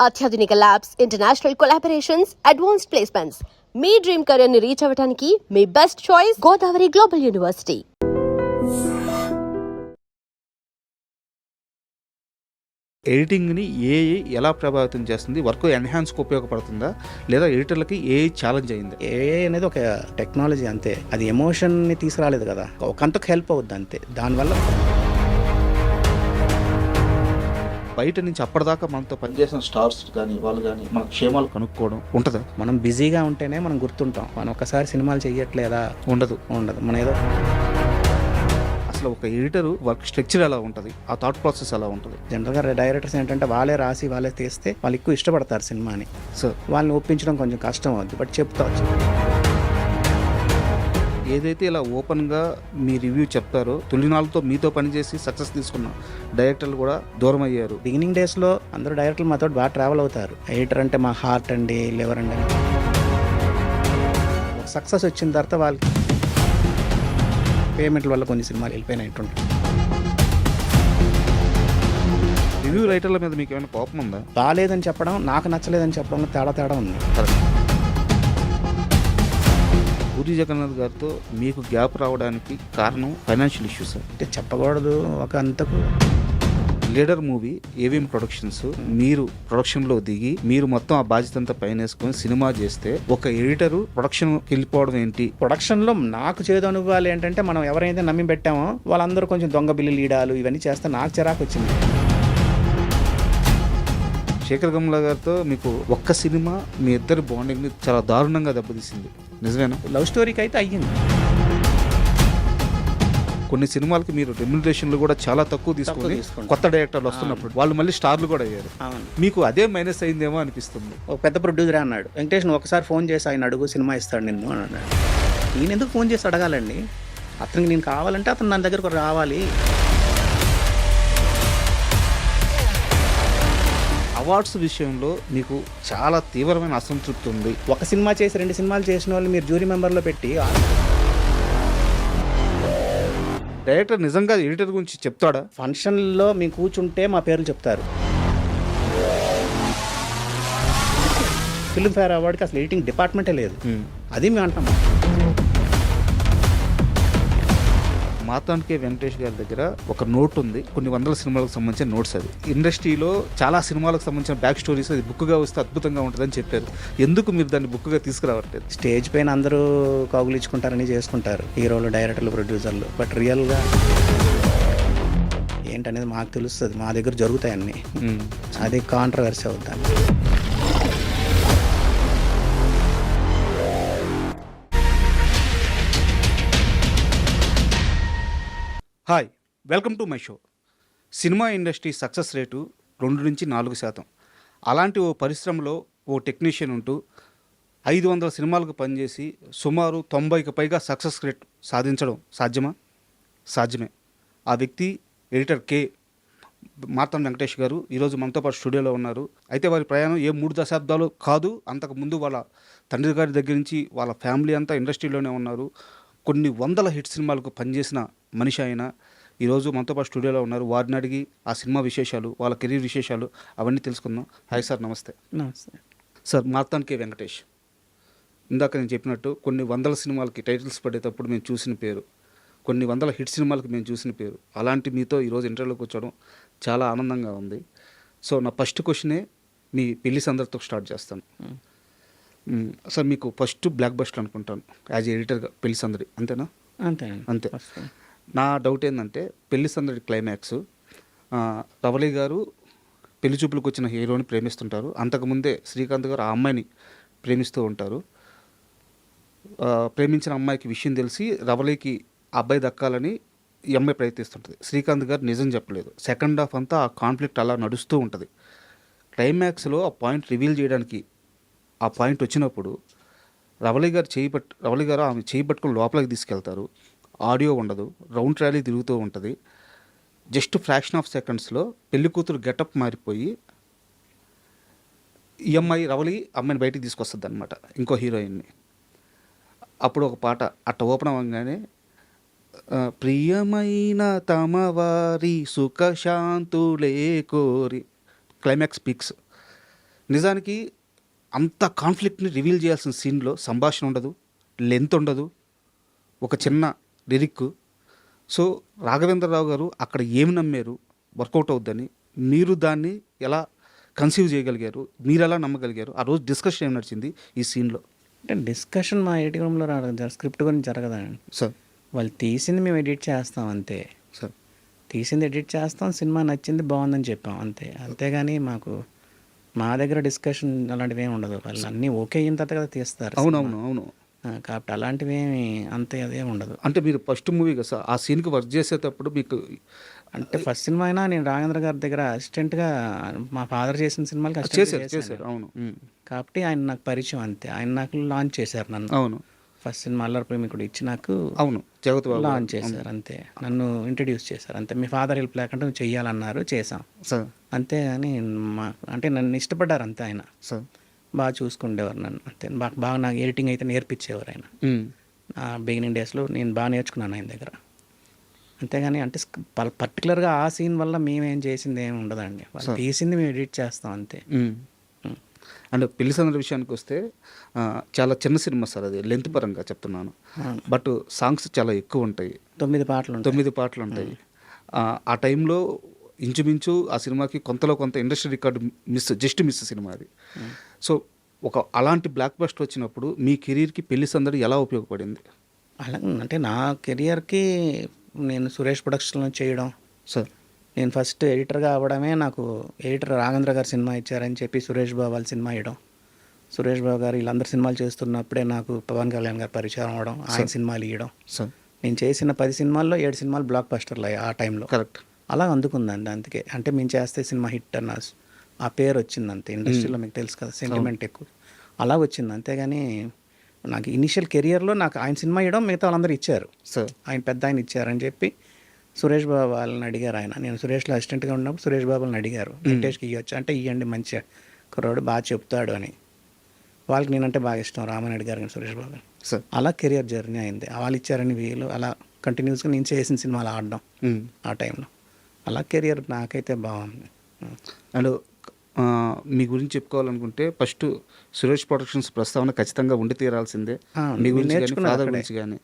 అత్యాధునిక labs, international collaborations, advanced placements. మీ dream career ని రీచ్ అవ్వడానికి మీ best choice Godavari global university. ఎడిటింగ్ని ఏఐ ఎలా ప్రభావితం చేస్తుంది? వర్క్ ఎన్హాన్స్కి ఉపయోగపడుతుందా, లేదా ఎడిటర్లకి ఏఐ ఛాలెంజ్ అయింది? ఏఐ అనేది ఒక టెక్నాలజీ అంతే, అది ఎమోషన్ని తీసుకురాలేదు కదా, ఒకంతకు హెల్ప్ అవుద్ది అంతే. దానివల్ల బయట నుంచి అప్పటిదాకా మనతో పనిచేసిన స్టార్స్ కానీ వాళ్ళు కానీ మన క్షేమాలు కనుక్కోవడం ఉంటుందా? మనం బిజీగా ఉంటేనే మనం గుర్తుంటాం. మనం ఒకసారి సినిమాలు చెయ్యట్లేదా ఉండదు. మనం ఏదో అసలు ఒక ఎడిటర్ వర్క్ స్ట్రక్చర్ ఎలా ఉంటుంది, ఆ థాట్ ప్రాసెస్ ఎలా ఉంటుంది? జనరల్గా డైరెక్టర్స్ ఏంటంటే వాళ్ళే రాసి వాళ్ళే తీస్తే వాళ్ళు ఎక్కువ ఇష్టపడతారు సినిమాని. సో వాళ్ళని ఒప్పించడం కొంచెం కష్టం అవుద్ది, బట్ చెప్తావచ్చు. ఏదైతే ఇలా ఓపెన్గా మీ రివ్యూ చెప్తారో, తొలినాళ్ళతో మీతో పనిచేసి సక్సెస్ తీసుకున్న డైరెక్టర్లు కూడా దూరం అయ్యారు. బిగినింగ్ డేస్లో అందరూ డైరెక్టర్లు మాతో బాగా ట్రావెల్ అవుతారు. ఎడిటర్ అంటే మా హార్ట్ అండి, లివర్ అండి. సక్సెస్ వచ్చిన తర్వాత వాళ్ళకి పేమెంట్ల వల్ల కొన్ని సినిమాలు వెళ్ళిపోయినట్టుంటాయి. రివ్యూ రైటర్ల మీద మీకు ఏమైనా కోపం ఉందా? బాగాలేదని చెప్పడం, నాకు నచ్చలేదని చెప్పడం తేడా ఉంది. పూరి జగన్నాథ్ గారితో మీకు గ్యాప్ రావడానికి కారణం ఫైనాన్షియల్ ఇష్యూస్ అంటే చెప్పకూడదు. ఒక అంతకు లీడర్ మూవీ ఏవిఎం ప్రొడక్షన్స్, మీరు ప్రొడక్షన్లో దిగి మీరు మొత్తం ఆ బాధ్యత అంతా పైన వేసుకొని సినిమా చేస్తే ఒక ఎడిటరు ప్రొడక్షన్కి వెళ్ళిపోవడం ఏంటి? ప్రొడక్షన్లో నాకు చేదు అనుభవాలు ఏంటంటే, మనం ఎవరైతే నమ్మి పెట్టామో వాళ్ళందరూ కొంచెం దొంగ బిల్లులు ఈడాలు ఇవన్నీ చేస్తే నాకు చిరాకు వచ్చింది. శేఖర్ కమ్లా గారితో మీకు ఒక్క సినిమా మీ ఇద్దరి బాండింగ్ని చాలా దారుణంగా దెబ్బతీసింది, నిజమేనా? లవ్ స్టోరీకి అయితే అయ్యింది. కొన్ని సినిమాలకి మీరు రెమ్యునరేషన్లు కూడా చాలా తక్కువ తీసుకొని కొత్త డైరెక్టర్లు వస్తున్నప్పుడు వాళ్ళు మళ్ళీ స్టార్లు కూడా అయ్యారు. మీకు అదే మైనస్ అయిందేమో అనిపిస్తుంది. ఒక పెద్ద ప్రొడ్యూసర్ అన్నాడు, వెంకటేష్ ఒకసారి ఫోన్ చేసి ఆయన అడుగు, సినిమా ఇస్తాడు నిన్ను అని అన్నాడు. నేను ఎందుకు ఫోన్ చేసి అడగాలండి? అతనికి నేను కావాలంటే అతను నా దగ్గరకు రావాలి. అవార్డ్స్ విషయంలో మీకు చాలా తీవ్రమైన అసంతృప్తి ఉంది. ఒక సినిమా చేసి 2 సినిమాలు చేసిన వాళ్ళు మీరు జ్యూరీ మెంబర్లో పెట్టి, డైరెక్టర్ నిజంగా ఎడిటర్ గురించి చెప్తాడా? ఫంక్షన్లో మేము కూర్చుంటే మా పేర్లు చెప్తారు. ఫిల్మ్ఫేర్ అవార్డుకి అసలు ఎడిటింగ్ డిపార్ట్మెంటే లేదు. అది మేము అంటాం. మాతాన్కే వెంకటేష్ గారి దగ్గర ఒక నోట్ ఉంది, కొన్ని వందల సినిమాలకు సంబంధించిన నోట్స్. అది ఇండస్ట్రీలో చాలా సినిమాలకు సంబంధించిన బ్యాక్ స్టోరీస్, అది బుక్గా వస్తే అద్భుతంగా ఉంటుందని చెప్పారు. ఎందుకు మీరు దాన్ని బుక్గా తీసుకురావట్లేదు? స్టేజ్ పైన అందరూ కౌగులించుకుంటారని చేసుకుంటారు, హీరోలు, డైరెక్టర్లు, ప్రొడ్యూసర్లు. బట్ రియల్గా ఏంటనేది మాకు తెలుస్తుంది, మా దగ్గర జరుగుతాయి అన్నీ. అది కాంట్రవర్సీ అవుతాను. Hi, welcome to my show. Cinema industry success rate 2-4%. అలాంటి ఓ పరిశ్రమలో ఓ టెక్నీషియన్ ఉంటూ 500 సినిమాలకు పనిచేసి సుమారు 90కి పైగా సక్సెస్ రేట్ సాధించడం సాధ్యమా? సాధ్యమే. ఆ వ్యక్తి ఎడిటర్ కె మార్తాండ్ వెంకటేష్ గారు ఈరోజు మనతో పాటు స్టూడియోలో ఉన్నారు. అయితే వారి ప్రయాణం 3 దశాబ్దాలు కాదు, అంతకుముందు వాళ్ళ తండ్రి గారి దగ్గర నుంచి వాళ్ళ ఫ్యామిలీ అంతా ఇండస్ట్రీలోనే ఉన్నారు. కొన్ని వందల హిట్ సినిమాలకు పనిచేసిన మనిషి ఆయన ఈరోజు మనతో పాటు స్టూడియోలో ఉన్నారు. వారిని అడిగి ఆ సినిమా విశేషాలు, వాళ్ళ కెరీర్ విశేషాలు అవన్నీ తెలుసుకుందాం. హాయ్ సార్, నమస్తే. నమస్తే సార్. మార్తాండ్ కే వెంకటేష్, ఇందాక నేను చెప్పినట్టు కొన్ని వందల సినిమాలకి టైటిల్స్ పడేటప్పుడు మేము చూసిన పేరు, కొన్ని వందల హిట్ సినిమాలకు మేము చూసిన పేరు. అలాంటి మీతో ఈరోజు ఇంటర్వ్యూలోకి వచ్చడం చాలా ఆనందంగా ఉంది. సో నా ఫస్ట్ క్వశ్చనే మీ పెళ్లి సందర్తో స్టార్ట్ చేస్తాను. సార్, మీకు ఫస్ట్ బ్లాక్ బస్టర్ అనుకుంటాను యాజ్ ఎడిటర్గా పెళ్లి సందడి, అంతేనా? అంతే. నా డౌట్ ఏంటంటే, పెళ్లి సందడి క్లైమాక్స్ రవళి గారు పెళ్లి చూపులకు వచ్చిన హీరోని ప్రేమిస్తుంటారు. అంతకుముందే శ్రీకాంత్ గారు ఆ అమ్మాయిని ప్రేమిస్తూ ఉంటారు. ప్రేమించిన అమ్మాయికి విషయం తెలిసి రవళికి అబ్బాయి దక్కాలని ఈ అమ్మాయి ప్రయత్నిస్తుంటుంది. శ్రీకాంత్ గారు నిజం చెప్పలేదు. సెకండ్ హాఫ్ అంతా ఆ కాన్ఫ్లిక్ట్ అలా నడుస్తూ ఉంటుంది. క్లైమాక్స్లో ఆ పాయింట్ రివీల్ చేయడానికి ఆ పాయింట్ వచ్చినప్పుడు రవళి గారు ఆమె చేయి పట్టుకుని లోపలికి తీసుకెళ్తారు. ఆడియో ఉండదు, రౌండ్ ట్రాలీ తిరుగుతూ ఉంటుంది. జస్ట్ ఫ్రాక్షన్ ఆఫ్ సెకండ్స్లో పెళ్లి కూతురు గెటప్ మారిపోయి ఈ అమ్మాయి రవళి అమ్మాయిని బయటికి తీసుకొస్తుంది అనమాట, ఇంకో హీరోయిన్ని. అప్పుడు ఒక పాట అట్ట ఓపెన్ అవ్వగానే, ప్రియమైన తమవారి సుఖశాంతులే కోరి, క్లైమాక్స్ పిక్స్. నిజానికి అంత కాన్ఫ్లిక్ట్ని రివీల్ చేయాల్సిన సీన్లో సంభాషణ ఉండదు, లెంత్ ఉండదు, ఒక చిన్న లిరిక్. సో రాఘవేంద్రరావు గారు అక్కడ ఏమి నమ్మారు వర్కౌట్ అవుద్దని, మీరు దాన్ని ఎలా కన్సీవ్ చేయగలిగారు, మీరు ఎలా నమ్మగలిగారు, ఆ రోజు డిస్కషన్ ఏమి నడిచింది ఈ సీన్లో? అంటే డిస్కషన్ మా ఎడిటింగ్ రూమ్లో స్క్రిప్ట్ గురించి జరగదండి. సార్ వాళ్ళు తీసింది మేము ఎడిట్ చేస్తాం అంతే. సార్ తీసింది ఎడిట్ చేస్తాం, సినిమా నచ్చింది బాగుందని చెప్పాం అంతే. అంతేగాని మాకు మా దగ్గర డిస్కషన్ అలాంటివి ఏమి ఉండదు. వాళ్ళు అన్నీ ఓకే అయిన తర్వాత కదా తీస్తారు. అవునవును అవును. కాబట్టి అలాంటివి ఏమి అంతే అదేం ఉండదు. అంటే మీరు ఫస్ట్ మూవీ కదా సార్, ఆ సీన్కి వర్క్ చేసేటప్పుడు మీకు అంటే ఫస్ట్ సినిమా అయినా నేను రాఘవేంద్ర గారి దగ్గర అసిస్టెంట్గా మా ఫాదర్ చేసిన సినిమాలకి assistant చేశారు అవును. కాబట్టి ఆయన నాకు పరిచయం అంతే. ఆయన నాకు లాంచ్ చేశారు నన్ను. అవును ఫస్ట్ సినిమా అల్లరి ప్రేమికుడు ఇచ్చి నాకు అవును జగత్ బాబు లాంచ్ చేశారు అంతే. నన్ను ఇంట్రడ్యూస్ చేశారు అంతే. మీ ఫాదర్ హెల్ప్ లేకుండా నువ్వు చెయ్యాలన్నారు, చేసాం సార్. అంతే. అని అంటే నన్ను ఇష్టపడ్డారు అంతే. ఆయన సార్ బాగా చూసుకుండేవారు నన్ను అంతే. బాగా నాకు ఎడిటింగ్ అయితే నేర్పించేవారు ఆయన. బిగినింగ్ డేస్లో నేను బాగా నేర్చుకున్నాను ఆయన దగ్గర. అంతేగాని అంటే పర్టికులర్గా ఆ సీన్ వల్ల మేమేం చేసింది ఏమి ఉండదండి. వాళ్ళు తీసింది మేము ఎడిట్ చేస్తాం అంతే. అండ్ పెళ్లి సందడి విషయానికి వస్తే చాలా చిన్న సినిమా సార్, అది లెంత్ పరంగా చెప్తున్నాను, బట్ సాంగ్స్ చాలా ఎక్కువ ఉంటాయి. 9 పాటలు ఉంటాయి. 9 పాటలు ఉంటాయి. ఆ టైంలో ఇంచుమించు ఆ సినిమాకి కొంతలో కొంత industry record just miss cinema అది. సో అలాంటి బ్లాక్ బస్టర్ వచ్చినప్పుడు మీ కెరీర్కి పెళ్లి సందడి ఎలా ఉపయోగపడింది? అలా అంటే నా కెరియర్కి నేను సురేష్ ప్రొడక్షన్లో చేయడం, సార్ నేను ఫస్ట్ ఎడిటర్గా అవ్వడమే నాకు ఎడిటర్ రాఘవేంద్ర గారు సినిమా ఇచ్చారని చెప్పి సురేష్ బాబు వాళ్ళ సినిమా ఇవ్వడం. సురేష్ బాబు గారు వీళ్ళందరూ సినిమాలు చేస్తున్నప్పుడే నాకు పవన్ కళ్యాణ్ గారు పరిచయం అవ్వడం, ఆయన సినిమాలు ఇవ్వడం. సార్ నేను చేసిన 10 సినిమాల్లో 7 సినిమాలు బ్లాక్ బస్టర్లు అయ్యాయి ఆ టైంలో. కరెక్ట్. అలా అందుకుందండి. అందుకే అంటే మేము చేస్తే సినిమా హిట్ అన్న ఆ పేరు వచ్చింది అంతే. ఇండస్ట్రీలో మీకు తెలుసు కదా, సెంటిమెంట్ ఎక్కువ, అలా వచ్చింది. అంతేగాని నాకు ఇనిషియల్ కెరియర్లో నాకు ఆయన సినిమా ఇవ్వడం, మిగతా వాళ్ళందరూ ఇచ్చారు. సార్ ఆయన పెద్ద ఆయన ఇచ్చారని చెప్పి సురేష్ బాబు వాళ్ళని అడిగారు. ఆయన నేను సురేష్లో అసిస్టెంట్గా ఉన్నప్పుడు సురేష్ బాబుని అడిగారు, వెంకటేష్కి ఇవ్వచ్చు అంటే ఇవ్వండి, మంచిగా కుర్రాడు బాగా చెప్తాడు అని. వాళ్ళకి నేనంటే బాగా ఇష్టం, రామానాయుడు గారు కానీ సురేష్ బాబు. సార్ అలా కెరియర్ జర్నీ అయింది. వాళ్ళు ఇచ్చారని వీళ్ళు అలా కంటిన్యూస్గా నేను చేసిన సినిమాలు ఆడడం ఆ టైంలో. అలా కెరియర్ నాకైతే బాగుంది. అండ్ మీ గురించి చెప్పుకోవాలనుకుంటే ఫస్ట్ సురేష్ ప్రొడక్షన్స్ ప్రస్తావన ఖచ్చితంగా ఉండి తీరాల్సిందే, మీ గురించి కానీ ఫాదర్ గురించి కానీ.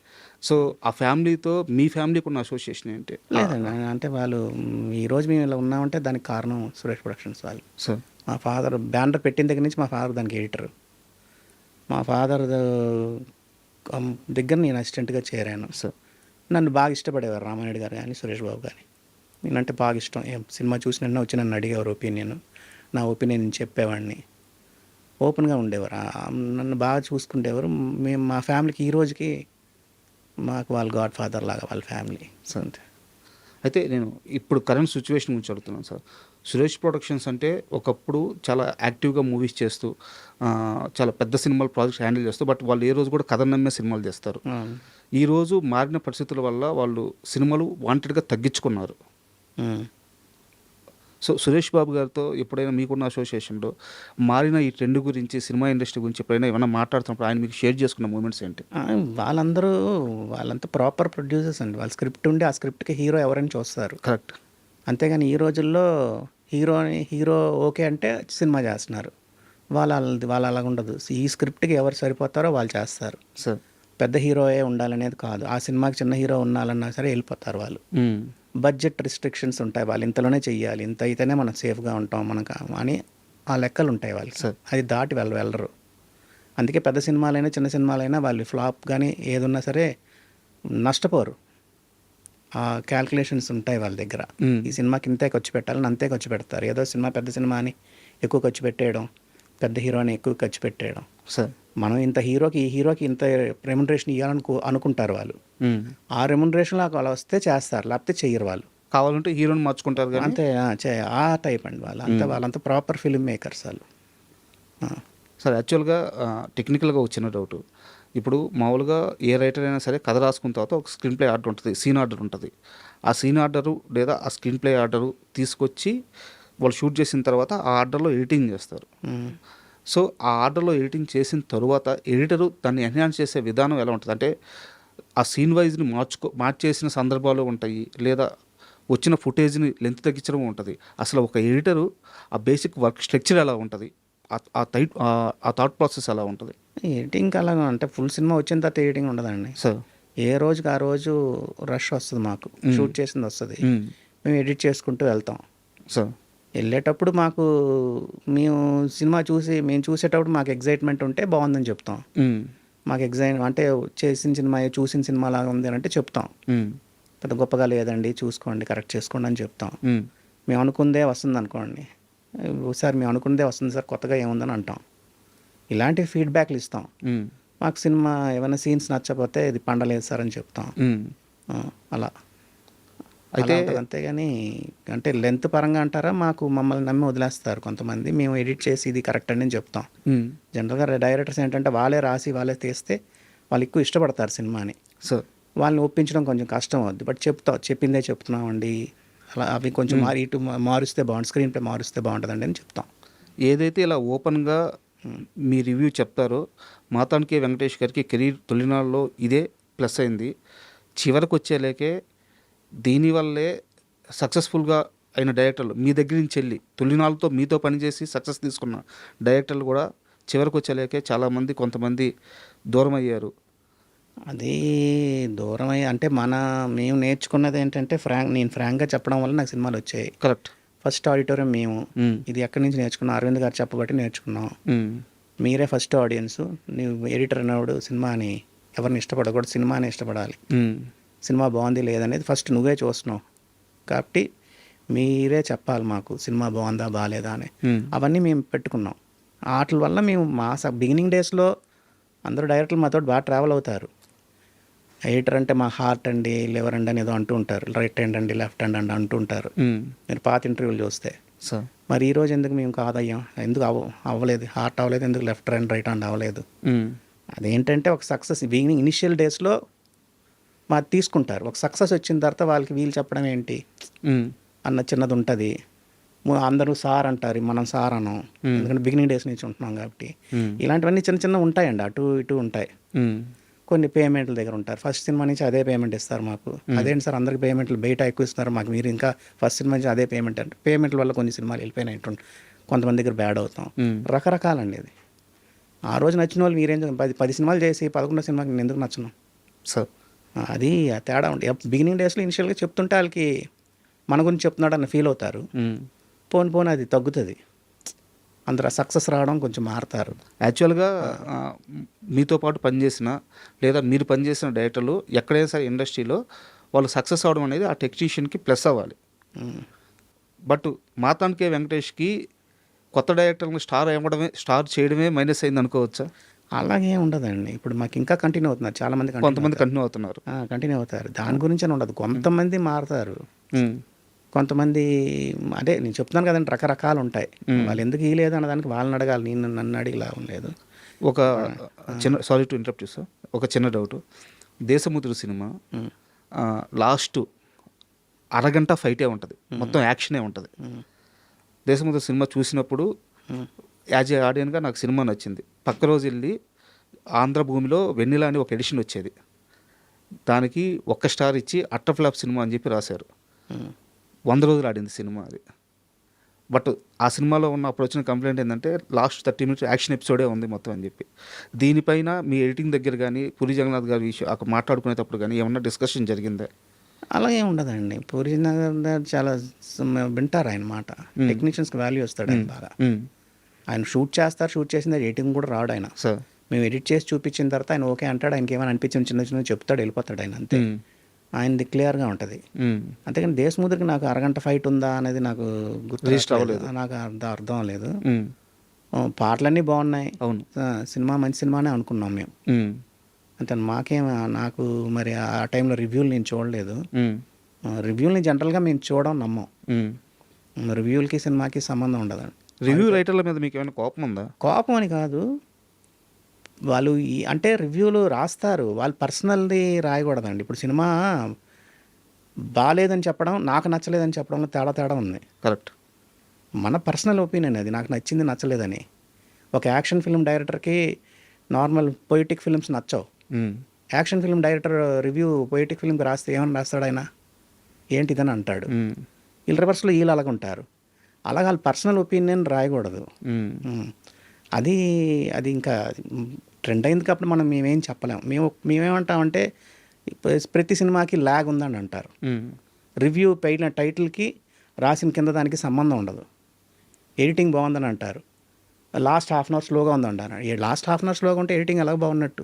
సో ఆ ఫ్యామిలీతో మీ ఫ్యామిలీకి ఉన్న అసోసియేషన్ ఏంటి? లేదండి, అంటే వాళ్ళు ఈరోజు మేము ఇలా ఉన్నామంటే దానికి కారణం సురేష్ ప్రొడక్షన్స్ వాళ్ళు. సార్ మా ఫాదర్ బ్యానర్ పెట్టిన దగ్గర నుంచి మా ఫాదర్ దానికి ఎడిటర్. మా ఫాదర్ దగ్గర నేను అసిస్టెంట్గా చేరాను. సార్ నన్ను బాగా ఇష్టపడేవారు రామానాయుడు గారు కానీ సురేష్ బాబు కానీ. నేనంటే బాగా ఇష్టం. సినిమా చూసిన వచ్చి నన్ను అడిగేవారు ఒపీనియన్, నా ఒపీనియన్ చెప్పేవాడిని. ఓపెన్గా ఉండేవారు, నన్ను బాగా చూసుకుండేవారు. మేము మా ఫ్యామిలీకి ఈ రోజుకి మాకు వాళ్ళ గాడ్ ఫాదర్ లాగా వాళ్ళ ఫ్యామిలీ. సో అంతే. అయితే నేను ఇప్పుడు కరెంట్ సిచ్యువేషన్ గురించి అడుగుతున్నాను సార్. సురేష్ ప్రొడక్షన్స్ అంటే ఒకప్పుడు చాలా యాక్టివ్గా మూవీస్ చేస్తూ చాలా పెద్ద సినిమాలు ప్రాజెక్ట్స్ హ్యాండిల్ చేస్తూ, బట్ వాళ్ళు ఏ రోజు కూడా కథ నమ్మే సినిమాలు చేస్తారు. ఈరోజు మారిన పరిస్థితుల వల్ల వాళ్ళు సినిమాలు వాంటెడ్గా తగ్గించుకున్నారు. సో సురేష్ బాబు గారితో ఎప్పుడైనా మీకున్న అసోసియేషన్లో మారిన ఈ ట్రెండ్ గురించి, సినిమా ఇండస్ట్రీ గురించి ఎప్పుడైనా ఏమైనా మాట్లాడుతున్నప్పుడు ఆయన మీకు షేర్ చేసుకున్న మూమెంట్స్ ఏంటి? వాళ్ళంతా ప్రాపర్ ప్రొడ్యూసర్స్ అండి. వాళ్ళ స్క్రిప్ట్ ఉండి ఆ స్క్రిప్ట్కి హీరో ఎవరైనా చూస్తారు. కరెక్ట్. అంతేగాని ఈ రోజుల్లో హీరో ఓకే అంటే సినిమా చేస్తున్నారు. వాళ్ళు అలాగ ఉండదు. ఈ స్క్రిప్ట్కి ఎవరు సరిపోతారో వాళ్ళు చేస్తారు. సార్ పెద్ద హీరోయే ఉండాలనేది కాదు. ఆ సినిమాకి చిన్న హీరో ఉండాలన్నా సరే వెళ్ళిపోతారు వాళ్ళు. బడ్జెట్ రిస్ట్రిక్షన్స్ ఉంటాయి, వాళ్ళు ఇంతలోనే చెయ్యాలి, ఇంత అయితేనే మనం సేఫ్గా ఉంటాం మనకు అని ఆ లెక్కలు ఉంటాయి వాళ్ళకి. అది దాటి వెళ్ళరు. అందుకే పెద్ద సినిమాలైనా చిన్న సినిమాలైనా వాళ్ళు ఫ్లాప్ కానీ ఏదున్నా సరే నష్టపోరు. ఆ క్యాల్కులేషన్స్ ఉంటాయి వాళ్ళ దగ్గర. ఈ సినిమాకి ఇంతే ఖర్చు పెట్టాలని అంతే ఖర్చు పెడతారు. ఏదో సినిమా పెద్ద సినిమా అని ఎక్కువ ఖర్చు పెట్టేయడం, పెద్ద హీరోని ఎక్కువ ఖర్చు పెట్టేయడం. సార్ మనం ఈ హీరోకి ఇంత రెమ్యునరేషన్ ఇవ్వాలని అనుకుంటారు వాళ్ళు. ఆ రెమ్యునరేషన్లో వాళ్ళు వస్తే చేస్తారు, లేకపోతే చెయ్యరు వాళ్ళు. కావాలంటే హీరోని మార్చుకుంటారు కానీ అంతే. ఆ టైప్ అండి వాళ్ళంతా ప్రాపర్ ఫిల్మ్ మేకర్స్ వాళ్ళు. సార్ యాక్చువల్గా టెక్నికల్గా వచ్చిన డౌట్, ఇప్పుడు మామూలుగా ఏ రైటర్ అయినా సరే కథ రాసుకున్న తర్వాత ఒక స్క్రీన్ ప్లే ఆర్డర్ ఉంటుంది, సీన్ ఆర్డర్ ఉంటుంది. ఆ సీన్ ఆర్డరు లేదా ఆ స్క్రీన్ ప్లే ఆర్డరు తీసుకొచ్చి వాళ్ళు షూట్ చేసిన తర్వాత ఆ ఆర్డర్లో ఎడిటింగ్ చేస్తారు. సో ఆ ఆర్డర్లో ఎడిటింగ్ చేసిన తర్వాత ఎడిటరు దాన్ని ఎన్హాన్స్ చేసే విధానం ఎలా ఉంటుంది? అంటే ఆ సీన్ వైజ్ని మార్చేసిన సందర్భాలు ఉంటాయి, లేదా వచ్చిన ఫుటేజ్ని లెంత్ తగ్గించడం ఉంటుంది. అసలు ఒక ఎడిటరు ఆ బేసిక్ వర్క్ స్ట్రక్చర్ ఎలా ఉంటుంది? ఆ థాట్ ప్రాసెస్ ఎలా ఉంటుంది ఎడిటింగ్ అలా అంటే ఫుల్ సినిమా వచ్చిన తర్వాత ఎడిటింగ్ ఉండదండి. సార్? ఏ రోజుకి ఆ రోజు రష్ వస్తుంది మాకు, షూట్ చేసింది వస్తుంది, మేము ఎడిట్ చేసుకుంటూ వెళ్తాం. సార్ వెళ్ళేటప్పుడు మాకు మేము చూసేటప్పుడు మాకు ఎగ్జైట్మెంట్ ఉంటే బాగుందని చెప్తాం. మాకు అంటే చూసిన సినిమా లాగా ఉంది అని అంటే చెప్తాం. పెద్ద గొప్పగా లేదండి, చూసుకోండి, కరెక్ట్ చేసుకోండి అని చెప్తాం. మేము అనుకుందే వస్తుంది అనుకోండి, సార్ మేము అనుకుందే వస్తుంది సార్, కొత్తగా ఏముందని అంటాం. ఇలాంటి ఫీడ్బ్యాక్లు ఇస్తాం. మాకు సినిమా ఏమైనా సీన్స్ నచ్చకపోతే ఇది పండలేదు సార్ అని చెప్తాం. అలా అయితే అంతేగాని అంటే లెంత్ పరంగా అంటారా, మమ్మల్ని నమ్మి వదిలేస్తారు కొంతమంది. మేము ఎడిట్ చేసి ఇది కరెక్ట్ అని చెప్తాం. జనరల్గా డైరెక్టర్స్ ఏంటంటే వాళ్ళే రాసి వాళ్ళే తీస్తే వాళ్ళు ఎక్కువ ఇష్టపడతారు సినిమాని. సో వాళ్ళని ఒప్పించడం కొంచెం కష్టం అవుద్ది. బట్ చెప్పిందే చెప్తున్నామండి, అలా అవి కొంచెం మారుస్తే బాగుంటుంది, స్క్రీన్ ప్లే మారుస్తే బాగుంటుందండి అని చెప్తాం. ఏదైతే ఇలా ఓపెన్గా మీ రివ్యూ చెప్తారో, మాతానికి వెంకటేష్ గారికి కెరీర్ తొలినాళ్ళలో ఇదే ప్లస్ అయింది. చివరికి వచ్చేలేకే దీనివల్లే సక్సెస్ఫుల్గా అయిన డైరెక్టర్లు మీ దగ్గర నుంచి వెళ్ళి తొలినాళ్ళతో మీతో పనిచేసి సక్సెస్ తీసుకున్న డైరెక్టర్లు కూడా చివరికి వచ్చేలేకే చాలామంది కొంతమంది దూరం అయ్యారు. అది దూరం అంటే మేము నేర్చుకున్నది ఏంటంటే నేను ఫ్రాంక్గా చెప్పడం వల్ల నాకు సినిమాలు వచ్చాయి. కరెక్ట్. ఫస్ట్ ఆడిటోరియం మేము ఇది ఎక్కడి నుంచి నేర్చుకున్నాం, అరవింద్ గారు చెప్పబట్టి నేర్చుకున్నాం. మీరే ఫస్ట్ ఆడియన్స్. నువ్వు ఎడిటర్ అన్నవాడు సినిమాని ఎవరిని ఇష్టపడకూడదు, సినిమాని ఇష్టపడాలి. సినిమా బాగుంది లేదనేది ఫస్ట్ నువ్వే చూస్తున్నావు కాబట్టి మీరే చెప్పాలి మాకు సినిమా బాగుందా బాగాలేదా అని. అవన్నీ మేము పెట్టుకున్నాం. వాటి వల్ల మేము బిగినింగ్ డేస్లో అందరూ డైరెక్టర్లు మాతో బాగా ట్రావెల్ అవుతారు. ఎడిటర్ అంటే మా హార్ట్ అండి, లివర్ అండి అని ఏదో అంటూ ఉంటారు, రైట్ హ్యాండ్ అండి, లెఫ్ట్ హ్యాండ్ అండి అంటూ ఉంటారు. మీరు పాత ఇంటర్వ్యూలు చూస్తే. మరి ఈరోజు ఎందుకు మేము కాదయ్యాం, ఎందుకు అవ్వలేదు, హార్ట్ అవ్వలేదు, ఎందుకు లెఫ్ట్ హ్యాండ్ రైట్ హ్యాండ్ అవ్వలేదు? అదేంటంటే ఒక సక్సెస్ బిగినింగ్ ఇనిషియల్ డేస్లో మాది తీసుకుంటారు. ఒక సక్సెస్ వచ్చిన తర్వాత వాళ్ళకి వీళ్ళు చెప్పడం ఏంటి అన్న చిన్నది ఉంటుంది. అందరూ సార్ అంటారు, మనం సార్ అనం, ఎందుకంటే బిగినింగ్ డేస్ నుంచి ఉంటున్నాం కాబట్టి. ఇలాంటివన్నీ చిన్న చిన్న ఉంటాయండి, అటు ఇటు ఉంటాయి. కొన్ని పేమెంట్ల దగ్గర ఉంటారు. ఫస్ట్ సినిమా నుంచి అదే పేమెంట్ ఇస్తారు మాకు. అదేంటి సార్ అందరికి పేమెంట్లు బయట ఎక్కువ ఇస్తున్నారు, మాకు మీరు ఇంకా ఫస్ట్ సినిమా నుంచి అదే పేమెంట్ అంటే పేమెంట్ల వల్ల కొన్ని సినిమాలు వెళ్ళిపోయినాయి, కొంతమంది దగ్గర బ్యాడ్ అవుతాం. రకరకాలండి ఇది. ఆ రోజు నచ్చిన వాళ్ళు మీరేం 10 సినిమాలు చేసి 11వ సినిమాకి నేను ఎందుకు నచ్చను సార్? అది తేడా ఉంది. బిగినింగ్ డేస్లో ఇనిషియల్గా చెప్తుంటే వాళ్ళకి మన గురించి చెప్తున్నాడు అన్న ఫీల్ అవుతారు. పోను అది తగ్గుతుంది, అందరూ సక్సెస్ రావడం కొంచెం మారుతారు. యాక్చువల్గా మీతో పాటు పనిచేసిన లేదా మీరు పనిచేసిన డైరెక్టర్లు ఎక్కడైనా సరే ఇండస్ట్రీలో వాళ్ళు సక్సెస్ అవ్వడం అనేది ఆ టెక్నీషియన్కి ప్లస్ అవ్వాలి. బట్ మాతానికే వెంకటేష్కి కొత్త డైరెక్టర్ని స్టార్ చేయడమే మైనస్ అయింది అనుకోవచ్చా? అలాగే ఉండదండి. ఇప్పుడు మాకు ఇంకా కంటిన్యూ అవుతున్నారు, చాలామంది కొంతమంది కంటిన్యూ అవుతారు. దాని గురించి ఉండదు. కొంతమంది మారుతారు, కొంతమంది అదే నేను చెప్తున్నాను కదండి, రకరకాలు ఉంటాయి. వాళ్ళు ఎందుకు ఇవ్వలేదు అన్నదానికి వాళ్ళని అడగాలి, నన్ను అడిగి లాభం లేదు. ఒక చిన్న సారీ టు ఇంటరప్ట్ చేస్తా, ఒక చిన్న డౌట్. దేశముద్రు సినిమా లాస్ట్ అరగంట ఫైటే ఉంటుంది, మొత్తం యాక్షనే ఉంటుంది. దేశముద్రు సినిమా చూసినప్పుడు యాజ్ ఏ ఆడియన్గా నాకు సినిమా నచ్చింది. పక్క రోజు వెళ్ళి ఆంధ్రభూమిలో వెన్నెల అని ఒక ఎడిషన్ వచ్చేది, దానికి 1 స్టార్ ఇచ్చి అట్టర్ఫ్లాప్ సినిమా అని చెప్పి రాశారు. 100 రోజులు ఆడింది సినిమా అది. బట్ ఆ సినిమాలో ఉన్న అప్పుడు వచ్చిన కంప్లైంట్ ఏంటంటే లాస్ట్ 30 మినిట్స్ యాక్షన్ ఎపిసోడే ఉంది మొత్తం అని చెప్పి. దీనిపైన మీ ఎడిటింగ్ దగ్గర కానీ పూరి జగన్నాథ్ గారి విషయం అక్కడ మాట్లాడుకునేటప్పుడు కానీ ఏమన్నా డిస్కషన్ జరిగిందా? అలాగే ఉండదండి. పూరి జగన్నాథ్ చాలా వింటారు ఆయన మాట. టెక్నీషియన్స్కి వాల్యూ వస్తాడు ఆయన బాగా. ఆయన షూట్ చేసింది ఎడిటింగ్ కూడా రాడు ఆయన. మేము ఎడిట్ చేసి చూపించిన తర్వాత ఆయన ఓకే అంటాడు, ఆయనకి ఏమైనా అనిపించింది చిన్న చిన్న చెప్తాడు, వెళ్ళిపోతాడు ఆయన, అంతే. ఆయనది క్లియర్గా ఉంటుంది. అంతేకాని దేశముద్రకి నాకు అరగంట ఫైట్ ఉందా అనేది నాకు గుర్తు, నాకు అర్థం లేదు. పాటలన్నీ బాగున్నాయి, సినిమా మంచి సినిమానే అనుకున్నాం మేము, అంతే. నాకు మరి ఆ టైంలో రివ్యూలు నేను చూడలేదు. రివ్యూల్ని జనరల్గా మేము నమ్మం. రివ్యూలకి సినిమాకి సంబంధం ఉండదండి. రివ్యూ రైటర్ల మీద మీకు ఏమైనా కోపం ఉందా? కోపం అని కాదు, వాళ్ళు అంటే రివ్యూలు రాస్తారు, వాళ్ళు పర్సనల్ది రాయకూడదండి. ఇప్పుడు సినిమా బాగాలేదని చెప్పడం, నాకు నచ్చలేదని చెప్పడంలో తేడా ఉంది. కరెక్ట్. మన పర్సనల్ ఒపీనియన్ అది, నాకు నచ్చింది నచ్చలేదని. ఒక యాక్షన్ ఫిల్మ్ డైరెక్టర్కి నార్మల్ పొయిటిక్ ఫిల్మ్స్ నచ్చవు. Action film director review poetic ఫిల్మ్కి రాస్తే ఏమని రాస్తాడు ఆయన, ఏంటిదని అంటాడు. వీళ్ళు రివర్స్లో వీళ్ళు అలాగుంటారు. అలాగే వాళ్ళ పర్సనల్ ఒపీనియన్ రాయకూడదు. అది అది ఇంకా ట్రెండ్ అయింది కాబట్టి మేమేం చెప్పలేము. మేమేమంటామంటే ప్రతి సినిమాకి ల్యాగ్ ఉందని అంటారు. రివ్యూ పైన టైటిల్కి రాసిన కింద దానికి సంబంధం ఉండదు. ఎడిటింగ్ బాగుందని అంటారు, లాస్ట్ హాఫ్ అన్ అవర్ స్లోగా ఉందంటారు. లాస్ట్ హాఫ్ అన్ అవర్ స్లోగా ఉంటే ఎడిటింగ్ ఎలా బాగున్నట్టు?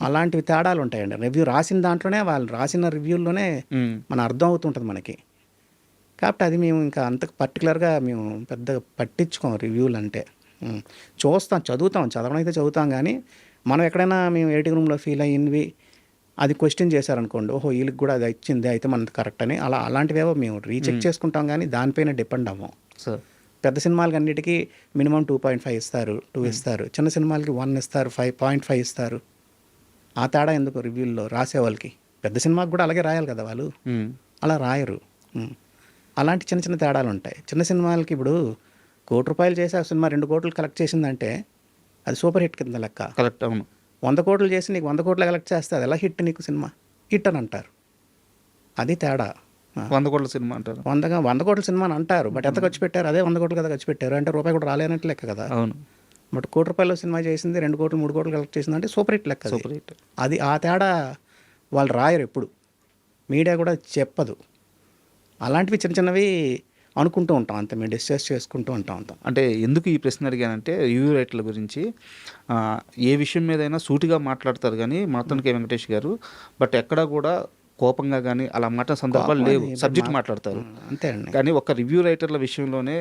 అలాంటివి తేడాలు ఉంటాయండి. రివ్యూ రాసిన దాంట్లోనే, వాళ్ళు రాసిన రివ్యూల్లోనే మన అర్థం అవుతుంటుంది మనకి. కాబట్టి అది మేము ఇంకా అంత పర్టికులర్గా మేము పెద్దగా పట్టించుకోం రివ్యూలు అంటే. చదవడం అయితే చదువుతాం, కానీ మనం ఎక్కడైనా మేము ఎడిటింగ్ రూమ్లో ఫీల్ అయ్యింది అది క్వశ్చన్ చేశారనుకోండి, ఓహో వీళ్ళకి కూడా అది ఇచ్చింది అయితే మనది కరెక్ట్ అని, అలాంటివేవో మేము రీచెక్ చేసుకుంటాం, కానీ దానిపైన డిపెండ్ అవ్వం. సార్ పెద్ద సినిమాలకి అన్నిటికీ మినిమం 2.5 ఇస్తారు, 2 ఇస్తారు. చిన్న సినిమాలకి 1 ఇస్తారు, 5.5 ఇస్తారు. ఆ తేడా ఎందుకు రివ్యూల్లో రాసే వాళ్ళకి? పెద్ద సినిమాకి కూడా అలాగే రాయాలి కదా వాళ్ళు, అలా రాయరు. అలాంటి చిన్న చిన్న తేడాలు ఉంటాయి. చిన్న సినిమాలకి ఇప్పుడు ₹1,00,00,000 చేసి ఆ సినిమా 2 కోట్లు కలెక్ట్ చేసిందంటే అది సూపర్ హిట్ కింద లెక్క. కరెక్ట్, అవును. 100 కోట్లు చేసి నీకు 100 కోట్లు కలెక్ట్ చేస్తే అది ఎలా హిట్? నీకు సినిమా హిట్ అని అంటారు. అది తేడా. 100 కోట్ల సినిమా అంటారు, 100 కోట్ల సినిమా అని అంటారు. బట్ ఎంత ఖర్చు పెట్టారు? అదే 100 కోట్లు కదా ఖర్చు పెట్టారు, అంటే రూపాయి కూడా రాలేనట్టు లెక్క కదా. అవును. బట్ ₹1,00,00,000 సినిమా చేసింది 2 కోట్లు 3 కోట్లు కలెక్ట్ చేసింది అంటే సూపర్ హిట్ లెక్క. Super hit. అది ఆ తేడా వాళ్ళు రాయరు ఎప్పుడు, మీడియా కూడా చెప్పదు. అలాంటివి చిన్న చిన్నవి అనుకుంటూ ఉంటాం అంతే, మేము డిస్కస్ చేసుకుంటూ ఉంటాం అంతా. అంటే ఎందుకు ఈ ప్రశ్న అడిగానంటే, రివ్యూ రైటర్ల గురించి ఏ విషయం మీదైనా సూటిగా మాట్లాడతారు కానీ మాతన్ కే వెంకటేష్ గారు, బట్ ఎక్కడా కూడా కోపంగా కానీ అలా మాట సందర్భాలు లేవు. సబ్జెక్ట్ మాట్లాడతారు అంతే అండి. కానీ ఒక రివ్యూ రైటర్ల విషయంలోనే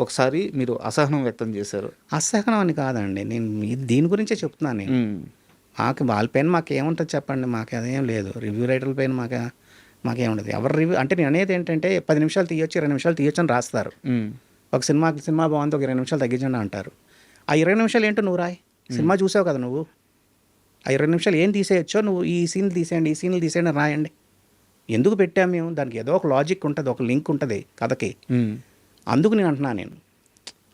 ఒకసారి మీరు అసహనం వ్యక్తం చేశారు. అసహనం అని కాదండి, నేను దీని గురించే చెప్తున్నాను. నేను వాళ్ళ పైన మాకేముంటుంది చెప్పండి? మాకు అదేం లేదు. రివ్యూ రైటర్ల పైన మాకేముండదు. ఎవరు రివ్యూ అంటే నేను అనేది ఏంటంటే 10 నిమిషాలు తీయొచ్చు, 20 నిమిషాలు తీయొచ్చు అని రాస్తారు. ఒక సినిమా బాగుంది, ఒక 20 నిమిషాలు తగ్గించండి అంటారు. ఆ 20 నిమిషాలు ఏంటో నువ్వు రాయి. సినిమా చూసావు కదా నువ్వు, ఆ 20 నిమిషాలు ఏం తీసేయచ్చో నువ్వు ఈ సీన్లు తీసేయండి రాయండి. ఎందుకు పెట్టాము మేము? దానికి ఏదో ఒక లాజిక్ ఉంటుంది, ఒక లింక్ ఉంటుంది కథకి. అందుకు నేను అంటున్నాను.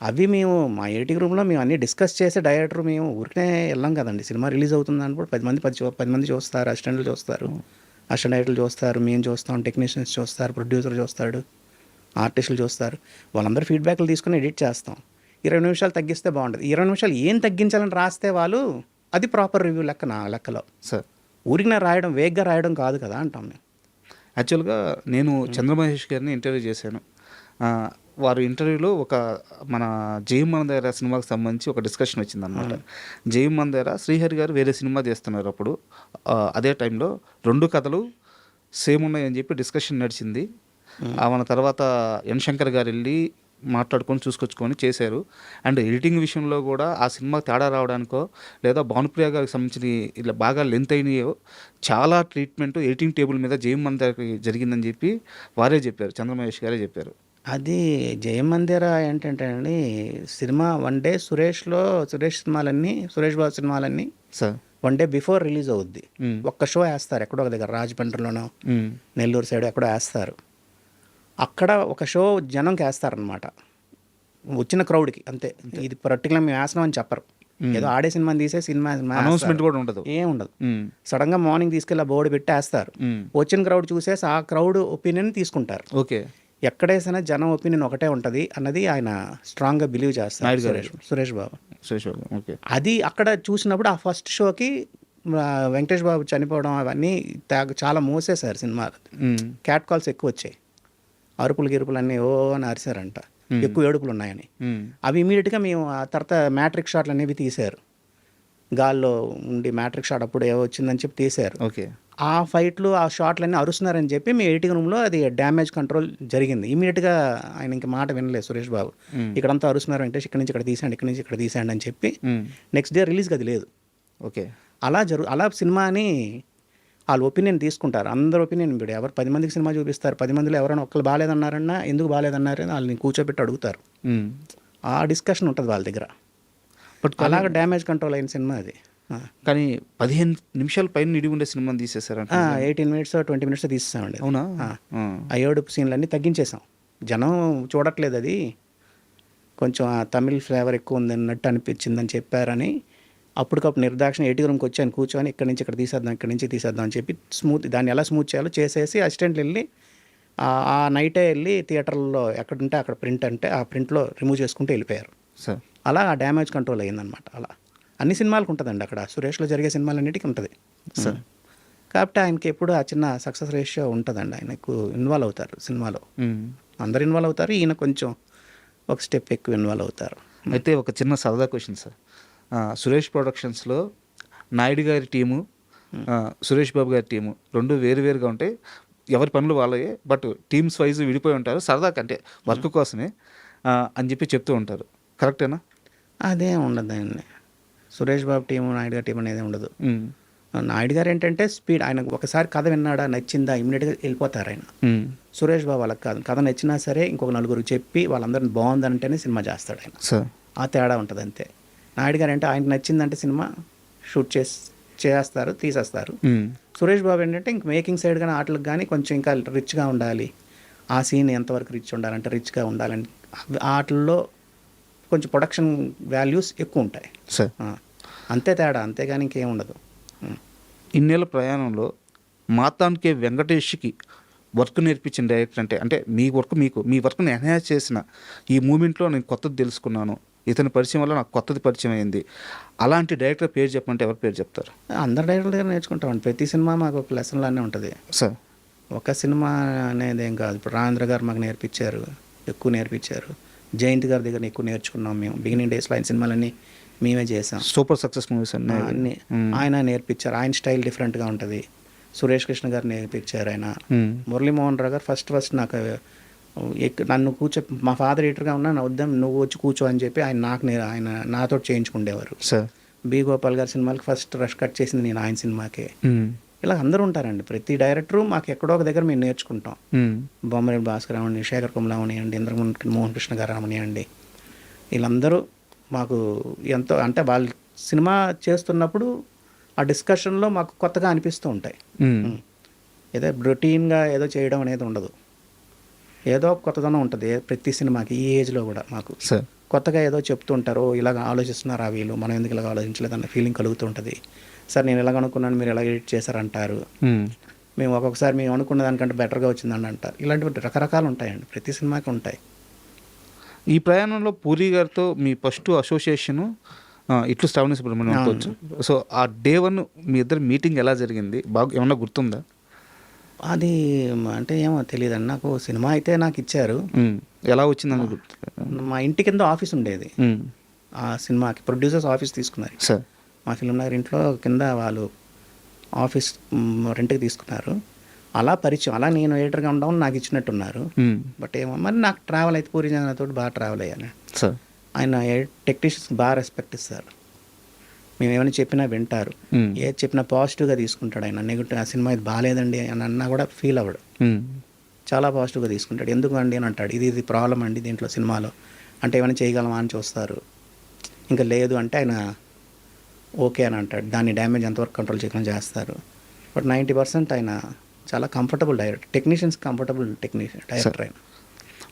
అవి మేము మా ఎడిటింగ్ రూమ్లో మేము అన్నీ డిస్కస్ చేసే డైరెక్టర్ మేము ఊరికే వెళ్ళాం కదండి. సినిమా రిలీజ్ అవుతుంది అన్నప్పుడు 10 మంది చూస్తారు, అసిస్టెంట్లు చూస్తారు, అసిస్టెంట్ డైరెక్టర్లు చూస్తారు, మేము చూస్తాం, టెక్నీషియన్స్ చూస్తారు, ప్రొడ్యూసర్ చూస్తాడు, ఆర్టిస్టులు చూస్తారు. వాళ్ళందరూ ఫీడ్బ్యాక్లు తీసుకుని ఎడిట్ చేస్తాం. 20 నిమిషాలు తగ్గిస్తే బాగుంటుంది. 20 నిమిషాలు ఏం తగ్గించాలని రాస్తే వాళ్ళు, అది ప్రాపర్ రివ్యూ లెక్క నా లెక్కలో. సార్ ఊరికినే రాయడం, వేగ్గా రాయడం కాదు కదా అంటాం మేము. యాక్చువల్గా నేను చంద్రమహేష్ గారిని ఇంటర్వ్యూ చేశాను. వారు ఇంటర్వ్యూలో మన జయం మందేర సినిమాకి సంబంధించి ఒక డిస్కషన్ వచ్చిందనమాట. జయం మందేర శ్రీహరి గారు వేరే సినిమా చేస్తున్నారు అప్పుడు. అదే టైంలో 2 కథలు సేమ్ ఉన్నాయని చెప్పి డిస్కషన్ నడిచింది. మన తర్వాత ఎన్ శంకర్ గారు వెళ్ళి మాట్లాడుకొని చూసుకొచ్చుకొని చేశారు. అండ్ ఎడిటింగ్ విషయంలో కూడా ఆ సినిమా తేడా రావడానికో లేదా భానుప్రియ గారికి సంబంధించిన ఇలా బాగా లెంత్ అయినాయో చాలా ట్రీట్మెంట్ ఎడిటింగ్ టేబుల్ మీద జయం మందేరకి జరిగిందని చెప్పి వారే చెప్పారు, చంద్రమహేష్ గారే చెప్పారు. అది జయం మందిర ఏంటంటే అండి, cinema one day Suresh Babu సినిమాలన్నీ సార్ 1 డే బిఫోర్ రిలీజ్ అవుద్ది. ఒక్క షో వేస్తారు ఎక్కడో ఒక దగ్గర, రాజమండ్రిలోనో నెల్లూరు సైడ్ ఎక్కడో వేస్తారు. అక్కడ ఒక షో జనంకి వేస్తారనమాట, వచ్చిన క్రౌడ్కి అంతే. ఇది పర్టికులర్ మేము వేస్తున్నాం అని చెప్పరు. ఏదో ఆడే సినిమాని తీసే సినిమా అనౌన్స్మెంట్ కూడా ఉండదు, ఏం ఉండదు. సడన్గా మార్నింగ్ తీసుకెళ్ళి బోర్డు పెట్టి వేస్తారు. వచ్చిన క్రౌడ్ చూసేసి ఆ క్రౌడ్ ఒపీనియన్ తీసుకుంటారు. ఓకే, ఎక్కడేసినా జనం ఒపీనియన్ ఒకటే ఉంటుంది అన్నది ఆయన స్ట్రాంగ్గా బిలీవ్ చేస్తారు, సురేష్ బాబు. ఓకే, అది అక్కడ చూసినప్పుడు ఆ ఫస్ట్ షోకి వెంకటేష్ బాబు చనిపోవడం అవన్నీ చాలా మోసేశారు సినిమా. క్యాట్ కాల్స్ ఎక్కువ వచ్చాయి, అరుపులు అన్నీ ఓ అని అరిశారంట, ఎక్కువ ఏడుపులు ఉన్నాయని. అవి ఇమీడియట్గా మేము ఆ తర్వాత మ్యాట్రిక్ షాట్లు అనేవి తీశారు. గాల్లో ఉండి మ్యాట్రిక్ షాట్ అప్పుడు ఏవో వచ్చిందని చెప్పి తీశారు. ఓకే, ఆ ఫైట్లు ఆ షాట్లన్నీ అరుస్తున్నారని చెప్పి మీ ఎడిటింగ్ రూమ్లో అది డ్యామేజ్ కంట్రోల్ జరిగింది. ఇమీడియట్గా ఆయన ఇంక మాట వినలేదు సురేష్ బాబు. ఇక్కడంతా అరుస్తున్నారు అంటే ఇక్కడ నుంచి ఇక్కడ తీసేయండి అని చెప్పి నెక్స్ట్ డే రిలీజ్కి అది లేదు. ఓకే, అలా సినిమాని వాళ్ళ ఒపీనియన్ తీసుకుంటారు. అందరు ఒపీనియన్ ఇప్పుడు ఎవరు 10 మందికి సినిమా చూపిస్తారు, 10 మందిలో ఎవరైనా ఒక్కరు బాగాలేదన్నారన్నా ఎందుకు బాగాలేదన్నారని వాళ్ళని కూర్చోబెట్టి అడుగుతారు. ఆ డిస్కషన్ ఉంటుంది వాళ్ళ దగ్గర. బట్ అలాగ డ్యామేజ్ కంట్రోల్ అయిన సినిమా అది. కానీ 15 నిమిషాల పైన నిడి ఉండే సినిమాని తీసేశారంట. 18 minutes 20 minutes తీసేసామండి. అవునా? ఆ ఏడుపు సీన్లన్నీ తగ్గించేసాం. జనం చూడట్లేదు, అది కొంచెం ఆ తమిళ్ ఫ్లేవర్ ఎక్కువ ఉంది అన్నట్టు అనిపించిందని చెప్పారని అప్పటికప్పుడు నిర్దాక్షిణ ఎడిటింగ్ రూమ్కి వచ్చాను, కూర్చొని ఇక్కడ నుంచి తీసేద్దాం అని చెప్పి దాన్ని ఎలా స్మూత్ చేయాలో చేసేసి అసిస్టెంట్లు వెళ్ళి ఆ నైటే వెళ్ళి థియేటర్లో ఎక్కడుంటే అక్కడ ప్రింట్ అంటే ఆ ప్రింట్లో రిమూవ్ చేసుకుంటూ వెళ్ళిపోయారు. సార్ అలా ఆ డ్యామేజ్ కంట్రోల్ అయ్యిందనమాట. అలా అన్ని సినిమాలకు ఉంటుందండి అక్కడ, సురేష్లో జరిగే సినిమాలన్నిటికీ ఉంటుంది. సార్ కాబట్టి ఆయనకి ఎప్పుడు ఆ చిన్న సక్సెస్ రేషియో ఉంటుందండి. ఆయన ఎక్కువ ఇన్వాల్వ్ అవుతారు సినిమాలో. అందరు ఇన్వాల్వ్ అవుతారు, ఈయన కొంచెం ఒక స్టెప్ ఎక్కువ ఇన్వాల్వ్ అవుతారు. అయితే ఒక చిన్న సరదా క్వశ్చన్ సార్, సురేష్ ప్రొడక్షన్స్లో నాయుడు గారి టీము, సురేష్ బాబు గారి టీము రెండు వేరువేరుగా ఉంటాయి. ఎవరి పనులు వాళ్ళే, బట్ టీమ్స్ వైజ్ విడిపోయి ఉంటారు. సరదాగా అంటే వర్క్ కోసమే అని చెప్పి చెప్తూ ఉంటారు. కరెక్టేనా? అదే ఉండదండి. సురేష్ బాబు టీము, నాయుడు గారి టీం అనేది ఉండదు. నాయుడు గారు ఏంటంటే స్పీడ్, ఆయన ఒకసారి కథ విన్నాడా, నచ్చిందా, ఇమ్మీడియట్గా వెళ్ళిపోతారు ఆయన. సురేష్ బాబు వాళ్ళకి కాదు, కథ నచ్చినా సరే ఇంకొక నలుగురికి చెప్పి వాళ్ళందరిని బాగుందంటేనే సినిమా చేస్తాడు ఆయన. ఆ తేడా ఉంటుంది అంతే. నాయుడు గారు అంటే ఆయనకు నచ్చిందంటే సినిమా షూట్ చేస్తారు, తీసేస్తారు. సురేష్ బాబు ఏంటంటే ఇంక మేకింగ్ సైడ్ కానీ ఆటలకు కానీ కొంచెం ఇంకా రిచ్గా ఉండాలి, ఆ సీన్ ఎంతవరకు రిచ్ ఉండాలంటే రిచ్గా ఉండాలని ఆటల్లో కొంచెం ప్రొడక్షన్ వాల్యూస్ ఎక్కువ ఉంటాయి సార్. అంతే తేడా, అంతేగాని ఇంకేం ఉండదు. ఇన్నేళ్ళ ప్రయాణంలో మాతాన్కే వెంకటేష్కి వర్క్ నేర్పించిన డైరెక్టర్ అంటే మీ వర్క్ని ఎన్హాన్స్ చేసిన ఈ మూమెంట్లో నేను కొత్తది తెలుసుకున్నాను, ఇతని పరిచయం వల్ల నాకు కొత్తది పరిచయం అయింది, అలాంటి డైరెక్టర్ పేరు చెప్పమంటే ఎవరి పేరు చెప్తారు? అందరు డైరెక్టర్ దగ్గర నేర్చుకుంటామండి. ప్రతి సినిమా మాకు ఒక లెసన్ లానే ఉంటుంది సార్. ఒక సినిమా అనేది ఏం కాదు. ఇప్పుడు రాజేంద్ర గారు మాకు నేర్పించారు, ఎక్కువ నేర్పించారు. జయంత్ గారి దగ్గర ఎక్కువ నేర్చుకున్నాం మేము. బిగినింగ్ డేస్లో ఆయన సినిమాలన్నీ మేమే చేసాం, సూపర్ సక్సెస్ మూవీస్ అన్నీ ఆయన నేర్పించారు. ఆయన స్టైల్ డిఫరెంట్గా ఉంటుంది. సురేష్ కృష్ణ గారు నేర్పించారు ఆయన. మురళీమోహన్ రావు గారు ఫస్ట్ నాకు నన్ను మా ఫాదర్ ఎడిటర్గా ఉన్నా నా వద్దాం నువ్వు వచ్చి కూర్చో అని చెప్పి ఆయన నాతో చేయించుకుండేవారు. సార్. బి గోపాల్ గారి సినిమాకి ఫస్ట్ రష్ కట్ చేసింది నేను ఆయన సినిమాకే. ఇలా అందరూ ఉంటారండి. ప్రతి డైరెక్టరు మాకు ఎక్కడో ఒక దగ్గర మేము నేర్చుకుంటాం. బొమ్మరేడు భాస్కర్ అవని, శేఖర్ కొమ్లా అవనివ్వండి, మోహన్ కృష్ణ గారు అవనివ్వండి, వీళ్ళందరూ మాకు ఎంతో, అంటే వాళ్ళు సినిమా చేస్తున్నప్పుడు ఆ డిస్కషన్లో మాకు కొత్తగా అనిపిస్తూ ఉంటాయి. ఏదో రొటీన్గా ఏదో చేయడం అనేది ఉండదు, ఏదో కొత్తదనం ఉంటుంది ప్రతి సినిమాకి. ఈ ఏజ్లో కూడా మాకు కొత్తగా ఏదో చెప్తూ ఉంటారు, ఇలాగ ఆలోచిస్తున్నారా వీళ్ళు, మనం ఎందుకు ఇలాగ ఆలోచించలేదన్న ఫీలింగ్ కలుగుతూ ఉంటుంది. సార్ నేను ఇలాగ అనుకున్నాను, మీరు ఎలా ఎడిట్ చేశారంటారు. మేము ఒక్కొక్కసారి మేము అనుకున్న దానికంటే బెటర్గా వచ్చిందని అంటారు. ఇలాంటివి రకరకాలు ఉంటాయండి, ప్రతి సినిమాకి ఉంటాయి. ఈ ప్రయాణంలో పూరి గారితో మీ ఫస్ట్ అసోసియేషను ఇట్లు శ్రావణ సుబ్రహ్మణ్యం అనుకోవచ్చు. సో ఆ డే 1 మీ ఇద్దరు మీటింగ్ ఎలా జరిగింది, బాగా ఏమన్నా గుర్తుందా? అది అంటే ఏమో తెలియదండి నాకు. సినిమా అయితే నాకు ఇచ్చారు, ఎలా వచ్చిందని గుర్తు. మా ఇంటి కింద ఆఫీస్ ఉండేది, ఆ సినిమాకి ప్రొడ్యూసర్స్ ఆఫీస్ తీసుకున్నారు సార్. మా ఫిల్మ్ నగర్ ఇంట్లో కింద వాళ్ళు ఆఫీస్ రెంట్కి తీసుకున్నారు. అలా పరిచయం, అలా నేను ఎడిటర్గా ఉండడం నాకు ఇచ్చినట్టున్నారు. బట్ ఏమో మరి నాకు ట్రావెల్ అయితే పూరి జగన్నాథ్ తోటి బాగా ట్రావెల్ అయ్యాను. సార్. ఆయన టెక్నీషియన్స్ బాగా రెస్పెక్ట్ ఇస్తారు, మేము ఏమైనా చెప్పినా వింటారు, ఏది చెప్పినా పాజిటివ్గా తీసుకుంటాడు. ఆయన నెగిటివ్ ఆ సినిమా ఇది బాగాలేదండి అని అన్నా కూడా ఫీల్ అవ్వడు, చాలా పాజిటివ్గా తీసుకుంటాడు. ఎందుకు అండి అని అంటాడు, ఇది ప్రాబ్లం అండి దీంట్లో సినిమాలో అంటే ఏమైనా చేయగలమా అని చూస్తారు. ఇంకా లేదు అంటే ఆయన ఓకే అని అంటాడు, దాన్ని డ్యామేజ్ ఎంతవరకు కంట్రోల్ చేయకుండా చేస్తారు. బట్ 90% ఆయన చాలా comfortable director, technicians comfortable director ఆయన.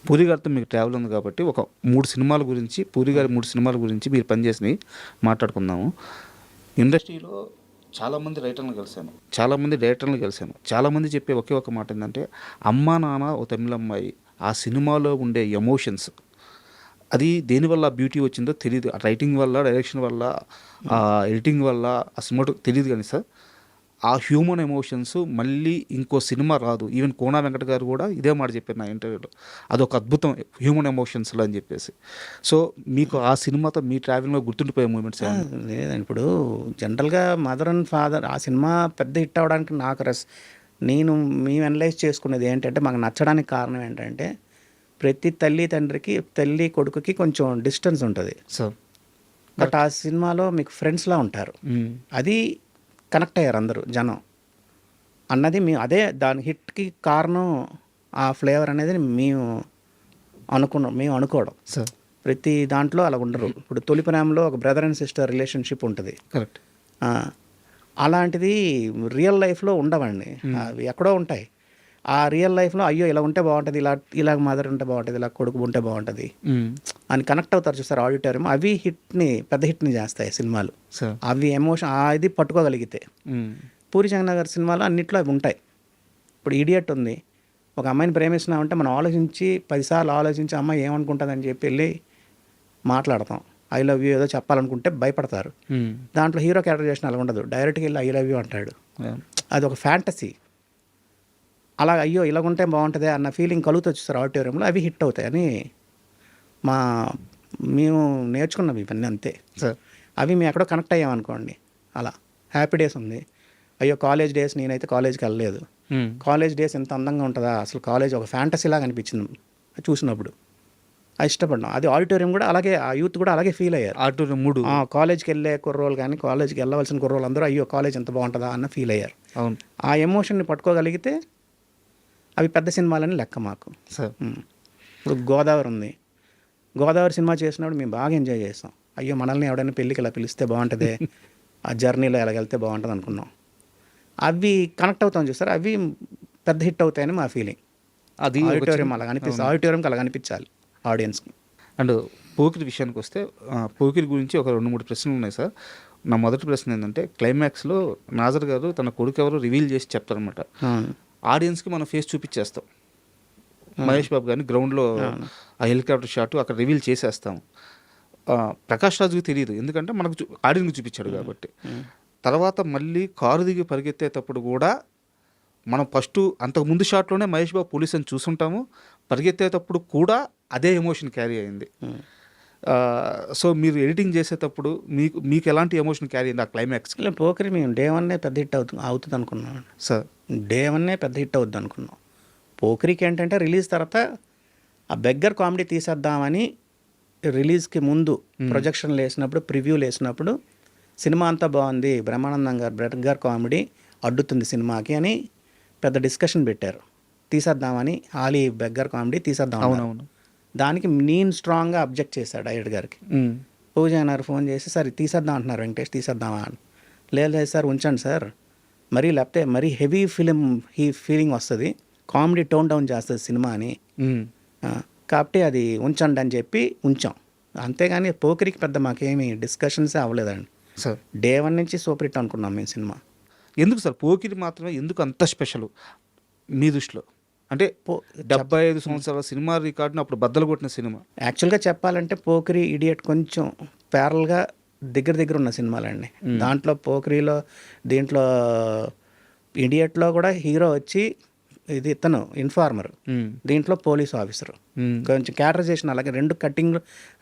పూరి గారితో మీకు ట్రావెల్ ఉంది కాబట్టి ఒక 3 సినిమాల గురించి, పూరి గారి 3 సినిమాల గురించి మీరు పనిచేసినవి మాట్లాడుకుందాము. ఇండస్ట్రీలో చాలామంది రైటర్లను కలిశాను, చాలామంది డైరెక్టర్లను కలిశాను. చాలామంది చెప్పే ఒకే ఒక మాట ఏంటంటే అమ్మా నాన్న ఓ తమిళమ్మాయి, ఆ సినిమాలో ఉండే ఎమోషన్స్, అది దేనివల్ల బ్యూటీ వచ్చిందో తెలియదు. రైటింగ్ వల్ల, డైరెక్షన్ వల్ల, ఎడిటింగ్ వల్ల, ఆ సినిమా తెలియదు. కానీ సార్ ఆ హ్యూమన్ ఎమోషన్స్ మళ్ళీ ఇంకో సినిమా రాదు. ఈవెన్ కోనా వెంకట గారు కూడా ఇదే మాట చెప్పారు నా ఇంటర్వ్యూలో, అదొక అద్భుతం హ్యూమన్ ఎమోషన్స్లో అని చెప్పేసి. సో మీకు ఆ సినిమాతో మీ ట్రావెలింగ్లో గుర్తుండిపోయే మూమెంట్స్ లేదండి. ఇప్పుడు జనరల్గా మదర్ అండ్ ఫాదర్ ఆ సినిమా పెద్ద హిట్ అవ్వడానికి మేము అనలైజ్ చేసుకునేది ఏంటంటే, మాకు నచ్చడానికి కారణం ఏంటంటే ప్రతి తల్లి కొడుకుకి కొంచెం డిస్టెన్స్ ఉంటుంది. బట్ ఆ సినిమాలో మీకు ఫ్రెండ్స్లా ఉంటారు, అది కనెక్ట్ అయ్యారు అందరూ జనం అన్నది అదే దాని హిట్కి కారణం. ఆ ఫ్లేవర్ అనేది మేము అనుకోవడం. ప్రతి దాంట్లో అలా ఉండరు. ఇప్పుడు తొలి ప్రేమలో ఒక బ్రదర్ అండ్ సిస్టర్ రిలేషన్షిప్ ఉంటుంది, కరెక్ట్. అలాంటిది రియల్ లైఫ్లో ఉండవండి, అవి ఎక్కడో ఉంటాయి. ఆ రియల్ లైఫ్లో అయ్యో ఇలా ఉంటే బాగుంటుంది, ఇలా మదర్ ఉంటే బాగుంటుంది, ఇలా కొడుకు ఉంటే బాగుంటుంది అని కనెక్ట్ అవుతారు చూస్తారు ఆడిటోరియం. అవి పెద్ద హిట్ని చేస్తాయి సినిమాలు, అవి ఎమోషన్ ఇది పట్టుకోగలిగితే. పూరి జగన్నాథ్ గారి సినిమాలో అన్నిట్లో అవి ఉంటాయి. ఇప్పుడు ఇడియట్ ఉంది, ఒక అమ్మాయిని ప్రేమిస్తున్నామంటే మనం ఆలోచించి 10 సార్లు ఆలోచించి అమ్మాయి ఏమనుకుంటుందని చెప్పి వెళ్ళి మాట్లాడతాం. ఐ లవ్ యూ ఏదో చెప్పాలనుకుంటే భయపడతారు. ఉమ్. దాంట్లో హీరో క్యారెక్టర్ చేసిన అలా ఉండదు, డైరెక్ట్గా వెళ్ళి ఐ లవ్ యూ అంటాడు. Yeah. అది ఒక ఫ్యాంటసీ. అలా అయ్యో ఇలాగుంటే బాగుంటుంది అన్న ఫీలింగ్ కలుగుతుంది సార్ ఆడిటోరియంలో. అవి హిట్ అవుతాయి అని మేము నేర్చుకున్నాం ఇవన్నీ అంతే. సార్ అవి మేము ఎక్కడో కనెక్ట్ అయ్యామనుకోండి. అలా హ్యాపీ డేస్ ఉంది, అయ్యో కాలేజ్ డేస్, నేనైతే కాలేజ్కి వెళ్ళలేదు, ఉమ్. కాలేజ్ డేస్ ఎంత అందంగా ఉంటుందా అసలు, కాలేజ్ ఒక ఫ్యాంటసీలాగా అనిపించింది చూసినప్పుడు, అది ఇష్టపడ్డాం. అది ఆడిటోరియం కూడా అలాగే, ఆ యూత్ కూడా అలాగే ఫీల్ అయ్యారు. ఆటో మూడు. కాలేజ్కి వెళ్ళే కుర్రోళ్ళు కానీ కాలేజ్కి వెళ్ళవలసిన కుర్రోళ్ళు అందరూ అయ్యో కాలేజ్ ఎంత బాగుంటుందా అన్న ఫీల్ అయ్యారు. అవును ఆ ఎమోషన్ని పట్టుకోగలిగితే అవి పెద్ద సినిమాలని లెక్క మాకు. సార్. ఇప్పుడు గోదావరి ఉంది, గోదావరి సినిమా చేసినప్పుడు మేము బాగా ఎంజాయ్ చేస్తాం. అయ్యో మనల్ని ఎవడైనా పెళ్ళికి ఇలా పిలిస్తే బాగుంటుంది, ఆ జర్నీలో ఎలాగెళ్తే బాగుంటుంది అనుకున్నాం. అవి కనెక్ట్ అవుతాం చూస్తారు, అవి పెద్ద హిట్ అవుతాయని మా ఫీలింగ్. అది ఆడిటోరియం అలా కనిపిస్తుంది, ఆడిటోరియంకి అలా కనిపించాలి ఆడియన్స్కి. అండ్ పోకిరి విషయానికి వస్తే పోకిరి గురించి ఒక 2-3 ప్రశ్నలు ఉన్నాయి సార్. నా మొదటి ప్రశ్న ఏంటంటే, క్లైమాక్స్లో నాజర్ గారు తన కొడుకు ఎవరు రివీల్ చేసి చెప్తారనమాట. ఆడియన్స్కి మనం ఫేస్ చూపించేస్తాం, మహేష్ బాబు గారిని గ్రౌండ్లో ఆ హెలికాప్టర్ షాట్ అక్కడ రివీల్ చేసేస్తాం. ప్రకాష్ రాజుకి తెలియదు, ఎందుకంటే మనకు ఆడియన్కి చూపించాడు కాబట్టి. తర్వాత మళ్ళీ కారు దిగి పరిగెత్తేటప్పుడు కూడా మనం ఫస్ట్ అంతకుముందు షాట్లోనే మహేష్ బాబు పోలీస్ అని చూసుంటాము, పరిగెత్తేటప్పుడు కూడా అదే ఎమోషన్ క్యారీ అయింది. సో మీరు ఎడిటింగ్ చేసేటప్పుడు మీకు ఎలాంటి ఎమోషన్ క్యారీ అయింది ఆ క్లైమాక్స్? పోకరి మేము డే వన్నే పెద్ద హిట్ అవుతుంది అనుకున్నాం సార్. డే వన్నే పెద్ద హిట్ అవుద్ది అనుకున్నాం. పోకరికి ఏంటంటే రిలీజ్ తర్వాత ఆ బెగ్గర్ కామెడీ తీసేద్దామని రిలీజ్కి ముందు ప్రొజెక్షన్లు వేసినప్పుడు, ప్రివ్యూలు వేసినప్పుడు సినిమా అంతా బాగుంది, బ్రహ్మానందం గారు బెగ్గర్ కామెడీ అడ్డుతుంది సినిమాకి అని పెద్ద డిస్కషన్ పెట్టారు. తీసేద్దామని, ఆలీ బెగ్గర్ కామెడీ తీసేద్దాం. అవునవును. దానికి నేను స్ట్రాంగ్గా అబ్జెక్ట్ చేశాడు డైరెక్టర్ గారికి. పూజ అన్నారు ఫోన్ చేసి, సార్ తీసేద్దాం అంటున్నారు వెంకటేష్, తీసేద్దామా అని. లేదు సార్ ఉంచండి సార్, మరీ లేకపోతే మరీ హెవీ ఫీలింగ్ వస్తుంది, కామెడీ టోన్ డౌన్ చేస్తుంది సినిమా అని. కాబట్టి అది ఉంచండి అని చెప్పి ఉంచాం. అంతేగాని పోకిరికి పెద్ద మాకేమి డిస్కషన్సే అవ్వలేదండి సార్. డే వన్ నుంచి సూపర్ హిట్ అనుకున్నాం మేము సినిమా. ఎందుకు సార్ పోకిరి మాత్రమే ఎందుకు అంత స్పెషల్ మీ దృష్టిలో? అంటే 75 సంవత్సరాల సినిమా రికార్డును అప్పుడు బద్దలు కొట్టిన సినిమా. యాక్చువల్గా చెప్పాలంటే పోకిరి, ఇడియట్ కొంచెం ప్యారల్గా దగ్గర ఉన్న సినిమాలండి. దాంట్లో పోకిరిలో, దీంట్లో ఇడియట్లో కూడా హీరో వచ్చి ఇది ఇతను ఇన్ఫార్మర్, దీంట్లో పోలీస్ ఆఫీసర్. కొంచెం క్యారెక్టరైజేషన్ అలాగే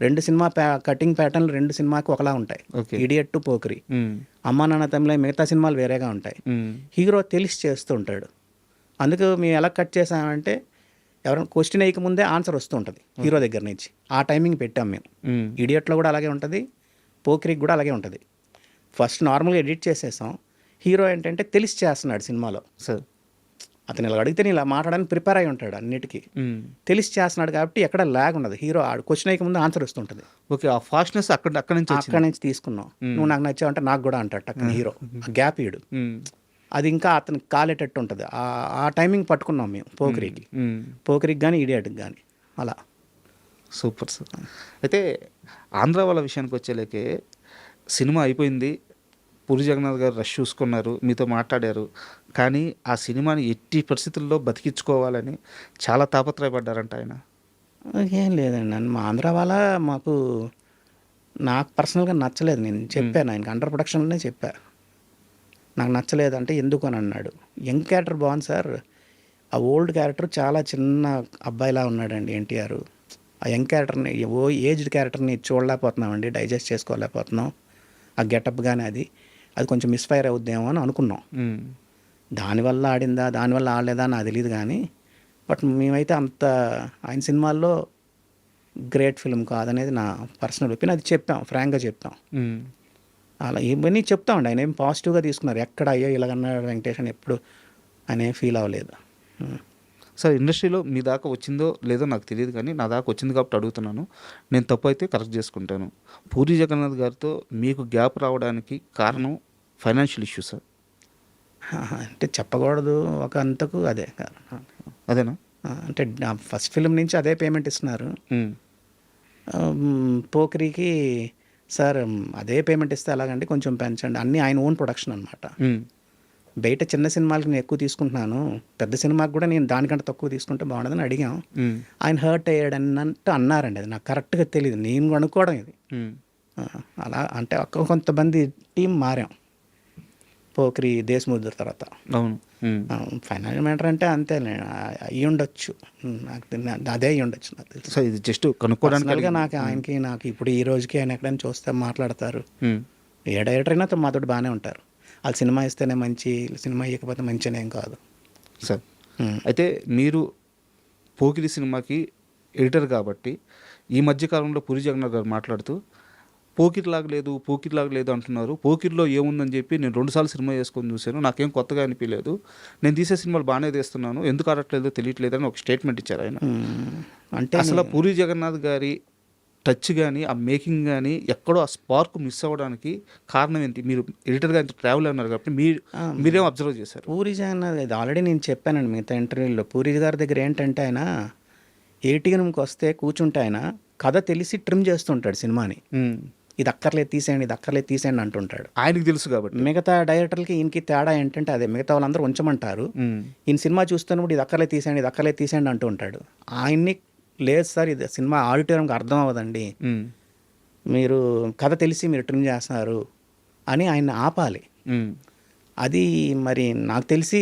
రెండు సినిమా కటింగ్ ప్యాటర్న్లు రెండు సినిమాకి ఒకలా ఉంటాయి. ఇడియట్ టు పోకిరి, అమ్మా నాన్న తమిళ మిగతా సినిమాలు వేరేగా ఉంటాయి. హీరో తెలిసి చేస్తూ ఉంటాడు. అందుకు మేము ఎలా కట్ చేసామంటే, ఎవరైనా క్వశ్చన్ వేయకముందే ఆన్సర్ వస్తూ ఉంటుంది హీరో దగ్గర నుంచి. ఆ టైమింగ్ పెట్టాం మేము. ఇడియట్లో కూడా అలాగే ఉంటుంది, పోకిరికి కూడా అలాగే ఉంటుంది. ఫస్ట్ నార్మల్గా ఎడిట్ చేసేసాం. హీరో ఏంటంటే తెలిసి చేస్తున్నాడు సినిమాలో. సార్ అతను ఇలా అడిగితే ఇలా మాట్లాడడానికి ప్రిపేర్ అయి ఉంటాడు అన్నిటికీ. తెలిసి చేస్తున్నాడు కాబట్టి ఎక్కడ ల్యాగ్ ఉండదు. హీరో క్వశ్చన్ అయ్యక ముందు ఆన్సర్ వస్తుంటుంది. ఓకే, ఆ ఫాస్ట్నెస్ అక్కడ నుంచి తీసుకున్నాం. నువ్వు నాకు నచ్చావంటే నాకు కూడా అంటాడు టక్కన హీరో. గ్యాప్ ఇడు, అది ఇంకా అతనికి కాలేటట్టు ఉంటుంది. ఆ టైమింగ్ పట్టుకున్నాం మేము పోకిరికి కానీ ఇడియట్కి కానీ అలా. Super sir. అయితే ఆంధ్ర వాళ్ళ విషయానికి వచ్చేలేకే సినిమా అయిపోయింది, పూరి జగన్నాథ్ గారు రష్ చూసుకున్నారు, మీతో మాట్లాడారు, కానీ ఆ సినిమాని ఎట్టి పరిస్థితుల్లో బతికించుకోవాలని చాలా తాపత్రయపడ్డారంట ఆయన. ఏం లేదండి, మా ఆంధ్ర వాళ్ళ నాకు పర్సనల్గా నచ్చలేదు. నేను చెప్పాను ఆయనకి, అండర్ ప్రొడక్షన్లోనే చెప్పా, నాకు నచ్చలేదు అంటే ఎందుకు అని అన్నాడు. యంగ్ క్యారెక్టర్ బాగుంది సార్, ఆ ఓల్డ్ క్యారెక్టర్ చాలా చిన్న అబ్బాయిలా ఉన్నాడండి ఎన్టీఆర్. ఆ యంగ్ క్యారెక్టర్ని, ఏజ్డ్ క్యారెక్టర్ని చూడలేకపోతున్నామండి, డైజెస్ట్ చేసుకోలేకపోతున్నాం. ఆ గెటప్ కానీ అది కొంచెం మిస్ఫైర్ అవుద్దేమో అని అనుకున్నాం. దానివల్ల ఆడిందా దానివల్ల ఆడలేదా నాకు తెలియదు కానీ, బట్ మేమైతే అంత ఆయన సినిమాల్లో గ్రేట్ ఫిల్మ్ కాదనేది నా పర్సనల్ ఒపీనియన్. అది చెప్పాం, ఫ్రాంక్గా చెప్పాం. అలా ఇవన్నీ చెప్తామండి. ఆయన ఏం పాజిటివ్గా తీసుకున్నారు. ఎక్కడ అయ్యో ఇలాగన్నాడు వెంకటేష్ అని ఎప్పుడు ఆయన ఏం ఫీల్ అవ్వలేదు. సార్ ఇండస్ట్రీలో మీ దాకా వచ్చిందో లేదో నాకు తెలియదు, కానీ నా దాకా వచ్చింది కాబట్టి అడుగుతున్నాను. నేను తప్పు అయితే కరెక్ట్ చేసుకుంటాను. పూరి జగన్నాథ్ గారితో మీకు గ్యాప్ రావడానికి కారణం ఫైనాన్షియల్ ఇష్యూ సార్? అంటే చెప్పకూడదు, ఒక అంతకు అదే అదేనా? అంటే ఫస్ట్ ఫిల్మ్ నుంచి అదే పేమెంట్ ఇస్తున్నారు. పోకిరికి సార్ అదే పేమెంట్ ఇస్తే ఎలాగంటే కొంచెం పెంచండి, అన్నీ ఆయన ఓన్ ప్రొడక్షన్ అనమాట. బయట చిన్న సినిమాలకి నేను ఎక్కువ తీసుకుంటున్నాను, పెద్ద సినిమాకి కూడా నేను దానికంటే తక్కువ తీసుకుంటే బాగుండదని అడిగాం. ఆయన హర్ట్ అయ్యాడు అన్నట్టు అన్నారండి. అది నాకు కరెక్ట్గా తెలియదు, నేను అనుకోవడం ఇది. అలా అంటే కొంతమంది టీం మారాం పోక్రి దేశముద్ర తర్వాత. అవును. ఫైనాన్షియల్ మ్యాటర్ అంటే అంతే అయ్యి ఉండొచ్చు, అదే అయ్యి ఉండొచ్చు నాకు తెలుసు. సో ఇది జస్ట్ కనుక్కోవడానికి పర్సనల్గా నాకు ఇప్పుడు ఈ రోజుకి ఆయన ఎక్కడైనా చూస్తే మాట్లాడతారు. ఏ డైరెక్టర్ అయినా మాతోటి బాగానే ఉంటారు. వాళ్ళు సినిమా ఇస్తేనే మంచి, సినిమా ఇవ్వకపోతే మంచిగా ఏం కాదు సార్. అయితే మీరు పోకిరి సినిమాకి ఎడిటర్ కాబట్టి ఈ మధ్యకాలంలో పూరి జగన్నాథ్ గారు మాట్లాడుతూ పోకిరిలాగా లేదు అంటున్నారు. పోకిరిలో ఏముందని చెప్పి నేను 2 సార్లు సినిమా చేసుకొని చూశాను, నాకేం కొత్తగా అనిపించలేదు, నేను తీసే సినిమాలు బాగానే తీస్తున్నాను, ఎందుకు ఆడట్లేదో తెలియట్లేదు అని ఒక స్టేట్మెంట్ ఇచ్చారు ఆయన. అంటే అసలు పూరి జగన్నాథ్ గారి టచ్ కానీ ఆ మేకింగ్ కానీ ఎక్కడో ఆ స్పార్క్ మిస్ అవ్వడానికి కారణం ఏంటి? మీరు ఎడిటర్గా ఇంత ట్రావెల్ అన్నారు కాబట్టి మీరేం అబ్జర్వ్ చేశారు? పూరి జగన్నాథ్ ఇది ఆల్రెడీ నేను చెప్పానండి మిగతా ఇంటర్వ్యూలో. పూరి గారి దగ్గర ఏంటంటే ఆయన ఏటీఎంకి వస్తే కూర్చుంటే ఆయన కథ తెలిసి ట్రిమ్ చేస్తుంటాడు సినిమాని. ఇది అక్కర్లేదు తీసేయండి అంటుంటాడు. ఆయనకి తెలుసు కాబట్టి. మిగతా డైరెక్టర్లకి ఈయనకి తేడా ఏంటంటే అదే, మిగతా వాళ్ళందరూ ఉంచమంటారు, ఈయన సినిమా చూస్తున్నప్పుడు ఇది అక్కర్లేదు తీసేయండి అంటూ ఉంటాడు. ఆయన్ని లేదు సార్, ఇది సినిమా ఆడిటోరియంకి అర్థం అవ్వదండి, మీరు కథ తెలిసి మీరు ట్రిమ్ చేస్తున్నారు అని ఆయన ఆపాలి. అది మరి నాకు తెలిసి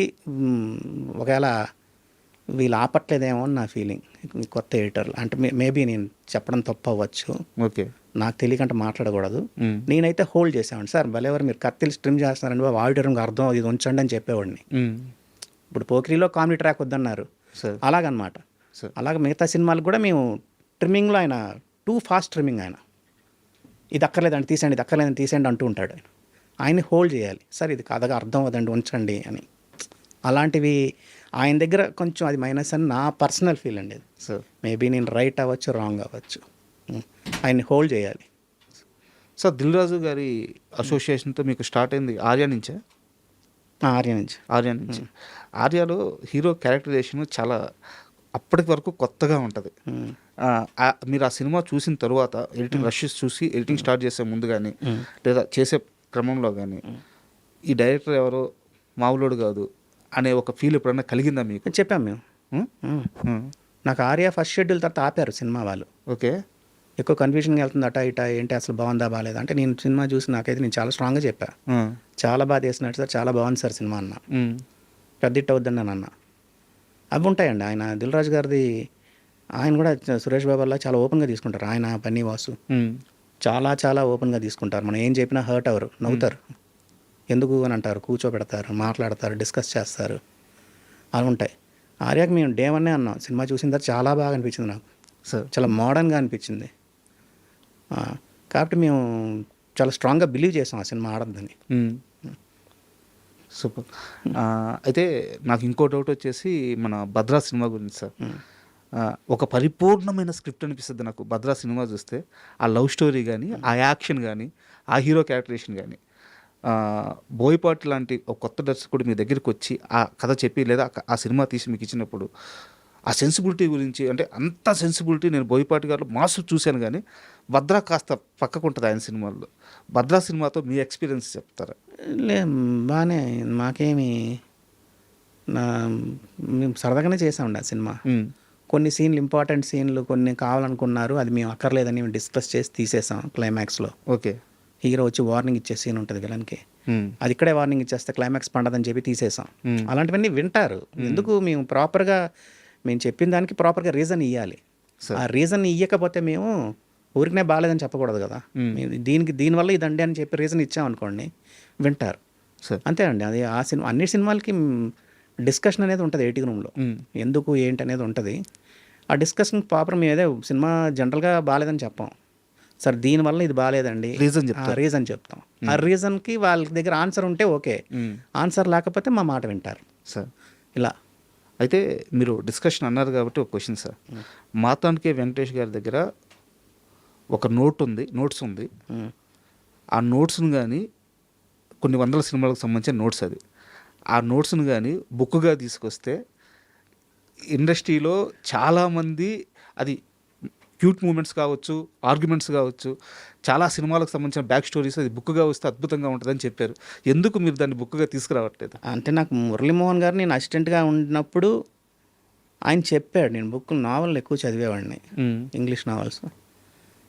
ఒకవేళ వీళ్ళు ఆపట్లేదేమో అని నా ఫీలింగ్. కొత్త ఎడిటర్లు అంటే మేబీ నేను చెప్పడం తప్పు అవ్వచ్చు, ఓకే, నాకు తెలియకంటే మాట్లాడకూడదు. నేనైతే హోల్డ్ చేసేవాడిని, సార్ భలేవారు మీరు కథ తెలిసి ట్రిమ్ చేస్తున్నారండి బాబు, ఆడిటోరియంకి అర్థం ఇది ఉంచండి అని చెప్పేవాడిని. ఇప్పుడు పోకిరిలో కామెడీ ట్రాక్ వద్దన్నారు, అలాగనమాట. అలాగే మిగతా సినిమాలకు కూడా మేము ట్రిమ్మింగ్లో ఆయన టూ ఫాస్ట్ ట్రిమ్మింగ్. ఆయన ఇది అక్కర్లేదండి తీసేయండి అంటూ ఉంటాడు. ఆయన్ని హోల్డ్ చేయాలి, సార్ ఇది కథగా అర్థం అవ్వదండి ఉంచండి అని. అలాంటివి ఆయన దగ్గర కొంచెం అది మైనస్ అని నా పర్సనల్ ఫీల్ అండి. సో మేబీ నేను రైట్ అవ్వచ్చు, రాంగ్ అవ్వచ్చు, ఆయన్ని హోల్డ్ చేయాలి. సో దిల్ రాజు గారి అసోసియేషన్తో మీకు స్టార్ట్ అయింది ఆర్య నుంచే? ఆర్య నుంచి. ఆర్యలో హీరో క్యారెక్టరైజేషన్ చాలా అప్పటి వరకు కొత్తగా ఉంటుంది. మీరు ఆ సినిమా చూసిన తర్వాత ఎడిటింగ్ రషెస్ చూసి ఎడిటింగ్ స్టార్ట్ చేసే ముందు కానీ లేదా చేసే క్రమంలో కానీ ఈ డైరెక్టర్ ఎవరో మామూలుడు కాదు అనే ఒక ఫీల్ ఎప్పుడన్నా కలిగిందా మీకు? చెప్పాం మేము. నాకు ఆర్య ఫస్ట్ షెడ్యూల్ తర్వాత ఆపారు సినిమా వాళ్ళు. ఓకే, ఎక్కువ కన్ఫ్యూజన్గా వెళ్తుంది అటా ఇటా, ఏంటి అసలు బాగుందా బాగాలేదా అంటే, నేను సినిమా చూసి నాకైతే నేను చాలా స్ట్రాంగ్గా చెప్పా, చాలా బాగా చేసినట్టు సార్, చాలా బాగుంది సార్ సినిమా అన్న, పెద్ద ఇట్ అవుద్దని నేను అన్న. అవి ఉంటాయండి. ఆయన దిల్ రాజు గారిది, ఆయన కూడా సురేష్ బాబు వల్ల చాలా ఓపెన్గా తీసుకుంటారు. ఆయన పన్నీ వాసు చాలా ఓపెన్గా తీసుకుంటారు. మనం ఏం చెప్పినా హర్ట్ అవ్వరు, నవ్వుతారు, ఎందుకు అని అంటారు, కూర్చోబెడతారు, మాట్లాడతారు, డిస్కస్ చేస్తారు, అవి ఉంటాయి. ఆర్యాకి మేము డే వన్నే అన్నాం, సినిమా చూసిన తర్వాత చాలా బాగా అనిపించింది నాకు, చాలా మోడర్న్గా అనిపించింది. కాబట్టి మేము చాలా స్ట్రాంగ్గా బిలీవ్ చేసాం ఆ సినిమా ఆడద్దని. సూపర్. అయితే నాకు ఇంకో డౌట్ వచ్చేసి మన భద్రా సినిమా గురించి సార్. ఒక పరిపూర్ణమైన స్క్రిప్ట్ అనిపిస్తుంది నాకు భద్రా సినిమా చూస్తే. ఆ లవ్ స్టోరీ కానీ, ఆ యాక్షన్ కానీ, ఆ హీరో క్యారెక్టరేషన్ కానీ, బోయపాటి లాంటి ఒక కొత్త దర్శకుడు మీ దగ్గరికి వచ్చి ఆ కథ చెప్పి లేదా ఆ సినిమా తీసి మీకు ఇచ్చినప్పుడు ఆ సెన్సిబిలిటీ గురించి, అంటే అంత సెన్సిబిలిటీ నేను బోయపాటి గారిలో మాస్ చూశాను కానీ భద్రా కాస్త పక్కకు ఉంటుంది ఆయన సినిమాల్లో. భద్రా సినిమాతో మీ ఎక్స్పీరియన్స్ చెప్తారా? బాగానే, మాకేమి మేము సరదాగానే చేసామండి ఆ సినిమా. కొన్ని సీన్లు, ఇంపార్టెంట్ సీన్లు కొన్ని కావాలనుకున్నారు, అది మేము అక్కర్లేదని మేము డిస్కస్ చేసి తీసేసాం క్లైమాక్స్లో. ఓకే, హీరో వచ్చి వార్నింగ్ ఇచ్చే సీన్ ఉంటుంది విలన్కి, అది ఇక్కడే వార్నింగ్ ఇచ్చేస్తే క్లైమాక్స్ పండదని చెప్పి తీసేసాం. అలాంటివన్నీ వింటారు. ఎందుకు మేము ప్రాపర్గా మేము చెప్పిన దానికి ప్రాపర్గా రీజన్ ఇవ్వాలి. ఆ రీజన్ ఇవ్వకపోతే మేము ఊరికనే బాగాలేదని చెప్పకూడదు కదా. దీనివల్ల ఇదండి అని చెప్పి రీజన్ ఇచ్చామనుకోండి, వింటారు. అంతే అండి. అది ఆ సినిమా అన్ని సినిమాలకి డిస్కషన్ అనేది ఉంటుంది ఎడిటింగ్ రూమ్లో, ఎందుకు ఏంటి అనేది ఉంటుంది. ఆ డిస్కషన్ ప్రాపర్ మేము ఏదో సినిమా జనరల్గా బాగాలేదని చెప్పాం, సార్ దీనివల్ల ఇది బాగాలేదండి రీజన్ చెప్తాం. ఆ రీజన్కి వాళ్ళ దగ్గర ఆన్సర్ ఉంటే ఓకే, ఆన్సర్ లేకపోతే మా మాట వింటారు సార్. ఇలా. అయితే మీరు డిస్కషన్ అన్నారు కాబట్టి ఒక క్వశ్చన్ సార్. మాతాన్కే వెంకటేష్ గారి దగ్గర ఒక నోట్స్ ఉంది. ఆ నోట్స్ను కానీ కొన్ని వందల సినిమాలకు సంబంధించిన నోట్స్, అది ఆ నోట్స్ను కానీ బుక్గా తీసుకొస్తే ఇండస్ట్రీలో చాలామంది అది క్యూట్ మూమెంట్స్ కావచ్చు, ఆర్గ్యుమెంట్స్ కావచ్చు, చాలా సినిమాలకు సంబంధించిన బ్యాక్ స్టోరీస్ అది బుక్గా వస్తే అద్భుతంగా ఉంటుందని చెప్పారు. ఎందుకు మీరు దాన్ని బుక్గా తీసుకురావట్లేదు? అంటే నాకు మురళీమోహన్ గారు నేను అసిస్టెంట్గా ఉన్నప్పుడు ఆయన చెప్పాడు, నేను నావల్ ఎక్కువ చదివేవాడిని, ఇంగ్లీష్ నావల్స్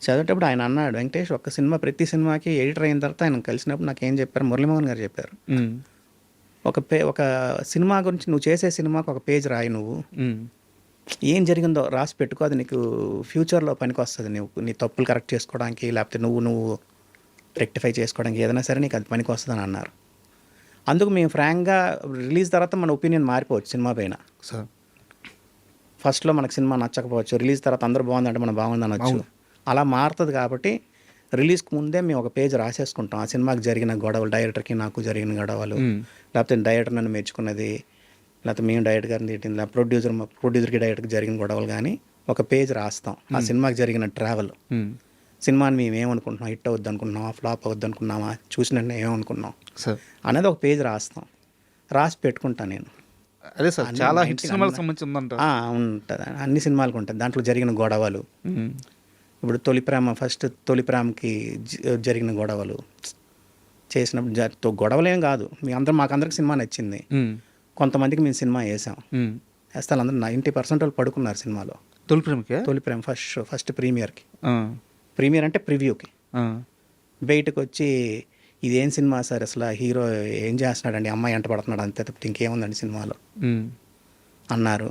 చదివేటప్పుడు ఆయన అన్నాడు, వెంకటేష్ ఒక్క సినిమా ప్రతి సినిమాకి ఎడిటర్ అయిన తర్వాత ఆయన కలిసినప్పుడు నాకు ఏం చెప్పారు, మురళీమోహన్ గారు చెప్పారు, ఒక సినిమా గురించి నువ్వు చేసే సినిమాకి ఒక పేజ్ రాయి, నువ్వు ఏం జరిగిందో రాసి పెట్టుకో, అది నీకు ఫ్యూచర్లో పనికి వస్తుంది, నువ్వు నీ తప్పులు కరెక్ట్ చేసుకోవడానికి, లేకపోతే నువ్వు రెక్టిఫై చేసుకోవడానికి ఏదైనా సరే నీకు అది పనికి వస్తుందని అన్నారు. అందుకు మేము ఫ్రాంక్గా రిలీజ్ తర్వాత మన ఒపీనియన్ మారిపోవచ్చు సినిమా పైన. సార్ ఫస్ట్లో మనకు సినిమా నచ్చకపోవచ్చు, రిలీజ్ తర్వాత అందరూ బాగుందంటే మనం బాగుంది అనొచ్చు, అలా మారుతుంది. కాబట్టి రిలీజ్కి ముందే మేము ఒక పేజ్ రాసేసుకుంటాం, ఆ సినిమాకి జరిగిన గొడవలు, డైరెక్టర్కి నాకు జరిగిన గొడవలు, లేకపోతే డైరెక్టర్ నన్ను మెచ్చుకున్నది, లేకపోతే మేము డైరెక్టర్ గారిని తిట్టింది, ప్రొడ్యూసర్కి డైరెక్టర్కి జరిగిన గొడవలు, కానీ ఒక పేజ్ రాస్తాం. ఆ సినిమాకి జరిగిన ట్రావెల్, సినిమాని మేము ఏమనుకుంటున్నాం, హిట్ అవుద్ది అనుకుంటున్నామా, ఫ్లాప్ అవుద్ది అనుకున్నామా, చూసిన ఏమనుకున్నాం అనేది ఒక పేజ్ రాస్తాం, రాసి పెట్టుకుంటాను నేను. అదే సార్, చాలా హిట్ సినిమాలకు సంబంధించి ఉందంట. ఉంటుంది, అన్ని సినిమాలకు ఉంటుంది, దాంట్లో జరిగిన గొడవలు. ఇప్పుడు తొలి ప్రేమకి జరిగిన గొడవలు చేసినప్పుడు గొడవలు ఏం కాదు, మాకందరికి సినిమా నచ్చింది, కొంతమందికి మేము సినిమా వేసాం, వేస్తే అందరూ 90% వాళ్ళు పడుకున్నారు సినిమాలో. తొలి ప్రేమ ఫస్ట్ ప్రీమియర్ అంటే ప్రివ్యూకి బయటకు వచ్చి ఇదేం సినిమా సార్, అసలు హీరో ఏం చేస్తున్నాడండి, అమ్మాయి ఎంట పడుతున్నాడు అంతే తప్పితే ఇంకేముందండి సినిమాలో అన్నారు.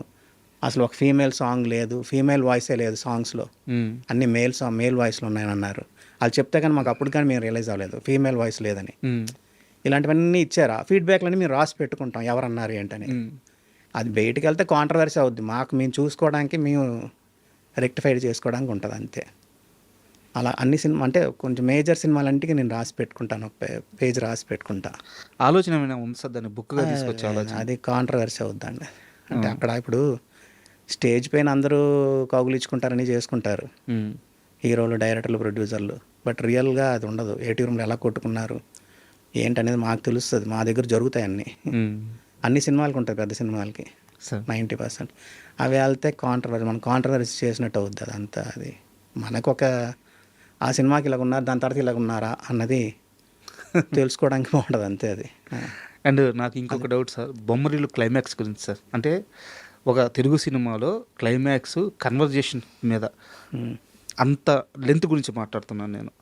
అసలు ఒక ఫీమేల్ సాంగ్ లేదు, ఫీమేల్ వాయిసే లేదు సాంగ్స్లో, అన్ని మేల్ వాయిస్లో ఉన్నాయని అన్నారు. వాళ్ళు చెప్తే కానీ మాకు అప్పుడు కానీ మేము రియలైజ్ అవ్వలేదు ఫీమేల్ వాయిస్ లేదని. ఇలాంటివన్నీ ఇచ్చారు, ఆ ఫీడ్బ్యాక్లన్నీ మేము రాసి పెట్టుకుంటాం ఎవరన్నారు ఏంటని. అది బయటికి వెళ్తే కాంట్రవర్సీ అవుద్ది, మేము చూసుకోవడానికి, మేము రెక్టిఫైడ్ చేసుకోవడానికి ఉంటుంది అంతే. అలా అన్ని సినిమా అంటే కొంచెం మేజర్ సినిమాలంటికి నేను రాసి పెట్టుకుంటాను, ఒక పేజ్ రాసి పెట్టుకుంటా. ఆలోచన ఉంది సార్, దాన్ని బుక్గా తీసుకొచ్చే ఆలోచన. అది కాంట్రవర్సీ అవుద్దండి. అంటే అక్కడ ఇప్పుడు స్టేజ్ పైన అందరూ కౌగులించుకుంటారని చేసుకుంటారు హీరోలు, డైరెక్టర్లు, ప్రొడ్యూసర్లు, బట్ రియల్గా అది ఉండదు. ఏటీ రూమ్లో ఎలా కొట్టుకున్నారు ఏంటనేది మాకు తెలుస్తుంది, మా దగ్గర జరుగుతాయి అన్ని సినిమాలకు ఉంటుంది, పెద్ద సినిమాలకి 90%. అవి వెళ్తే మనం కాంట్రవర్సీ చేసినట్టు అవుద్ది అదంతా. అది మనకు ఆ సినిమాకి ఇలాగ ఉన్నారు, దాని తర్వాత ఇలాగ ఉన్నారా అన్నది తెలుసుకోవడానికి బాగుంటుంది అంతే. అది అండ్ నాకు ఇంకొక డౌట్ సార్, బొమ్మరిల్లు క్లైమాక్స్ గురించి సార్. అంటే ఒక తెలుగు సినిమాలో క్లైమాక్స్ కన్వర్జేషన్ మీద అంత లెంత్ గురించి మాట్లాడుతున్నాను నేను.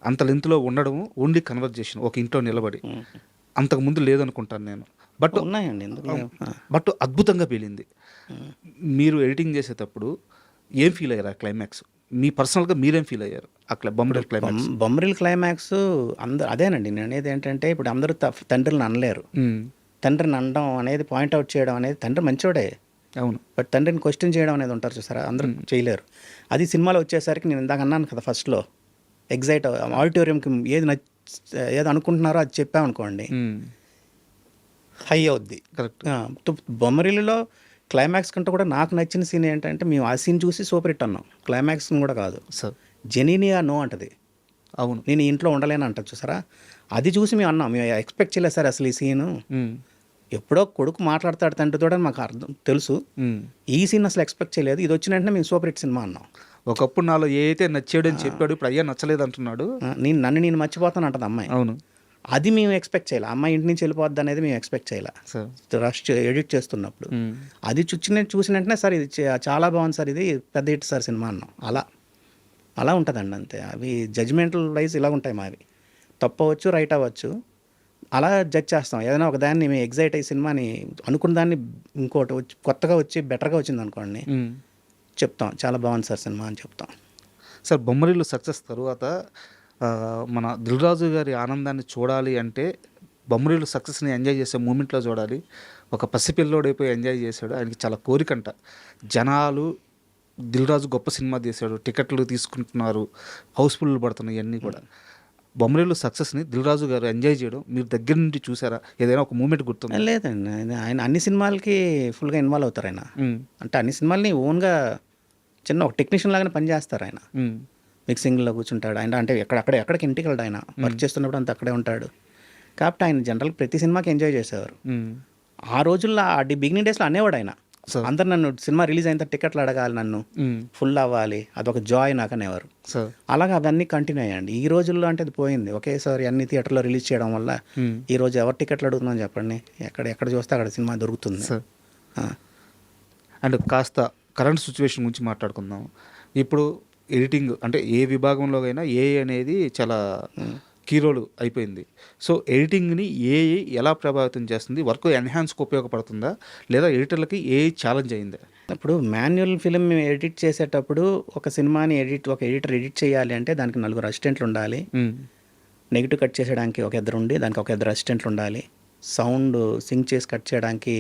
అంత లెంత్లో ఉండడం ఓన్లీ కన్వర్జేషన్, ఒక ఇంట్లో నిలబడి, అంతకుముందు లేదనుకుంటాను నేను. బట్ ఉన్నాయండి, బట్ అద్భుతంగా పేలింది. మీరు ఎడిటింగ్ చేసేటప్పుడు ఏం ఫీల్ అయ్యారు ఆ క్లైమాక్స్? మీ పర్సనల్గా మీరేం ఫీల్ అయ్యారు అక్కడ బొమ్మరిల్ క్లైమాక్స్? అదేనండి నేను అనేది ఏంటంటే, ఇప్పుడు అందరూ తండ్రిని అనలేరు, తండ్రిని అనడం అనేది, పాయింట్అవుట్ చేయడం అనేది, తండ్రి మంచోడే అవును, బట్ తండ్రిని క్వశ్చన్ చేయడం అనేది ఉంటారు చూసారా, అందరూ చేయలేరు. అది సినిమాలో వచ్చేసరికి నేను ఇందాక అన్నాను కదా, ఫస్ట్లో ఎగ్జైట్ ఆడిటోరియంకి ఏది అనుకుంటున్నారో అది చెప్పామనుకోండి హై అవుద్ది. కరెక్ట్. బొమ్మరిల్లులో క్లైమాక్స్ కంటే కూడా నాకు నచ్చిన సీన్ ఏంటంటే, మేము ఆ సీన్ చూసి సూపర్ హిట్ అన్నాం, క్లైమాక్స్ కూడా కాదు సార్. జెనీనియా నో అంటది, అవును, నేను ఇంట్లో ఉండలేను అంటది చూసారా, అది చూసి మేము అన్నాం, మేము ఎక్స్పెక్ట్ చేయలేదు సార్ అసలు ఈ సీను. ఎప్పుడో కొడుకు మాట్లాడతాడు తండ్రితో అని మాకు అర్థం తెలుసు, ఈ సీన్ అసలు ఎక్స్పెక్ట్ చేయలేదు, ఇది వచ్చిన వెంటనే మేము సూపర్ హిట్ సినిమా అన్నాం. ఒకప్పుడు నాలో ఏదైతే నచ్చాడు అని చెప్పాడు, ఇప్పుడు అయ్యా నచ్చలేదు అంటున్నాడు, నేను మర్చిపోతాను అంటది అమ్మాయి. అవును, అది మేము ఎక్స్పెక్ట్ చేయాలి, అమ్మాయి ఇంటి నుంచి వెళ్ళిపోద్ది అనేది మేము ఎక్స్పెక్ట్ చేయాలి రష్ ఎడిట్ చేస్తున్నప్పుడు. అది చూసిన వెంటనే సార్ ఇది చాలా బాగుంది సార్, ఇది పెద్ద హిట్ సార్ సినిమా అన్నాం. అలా ఉంటుందండి అంతే. అవి జడ్జ్మెంటల్ వైజ్ ఇలా ఉంటాయి మావి, తప్పవచ్చు రైట్ అవ్వచ్చు, అలా జడ్జ్ చేస్తాం. ఏదైనా ఒక దాన్ని మేము ఎగ్జైట్ అయ్యి సినిమాని అనుకున్న దాన్ని ఇంకోటి వచ్చి కొత్తగా వచ్చి బెటర్గా వచ్చింది అనుకోండి, చెప్తాం చాలా బాగుంది సార్ సినిమా అని చెప్తాం. సార్ బొమ్మరిల్లు సక్సెస్ తర్వాత మన దిల్ రాజు గారి ఆనందాన్ని చూడాలి అంటే బొమ్మరిల్లు సక్సెస్ని ఎంజాయ్ చేసే మూమెంట్లో చూడాలి. ఒక పసిపిల్లోడైపోయి ఎంజాయ్ చేశాడు, ఆయనకి చాలా కోరికంట. జనాలు దిల్ రాజు గొప్ప సినిమా తీశాడు, టికెట్లు తీసుకుంటున్నారు, హౌస్ఫుల్ పడుతున్నాయి, ఇవన్నీ కూడా. బొమ్మరిల్లు సక్సెస్ని దిల్ రాజు గారు ఎంజాయ్ చేయడం మీరు దగ్గర నుండి చూసారా? ఏదైనా ఒక మూమెంట్ గుర్తుంది? లేదండి, ఆయన అన్ని సినిమాలకి ఫుల్గా ఇన్వాల్వ్ అవుతారు ఆయన. అంటే అన్ని సినిమాలని ఓన్గా చిన్న ఒక టెక్నీషియన్ లాగానే పనిచేస్తారు ఆయన. మిక్సింగ్లో కూర్చుంటాడు ఆయన, అంటే ఎక్కడికి ఇంటికి వెళ్ళాడు ఆయన, వర్క్ చేస్తున్నప్పుడు అంతా అక్కడే ఉంటాడు. కాబట్టి ఆయన జనరల్గా ప్రతి సినిమాకి ఎంజాయ్ చేసేవారు. ఆ రోజుల్లో బిగినింగ్ డేస్లో అనేవాడు ఆయన, అందరు నన్ను సినిమా రిలీజ్ అయిన టికెట్లు అడగాలి, నన్ను ఫుల్ అవ్వాలి, అదొక జాయ్ నాకు అనేవారు. అలాగే అవన్నీ కంటిన్యూ అయ్యండి. ఈ రోజుల్లో అంటే అది పోయింది, ఒకేసారి అన్ని థియేటర్లో రిలీజ్ చేయడం వల్ల ఈ రోజు ఎవరు టికెట్లు అడుగుతున్నాం చెప్పండి, ఎక్కడ చూస్తే అక్కడ సినిమా దొరుకుతుంది. అండ్ కాస్త కరెంట్ సిచ్యువేషన్ గురించి మాట్లాడుకుందాం. ఇప్పుడు ఎడిటింగ్ అంటే ఏ విభాగంలో అయినా ఏఐ అనేది చాలా కీ రోల్ అయిపోయింది. సో ఎడిటింగ్ని ఏఐ ఎలా ప్రభావితం చేస్తుంది? వర్క్ ఎన్హాన్స్కి ఉపయోగపడుతుందా, లేదా ఎడిటర్లకి ఏఐ ఛాలెంజ్ అయిందా? ఇప్పుడు మాన్యువల్ ఫిల్మ్ మేము ఎడిట్ చేసేటప్పుడు ఒక సినిమాని ఒక ఎడిటర్ ఎడిట్ చేయాలి అంటే దానికి 4 అసిస్టెంట్లు ఉండాలి. నెగిటివ్ కట్ చేసేయడానికి ఒక ఇద్దరు ఉండి దానికి ఒక ఇద్దరు అసిస్టెంట్లు ఉండాలి. సౌండ్ సింక్ చేసి కట్ చేయడానికి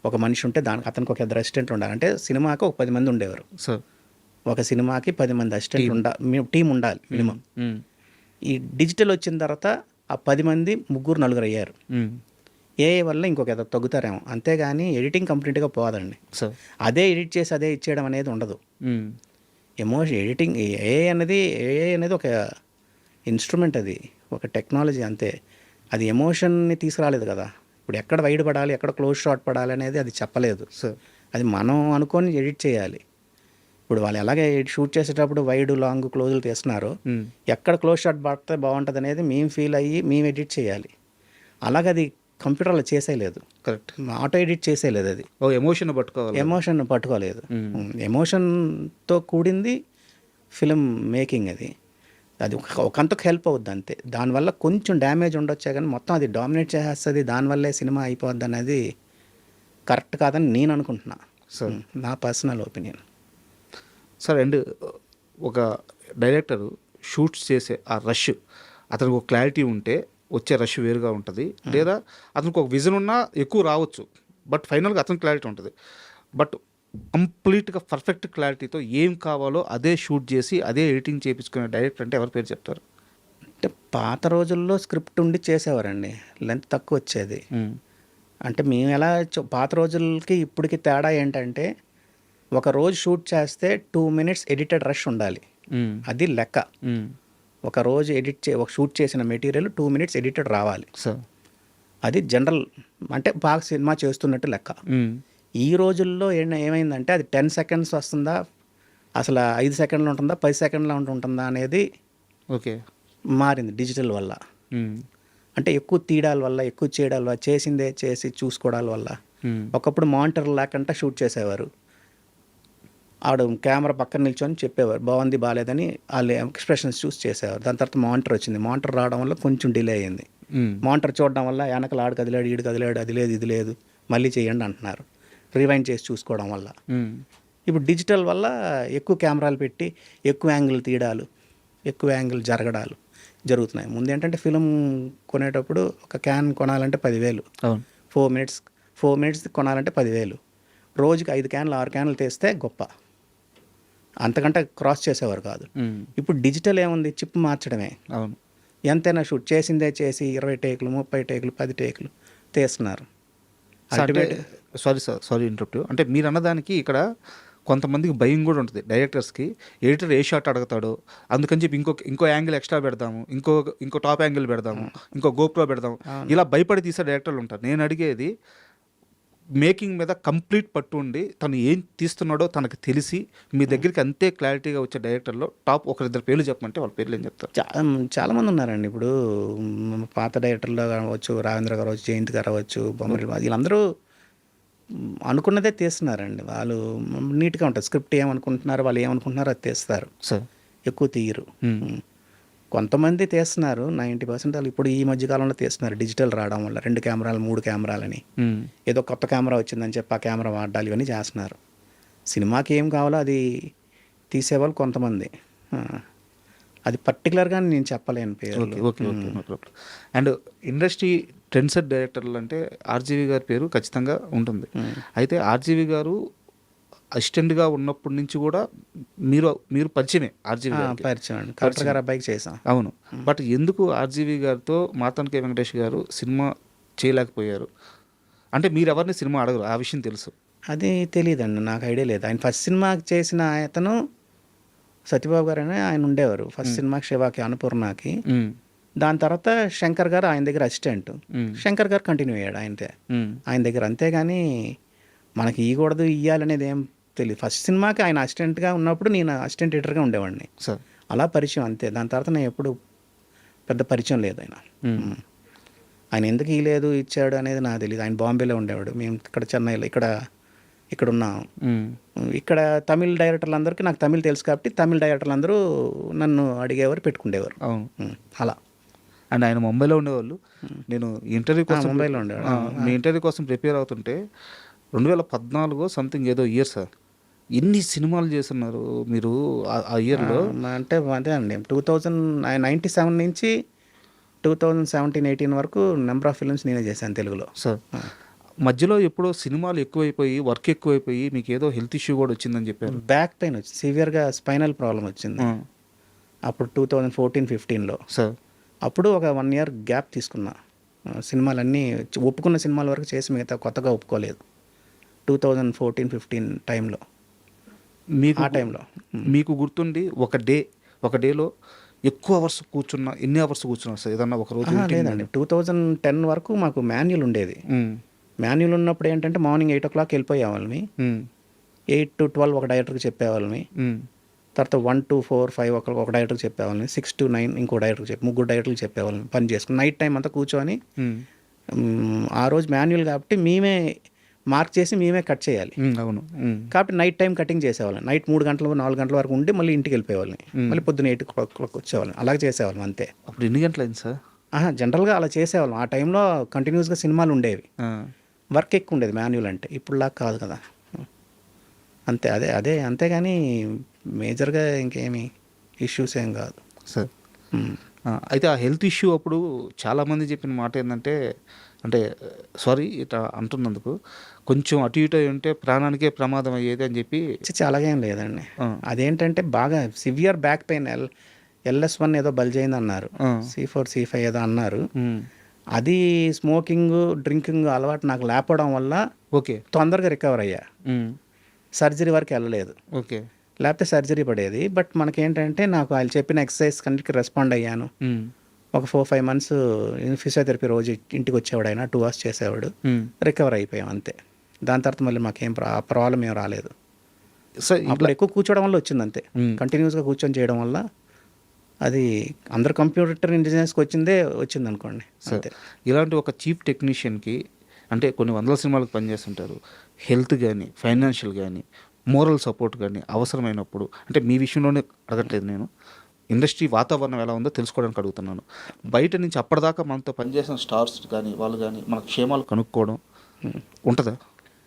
ఒక మనిషి ఉంటే అతనికి ఒక ఇద్దరు అసిస్టెంట్లు ఉండాలి. అంటే సినిమాకి ఒక 10 మంది ఉండేవారు. ఒక సినిమాకి 10 మంది అసిస్టెంట్లు టీం ఉండాలి మినిమం. ఈ డిజిటల్ వచ్చిన తర్వాత ఆ 10 మంది 3-4 అయ్యారు. ఏఐ వల్ల ఇంకొక ఇద్దరు తగ్గుతారేమో, అంతేగాని ఎడిటింగ్ కంప్లీట్గా పోదండి. అదే ఎడిట్ చేసి అదే ఇచ్చేయడం అనేది ఉండదు. ఎడిటింగ్ ఏఐ అనేది ఒక ఇన్స్ట్రుమెంట్, అది ఒక టెక్నాలజీ అంతే. అది ఎమోషన్ని తీసుకురాలేదు కదా. ఇప్పుడు ఎక్కడ వైడ్ పడాలి, ఎక్కడ క్లోజ్ షాట్ పడాలి అనేది అది చెప్పలేదు. అది మనం అనుకొని ఎడిట్ చేయాలి. ఇప్పుడు వాళ్ళు ఎలాగే షూట్ చేసేటప్పుడు వైడ్ లాంగ్ క్లోజులు తీస్తున్నారు, ఎక్కడ క్లోజ్ షాట్ పడితే బాగుంటుంది అనేది మేము ఫీల్ అయ్యి మేము ఎడిట్ చేయాలి. అలాగే అది కంప్యూటర్లో చేసేయలేదు. కరెక్ట్, ఆటో ఎడిట్ చేసేయలేదు. అది ఎమోషన్ పట్టుకోలేదు. ఎమోషన్తో కూడింది ఫిలిం మేకింగ్. అది ఒకంతకు హెల్ప్ అవుద్ది అంతే. దానివల్ల కొంచెం డ్యామేజ్ ఉండొచ్చే కానీ మొత్తం అది డామినేట్ చేసేస్తుంది, దానివల్లే సినిమా అయిపోద్ది అనేది కరెక్ట్ కాదని నేను అనుకుంటున్నా. నా పర్సనల్ ఒపీనియన్. సార్, అండ్ ఒక డైరెక్టర్ షూట్స్ చేసే ఆ రష్, అతనికి ఒక క్లారిటీ ఉంటే వచ్చే రష్ వేరుగా ఉంటుంది, లేదా అతనికి ఒక విజన్ ఉన్నా ఎక్కువ రావచ్చు, బట్ ఫైనల్గా అతనికి క్లారిటీ ఉంటుంది. బట్ కంప్లీట్గా పర్ఫెక్ట్ క్లారిటీతో ఏం కావాలో అదే షూట్ చేసి అదే ఎడిటింగ్ చేయించుకునే డైరెక్టర్ అంటే ఎవరి పేరు చెప్తారు? అంటే పాత రోజుల్లో స్క్రిప్ట్ ఉండి చేసేవారండి, లెంత్ తక్కువ వచ్చేది. అంటే మేము ఎలా పాత రోజులకి ఇప్పటికి తేడా ఏంటంటే, ఒక రోజు షూట్ చేస్తే 2 minutes ఎడిటెడ్ రష్ ఉండాలి, అది లెక్క. ఒక రోజు ఒక షూట్ చేసిన మెటీరియల్ 2 minutes ఎడిటెడ్ రావాలి, అది జనరల్. అంటే బాగా సినిమా చేస్తున్నట్టు లెక్క. ఈ రోజుల్లో ఏమైందంటే అది 10 seconds వస్తుందా, అసలు 5 seconds ఉంటుందా, 10 seconds ఉంటుందా అనేది మారింది డిజిటల్ వల్ల. అంటే ఎక్కువ తీయడాల వల్ల, ఎక్కువ చేయడాల వల్ల, చేసిందే చేసి చూసుకోవడాల వల్ల. ఒకప్పుడు మానిటర్ లేకుండా షూట్ చేసేవారు, ఆవిడ కెమెరా పక్కన నిల్చొని చెప్పేవారు బాగుంది బాగాలేదని, వాళ్ళు ఎక్స్ప్రెషన్స్ చూసి చేసేవారు. దాని తర్వాత మానిటర్ వచ్చింది, మానిటర్ రావడం వల్ల కొంచెం డిలే అయ్యింది. మానిటర్ చూడడం వల్ల వెనకలు ఆడు కదిలాడు, ఈడు కదిలాడు, అది లేదు ఇది లేదు, మళ్ళీ చేయండి అంటున్నారు, రివైండ్ చేసి చూసుకోవడం వల్ల. ఇప్పుడు డిజిటల్ వల్ల ఎక్కువ కెమెరాలు పెట్టి ఎక్కువ యాంగిల్ తీయడాలు, ఎక్కువ యాంగిల్ జరుగుతున్నాయి. ముందు ఏంటంటే ఫిలిం కొనేటప్పుడు ఒక క్యాన్ కొనాలంటే 10,000, 4 minutes కొనాలంటే 10,000, రోజుకి 5 క్యాన్లు 6 క్యాన్లు తీస్తే గొప్ప, అంతకంటే క్రాస్ చేసేవారు కాదు. ఇప్పుడు డిజిటల్ ఏముంది, చిప్ మార్చడమే. ఎంతైనా షూట్ చేసిందే చేసి 20 టేకులు 30 టేకులు 10 టేకులు తీస్తున్నారు. Sorry interrupt. అంటే మీరు అన్నదానికి ఇక్కడ కొంతమందికి భయం కూడా ఉంటుంది డైరెక్టర్స్కి, ఎడిటర్ ఏ షాట్ అడుగుతాడో అందుకని చెప్పి ఇంకో యాంగిల్ ఎక్స్ట్రా పెడదాము, ఇంకో టాప్ యాంగిల్ పెడదాము, ఇంకో గోప్రో పెడదాము, ఇలా భయపడి తీసే డైరెక్టర్లు ఉంటారు. నేను అడిగేది మేకింగ్ మీద కంప్లీట్ పట్టు ఉండి తను ఏం తీస్తున్నాడో తనకు తెలిసి మీ దగ్గరికి అంతే క్లారిటీగా వచ్చే డైరెక్టర్లో టాప్ 1-2 పేర్లు చెప్పమంటే వాళ్ళ పేర్లు ఏం చెప్తారు? చాలామంది ఉన్నారండి. ఇప్పుడు పాత డైరెక్టర్లో కావచ్చు, రాఘవేంద్ర గారు అవ్వచ్చు, జయంత్ గారు అవ్వచ్చు, బొమ్మరి, వీళ్ళందరూ అనుకున్నదే తీస్తున్నారండి. వాళ్ళు నీట్గా ఉంటుంది, స్క్రిప్ట్ ఏమనుకుంటున్నారో వాళ్ళు ఏమనుకుంటున్నారో అది తీస్తారు, ఎక్కువ తీయరు. కొంతమంది తీస్తున్నారు, 90% వాళ్ళు ఇప్పుడు ఈ మధ్యకాలంలో తీస్తున్నారు డిజిటల్ రావడం వల్ల. 2 కెమెరాలు 3 కెమెరాలని, ఏదో కొత్త కెమెరా వచ్చిందని చెప్పి ఆ కెమెరా వాడాలి, ఇవన్నీ చేస్తున్నారు. సినిమాకి ఏం కావాలో అది తీసేవాళ్ళు కొంతమంది, అది పర్టికులర్గా నేను చెప్పలేను పేరు. అండ్ ఇండస్ట్రీ ట్రెండ్ సెట్ డైరెక్టర్లు అంటే ఆర్జీవి గారి పేరు ఖచ్చితంగా ఉంటుంది. అయితే ఆర్జీవి గారు అసిస్టెంట్గా ఉన్నప్పటి నుంచి కూడా మీరు పరిచయమే ఆర్జీవి గారికి? పరిచయం, కలెక్టర్ గారు అబ్బాయికి చేసాం. అవును, బట్ ఎందుకు ఆర్జీవి గారితో మాతాన్ కే వెంకటేష్ గారు సినిమా చేయలేకపోయారు? అంటే మీరు ఎవరిని సినిమా అడగరు, ఆ విషయం తెలుసు. అది తెలియదండి, నాకు ఐడియా లేదు. ఆయన ఫస్ట్ సినిమా చేసిన అతను సత్యబాబు గారు అని ఆయన ఉండేవారు. ఫస్ట్ సినిమాకి శివాకి, అన్నపూర్ణకి. దాని తర్వాత శంకర్ గారు ఆయన దగ్గర అసిస్టెంట్. శంకర్ గారు కంటిన్యూ అయ్యాడు ఆయన దగ్గర. అంతేగాని మనకి ఇవ్వకూడదు ఇవ్వాలనేది ఏం తెలియదు. ఫస్ట్ సినిమాకి ఆయన అసిస్టెంట్గా ఉన్నప్పుడు నేను అసిస్టెంట్ ఎడిటర్గా ఉండేవాడిని, అలా పరిచయం అంతే. దాని తర్వాత నేను ఎప్పుడు పెద్ద పరిచయం లేదు ఆయన ఎందుకు ఇవ్వలేదు ఇచ్చాడు అనేది నాకు తెలియదు. ఆయన బాంబేలో ఉండేవాడు, మేము ఇక్కడ చెన్నైలో, ఇక్కడ ఇక్కడ ఉన్నాం. ఉమ్. ఇక్కడ తమిళ డైరెక్టర్లు అందరికీ నాకు తమిళ్ తెలుసు కాబట్టి తమిళ డైరెక్టర్లు అందరూ నన్ను అడిగేవారు, పెట్టుకునేవారు. అవును. అలా. అండ్ ఆయన ముంబైలో ఉండేవాళ్ళు. నేను ఇంటర్వ్యూ కోసం ముంబైలో ఉండేవాడు. మీ ఇంటర్వ్యూ కోసం ప్రిపేర్ అవుతుంటే 2014 సంథింగ్ ఏదో ఇయర్ సార్, ఎన్ని సినిమాలు చేస్తున్నారు మీరు ఆ ఇయర్లో? అంటే అదే అండి 2097 నుంచి 2017-18 వరకు నెంబర్ ఆఫ్ ఫిల్మ్స్ నేనే చేశాను తెలుగులో. సార్ మధ్యలో ఎప్పుడో సినిమాలు ఎక్కువైపోయి వర్క్ ఎక్కువైపోయి మీకు ఏదో హెల్త్ ఇష్యూ కూడా వచ్చిందని చెప్పారు. బ్యాక్ పెయిన్ వచ్చింది, సివియర్గా స్పైనల్ ప్రాబ్లం వచ్చింది. అప్పుడు 2014-15లో. సార్ అప్పుడు ఒక 1 year గ్యాప్ తీసుకున్నా. సినిమాలన్నీ ఒప్పుకున్న సినిమాల వరకు చేసి మిగతా కొత్తగా ఒప్పుకోలేదు 2014-15 టైంలో. మీకు ఆ టైంలో మీకు గుర్తుండి ఒక డేలో ఎక్కువ అవర్స్ కూర్చున్నా, ఎన్ని అవర్స్ కూర్చున్నారు సార్ ఏదన్నా ఒక రోజు? లేదండి 2010 వరకు మాకు మాన్యువల్ ఉండేది. మాన్యువల్ ఉన్నప్పుడు ఏంటంటే మార్నింగ్ 8 o'clock వెళ్ళిపోయేవాళ్ళమి. 8 to 12 ఒక డైరెక్టర్కి చెప్పేవాళ్ళమి. తర్వాత 1 to 4, 5 ఒక డైరెక్టర్కి చెప్పేవాళ్ళని. 6 to 9 ఇంకో డైరెక్టర్కి ముగ్గురు డైరెక్టర్కి చెప్పేవాళ్ళని. పని చేసుకుని నైట్ టైం అంతా కూర్చొని ఆ రోజు మాన్యువల్ కాబట్టి మేమే మార్క్ చేసి మేమే కట్ చేయాలి. అవును. కాబట్టి నైట్ టైం కటింగ్ చేసేవాళ్ళం. నైట్ 3 గంటలు 4 గంటల వరకు ఉండి మళ్ళీ ఇంటికి వెళ్ళిపోయేవాళ్ళని. మళ్ళీ పొద్దున్న 8 o'clock వచ్చేవాళ్ళం. అలాగే చేసేవాళ్ళం అంతే. అప్పుడు ఎన్ని గంటలు అయింది సార్? జనరల్గా అలా చేసేవాళ్ళం. ఆ టైంలో కంటిన్యూస్గా సినిమాలు ఉండేవి, వర్క్ ఎక్కువ ఉండేది మాన్యువల్ అంటే. ఇప్పుడులా కాదు కదా. అంతే అదే అంతేగాని మేజర్గా ఇంకేమీ ఇష్యూస్ ఏం కాదు సార్. అయితే ఆ హెల్త్ ఇష్యూ అప్పుడు చాలామంది చెప్పిన మాట ఏంటంటే, అంటే సారీ ఇట్లా అంటున్నందుకు, కొంచెం అటు ఇటు అయి ఉంటే ప్రాణానికే ప్రమాదం అయ్యేది అని చెప్పి. అలాగేం లేదండి. అదేంటంటే బాగా సివియర్ బ్యాక్ పెయిన్, LS1 ఏదో బల్జ్ అయింది అన్నారు, C4 C5 ఏదో అన్నారు. అది స్మోకింగ్ డ్రింకింగ్ అలవాటు నాకు లేకపోవడం వల్ల ఓకే తొందరగా రికవర్ అయ్యా. సర్జరీ వరకు వెళ్ళలేదు. ఓకే. లేకపోతే సర్జరీ పడేది. బట్ మనకేంటంటే నాకు వాళ్ళు చెప్పిన ఎక్సర్సైజ్ కన్నిటికి రెస్పాండ్ అయ్యాను. ఒక 4-5 months ఫిజియోథెరపీ రోజు ఇంటికి వచ్చేవాడు. ఆయన 2 hours చేసేవాడు. రికవర్ అయిపోయాం అంతే. దాని తర్వాత మళ్ళీ మాకేం ప్రాబ్లం ఏం రాలేదు. అప్పుడు ఎక్కువ కూర్చోవడం వల్ల వచ్చింది అంతే. కంటిన్యూస్గా కూర్చొని చేయడం వల్ల అది అందరు కంప్యూటర్ ఇంజనీర్స్కి వచ్చింది అనుకోండి అంతే. ఇలాంటి ఒక చీఫ్ టెక్నీషియన్కి అంటే కొన్ని వందల సినిమాలకు పనిచేస్తుంటారు, హెల్త్ కానీ ఫైనాన్షియల్ కానీ మోరల్ సపోర్ట్ కానీ అవసరమైనప్పుడు, అంటే మీ విషయంలోనే అడగట్లేదు నేను, ఇండస్ట్రీ వాతావరణం ఎలా ఉందో తెలుసుకోవడానికి అడుగుతున్నాను. బయట నుంచి అప్పటిదాకా మనతో పనిచేసిన స్టార్స్ కానీ వాళ్ళు కానీ మన క్షేమాలు కనుక్కోవడం ఉంటుందా?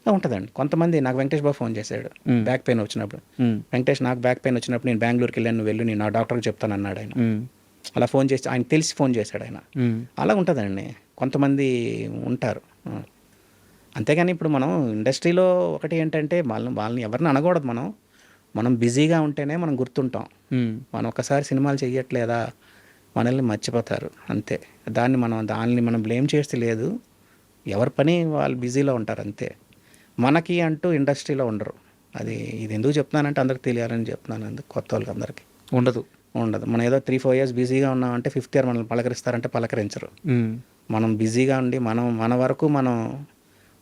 ఉంటుందండి. కొంతమంది నాకు వెంకటేష్ బాబు ఫోన్ చేశాడు బ్యాక్ పెయిన్ వచ్చినప్పుడు. వెంకటేష్ నాకు బ్యాక్ పెయిన్ వచ్చినప్పుడు నేను బెంగళూరుకి వెళ్ళాను, నువ్వు వెళ్ళు, నేను నా డాక్టర్కి చెప్తాను అన్నాడు ఆయన. అలా ఫోన్ చేసి ఆయన తెలిసి ఫోన్ చేశాడు ఆయన. అలా ఉంటుందండి, కొంతమంది ఉంటారు. అంతేగాని ఇప్పుడు మనం ఇండస్ట్రీలో ఒకటి ఏంటంటే వాళ్ళని ఎవరిని అనకూడదు. మనం బిజీగా ఉంటేనే మనం గుర్తుంటాం. మనం ఒకసారి సినిమాలు చెయ్యట్లేదా మనల్ని మర్చిపోతారు అంతే. దాన్ని మనం బ్లేమ్ చేస్తే లేదు, ఎవరి పని వాళ్ళు బిజీలో ఉంటారు అంతే. మనకి అంటూ ఇండస్ట్రీలో ఉండరు. ఇది ఎందుకు చెప్తున్నానంటే అందరికి తెలియాలని చెప్తున్నాను. అందుకు కొత్త వాళ్ళకి అందరికీ ఉండదు. మనం ఏదో 3-4 years బిజీగా ఉన్నామంటే 5th year మనల్ని పలకరిస్తారంటే పలకరించరు. మనం బిజీగా ఉండి మన వరకు మనం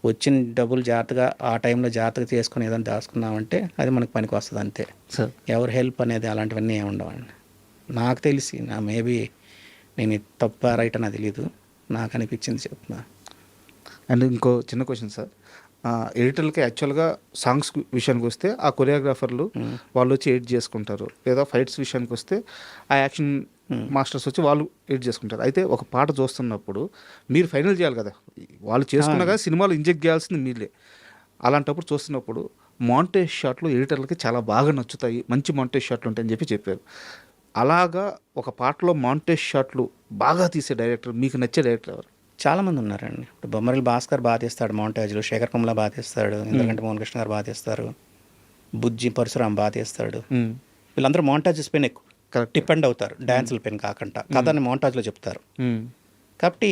వచ్చిన డబ్బులు జాగ్రత్తగా ఆ టైంలో జాగ్రత్తగా చేసుకుని ఏదైనా దాచుకున్నామంటే అది మనకు పనికి వస్తుంది అంతే. ఎవరు హెల్ప్ అనేది అలాంటివన్నీ ఏమి ఉండవండి. నాకు తెలిసి మేబీ నేను తప్ప రైట్ అని తెలీదు, నాకు అనిపించింది చెప్తున్నా. అండ్ ఇంకో చిన్న క్వశ్చన్ సార్, ఎడిటర్లకి యాక్చువల్గా సాంగ్స్ విషయానికి వస్తే ఆ కొరియోగ్రాఫర్లు వాళ్ళు వచ్చి ఎడిట్ చేసుకుంటారు, లేదా ఫైట్స్ విషయానికి వస్తే ఆ యాక్షన్ మాస్టర్స్ వచ్చి వాళ్ళు ఎడిట్ చేసుకుంటారు. అయితే ఒక పాట చూస్తున్నప్పుడు మీరు ఫైనల్ చేయాలి కదా, వాళ్ళు చేసుకున్నాక సినిమాలు ఇంజెక్ట్ చేయాల్సింది మీరే. అలాంటప్పుడు చూస్తున్నప్పుడు మాంటేజ్ షాట్లు ఎడిటర్లకి చాలా బాగా నచ్చుతాయి, మంచి మాంటేజ్ షాట్లు ఉంటాయని చెప్పారు. అలాగా ఒక పాటలో మాంటేజ్ షాట్లు బాగా తీసే డైరెక్టర్, మీకు నచ్చే డైరెక్టర్ ఎవరు? చాలామంది ఉన్నారండి. ఇప్పుడు బొమ్మరిల్ భాస్కర్ బాగా తీస్తాడు మాంటేజ్లో, శేఖర్ కమలా బాగా తీస్తాడు, ఇంద్రకంటి మోహన్ కృష్ణ గారు బాగా తీస్తారు, బుజ్జి పరశురామ్ బాగా తీస్తాడు. వీళ్ళందరూ మాంటేజెస్ పైన ఎక్కువ డిపెండ్ అవుతారు, డ్యాన్సుల పైన కాకుండా కథని మాంటేజ్లో చెప్తారు. కాబట్టి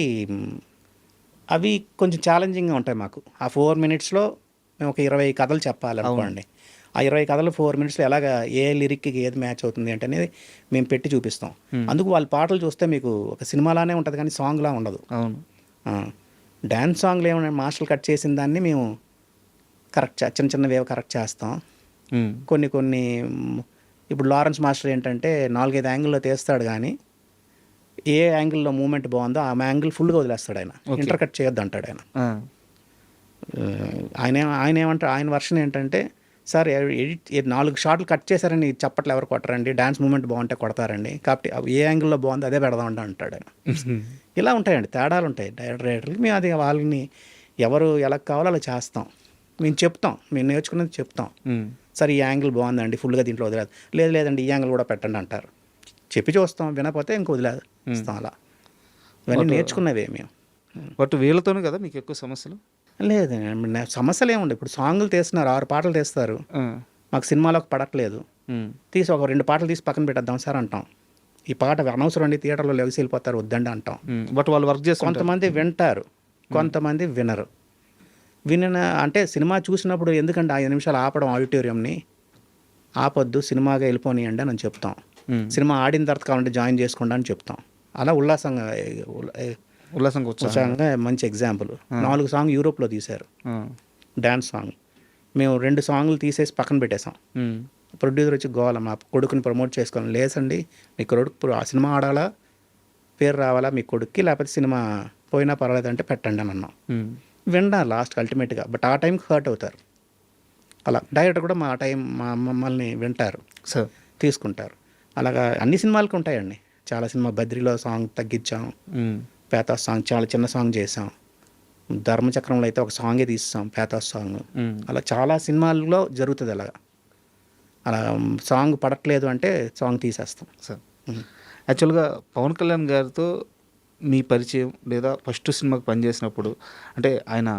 అవి కొంచెం ఛాలెంజింగ్గా ఉంటాయి మాకు. ఆ 4 minutesలో మేము ఒక 20 కథలు చెప్పాలనుకోండి. ఆ 20 కథలు 4 minutesలో ఎలాగ ఏ లిరిక్కి ఏది మ్యాచ్ అవుతుంది అంటే అనేది మేము పెట్టి చూపిస్తాం. అందుకు వాళ్ళ పాటలు చూస్తే మీకు ఒక సినిమాలానే ఉంటుంది కానీ సాంగ్లా ఉండదు. అవును. డ్యాన్స్ సాంగ్లు ఏమైనా మాస్టర్లు కట్ చేసిన దాన్ని మేము కరెక్ట్ చిన్నవేవి కరెక్ట్ చేస్తాం. కొన్ని ఇప్పుడు లారెన్స్ మాస్టర్ ఏంటంటే 4-5 యాంగిల్లో తీస్తాడు కానీ ఏ యాంగిల్లో మూమెంట్ బాగుందో ఆ యాంగిల్ ఫుల్గా వదిలేస్తాడు ఆయన, ఇంటర్ కట్ చేయొద్దు అంటాడు ఆయన. ఆయన ఏమంటారు, ఆయన వర్షన్ ఏంటంటే, సార్ ఎడిట్ 4 షాట్లు కట్ చేశారని చప్పట్లు ఎవరు కొట్టరండి, డాన్స్ మూమెంట్ బాగుంటే కొడతారండి, కాబట్టి ఏ యాంగిల్లో బాగుందో అదే పెడదామంటే అంటాడు ఆయన. ఇలా ఉంటాయండి, తేడాలు ఉంటాయి రైటర్కి. మేము అది వాళ్ళని ఎవరు ఎలా కావాలో అలా చేస్తాం. మేము చెప్తాం, మేము నేర్చుకున్నది చెప్తాం. సార్ ఈ యాంగిల్ బాగుందండి, ఫుల్గా దీంట్లో వదిలేదు, లేదండి ఈ యాంగిల్ కూడా పెట్టండి అంటారు. చెప్పి చూస్తాం, వినకపోతే ఇంక వదిలేస్తాం. అలా ఇవన్నీ నేర్చుకున్నవే మేము. బట్ వీళ్ళతోనే కదా మీకు ఎక్కువ సమస్యలు? లేదు, సమస్యలు ఏముండవు. ఇప్పుడు సాంగులు తీస్తున్నారు, 6 పాటలు తీస్తారు, మాకు సినిమాలోకి పడట్లేదు, తీసి ఒక 2 పాటలు తీసి పక్కన పెట్టేద్దాం సార్ అంటాం. ఈ పాట అనవసరం అండి, థియేటర్లో లెగిసి వెళ్ళిపోతారు, వద్దండి అంటాం. బట్ వాళ్ళు వర్క్ చేస్తారు. కొంతమంది వింటారు, కొంతమంది వినరు. అంటే సినిమా చూసినప్పుడు ఎందుకంటే 5 నిమిషాలు ఆపడం ఆడిటోరియంని, ఆపొద్దు, సినిమాగా వెళ్ళిపోనియండి అని చెప్తాం. సినిమా ఆడిన తర్వాత కావాలంటే జాయిన్ చేసుకోండి అని చెప్తాం. అలా ఉల్లాసంగా మంచి ఎగ్జాంపుల్. 4 సాంగ్ యూరోప్లో తీశారు, డ్యాన్స్ సాంగ్. మేము 2 సాంగ్లు తీసేసి పక్కన పెట్టేసాం. ప్రొడ్యూసర్ వచ్చి గోల, మా కొడుకుని ప్రమోట్ చేసుకోవాలి. లేదండి, మీ కొడుకు ఆ సినిమా ఆడాలా, పేరు రావాలా మీ కొడుక్కి, లేకపోతే సినిమా పోయినా పర్వాలేదు అంటే పెట్టండి అని అన్నాం. విన్నా లాస్ట్కి అల్టిమేట్గా. బట్ ఆ టైంకి హర్ట్ అవుతారు. అలా డైరెక్టర్ కూడా మా మమ్మల్ని వింటారు, తీసుకుంటారు. అలాగా అన్ని సినిమాలకి ఉంటాయండి. చాలా సినిమా, బద్రిలో సాంగ్ తగ్గించాం, పేతాస్ సాంగ్ చాలా చిన్న సాంగ్ చేసాం, ధర్మచక్రంలో అయితే ఒక సాంగే తీస్తాం, పేతాస్ సాంగ్. అలా చాలా సినిమాల్లో జరుగుతుంది. అలా సాంగ్ పడట్లేదు అంటే సాంగ్ తీసేస్తాం. సార్, యాక్చువల్గా పవన్ కళ్యాణ్ గారితో మీ పరిచయం లేదా ఫస్ట్ సినిమాకి పనిచేసినప్పుడు, అంటే ఆయన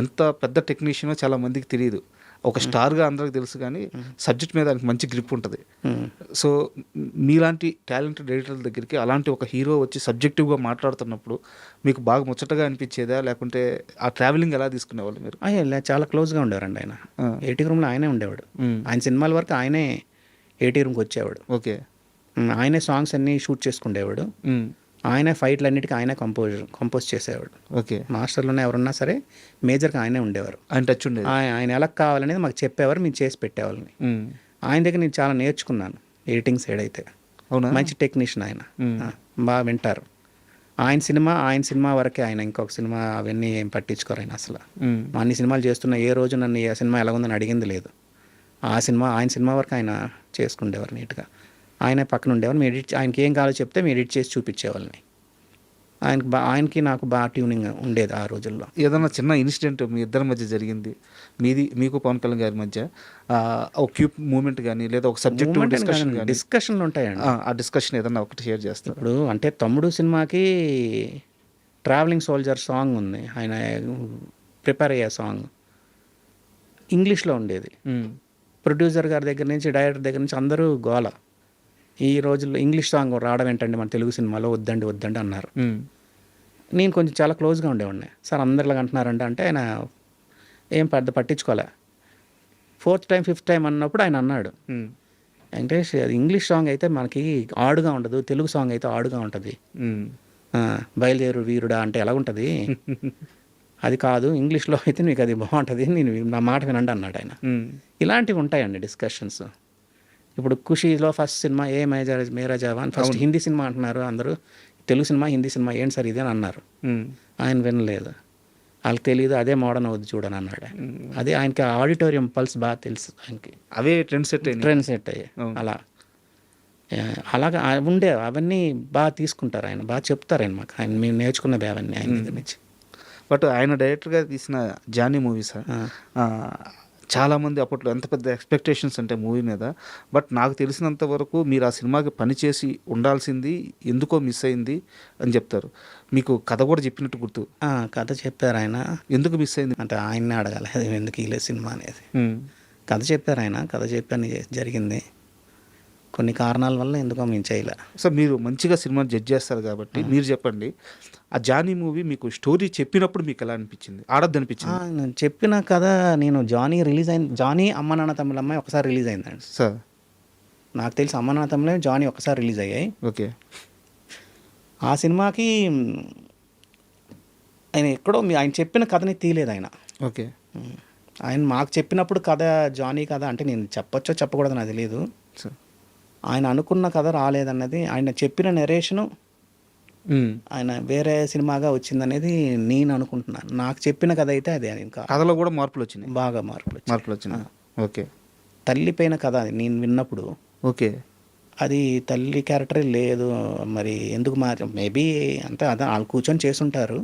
ఎంత పెద్ద టెక్నీషియనో చాలా మందికి తెలియదు. ఒక స్టార్గా అందరికి తెలుసు, కానీ సబ్జెక్ట్ మీద ఆయనకి మంచి గ్రిప్ ఉంటుంది. సో మీలాంటి టాలెంటెడ్ ఎడిటర్ల దగ్గరికి అలాంటి ఒక హీరో వచ్చి సబ్జెక్టివ్గా మాట్లాడుతున్నప్పుడు మీకు బాగా ముచ్చటగా అనిపించేదా, లేకుంటే ఆ ట్రావెలింగ్ ఎలా తీసుకునేవాళ్ళు మీరు? చాలా క్లోజ్గా ఉండేవారండి ఆయన. 80 రూమ్లో ఆయనే ఉండేవాడు. ఆయన సినిమాల వరకు ఆయనే 80 రూమ్కి వచ్చేవాడు. ఓకే. ఆయనే సాంగ్స్ అన్నీ షూట్ చేసుకునేవాడు. ఆయనే ఫైట్లు అన్నిటికీ ఆయనే కంపోజ్ చేసేవాడు. ఓకే. మాస్టర్లోనే ఎవరున్నా సరే మేజర్గా ఆయనే ఉండేవారు. ఆయన టచ్ ఉండేది. ఆయన ఎలా కావాలనేది మాకు చెప్పేవారు, మేము చేసి పెట్టేవాళ్ళని. ఆయన దగ్గర నేను చాలా నేర్చుకున్నాను ఎడిటింగ్ సైడ్ అయితే. అవునా? మంచి టెక్నీషియన్ ఆయన. బాగా వింటారు. ఆయన సినిమా వరకే, ఆయన ఇంకొక సినిమా అవన్నీ ఏం పట్టించుకోరు ఆయన అసలు. అన్ని సినిమాలు చేస్తున్న ఏ రోజు నన్ను ఏ సినిమా ఎలా ఉందని అడిగింది లేదు. ఆయన సినిమా వరకు ఆయన చేసుకుండేవారు నీట్గా. ఆయనే పక్కన ఉండేవారు. ఆయనకి ఏం కావాలో చెప్తే మేము ఎడిట్ చేసి చూపించేవాళ్ళని. ఆయనకి నాకు బాగా ట్యూనింగ్ ఉండేది ఆ రోజుల్లో. ఏదైనా చిన్న ఇన్సిడెంట్ మీ ఇద్దరి మధ్య జరిగింది, మీకు పవన్ కళ్యాణ్ గారి మధ్య ఒక క్యూప్ మూమెంట్ కానీ, లేదా ఒక సబ్జెక్ట్ డిస్కషన్లు ఉంటాయండి. ఆ డిస్కషన్ ఏదన్నా ఒకటి షేర్ చేస్తారు. ఇప్పుడు అంటే తమ్ముడు సినిమాకి ట్రావెలింగ్ సోల్జర్ సాంగ్ ఉంది, ఆయన ప్రిపేర్ అయ్యే సాంగ్ ఇంగ్లీష్లో ఉండేది. ప్రొడ్యూసర్ గారి దగ్గర నుంచి, డైరెక్టర్ దగ్గర నుంచి అందరూ గోల, ఈ రోజుల్లో ఇంగ్లీష్ సాంగ్ రావడం ఏంటండి మన తెలుగు సినిమాలో, వద్దండి అన్నారు. నేను కొంచెం చాలా క్లోజ్గా ఉండేవాడిని. సార్ అందరిలాగా అంటున్నారంటే అంటే ఆయన ఏం పట్టించుకోలే. 4th టైం 5th టైం అన్నప్పుడు ఆయన అన్నాడు, వెంకటేష్ అది ఇంగ్లీష్ సాంగ్ అయితే మనకి ఆడుగా ఉండదు, తెలుగు సాంగ్ అయితే ఆడుగా ఉంటుంది. బయలుదేరు వీరుడా అంటే ఎలా ఉంటుంది, అది కాదు, ఇంగ్లీష్లో అయితే మీకు అది బాగుంటుంది, నేను నా మాట వినండి అన్నాడు ఆయన. ఇలాంటివి ఉంటాయండి డిస్కషన్స్. ఇప్పుడు ఖుషీలో ఫస్ట్ సినిమా ఏ మేరా జవాన్, ఫస్ట్ హిందీ సినిమా అంటున్నారు అందరూ, తెలుగు సినిమా హిందీ సినిమా ఏంటి సార్ ఇది అని అన్నారు. ఆయన వినలేదు, వాళ్ళకి తెలియదు, అదే మోడర్న్ అవుద్ది చూడని అన్నాడు. అదే ఆయనకి ఆడిటోరియం పల్స్ బాగా తెలుసు ఆయనకి, అవే ట్రెండ్ సెట్ అయ్యాయి. అలాగా ఉండే అవన్నీ బాగా తీసుకుంటారు ఆయన, బాగా చెప్తారు ఆయన మాకు. ఆయన మేము నేర్చుకున్నవి అవన్నీ ఆయన దగ్గర నుంచి. బట్ ఆయన డైరెక్టర్గా తీసిన జానీ మూవీ సార్, చాలామంది అప్పట్లో ఎంత పెద్ద ఎక్స్పెక్టేషన్స్ అంటే మూవీ మీద. బట్ నాకు తెలిసినంత వరకు మీరు ఆ సినిమాకి పనిచేసి ఉండాల్సింది ఎందుకో మిస్ అయింది అని చెప్తారు. మీకు కథ కూడా చెప్పినట్టు గుర్తు. కథ చెప్పారు ఆయన, ఎందుకు మిస్ అయింది అంటే ఆయన్నే అడగాలి అది ఎందుకు ఈ సినిమా అనేది. కథ చెప్పారు ఆయన, కథ చెప్పని జరిగింది, కొన్ని కారణాల వల్ల ఎందుకో మేము చేయలే. సో మీరు మంచిగా సినిమా జడ్జ్ చేస్తారు కాబట్టి మీరు చెప్పండి, ఆ జానీ మూవీ మీకు స్టోరీ చెప్పినప్పుడు మీకు ఎలా అనిపించింది, ఆడద్దు అనిపించింది? నేను చెప్పిన కథ, నేను జానీ అమ్మ నాన్న తమ్ముళ్ళ అమ్మాయి ఒకసారి రిలీజ్ అయిందండి సార్. నాకు తెలిసి అమ్మ నాన్న తమ్ముళ్ళే జానీ ఒకసారి రిలీజ్ అయ్యాయి. ఓకే. ఆ సినిమాకి ఆయన ఎక్కడో ఆయన చెప్పిన కథని తీయలేదు ఆయన. ఓకే. ఆయన మాకు చెప్పినప్పుడు కథ, జానీ కథ అంటే నేను చెప్పొచ్చో చెప్పకూడదు నాకు తెలియదు. ఆయన అనుకున్న కథ రాలేదన్నది, ఆయన చెప్పిన నెరేషను ఆయన వేరే సినిమాగా వచ్చిందనేది నేను అనుకుంటున్నాను. నాకు చెప్పిన కథ అయితే అదే. ఇంకా కథలో కూడా మార్పులు వచ్చినాయి, బాగా మార్పులు వచ్చాయి. మార్పులు వచ్చినాయి. ఓకే. తల్లిపోయిన కథ అది నేను విన్నప్పుడు. ఓకే. అది తల్లి క్యారెక్టరే లేదు, మరి ఎందుకు మేబీ అంతే, అదే వాళ్ళు కూర్చొని చేసుంటారు.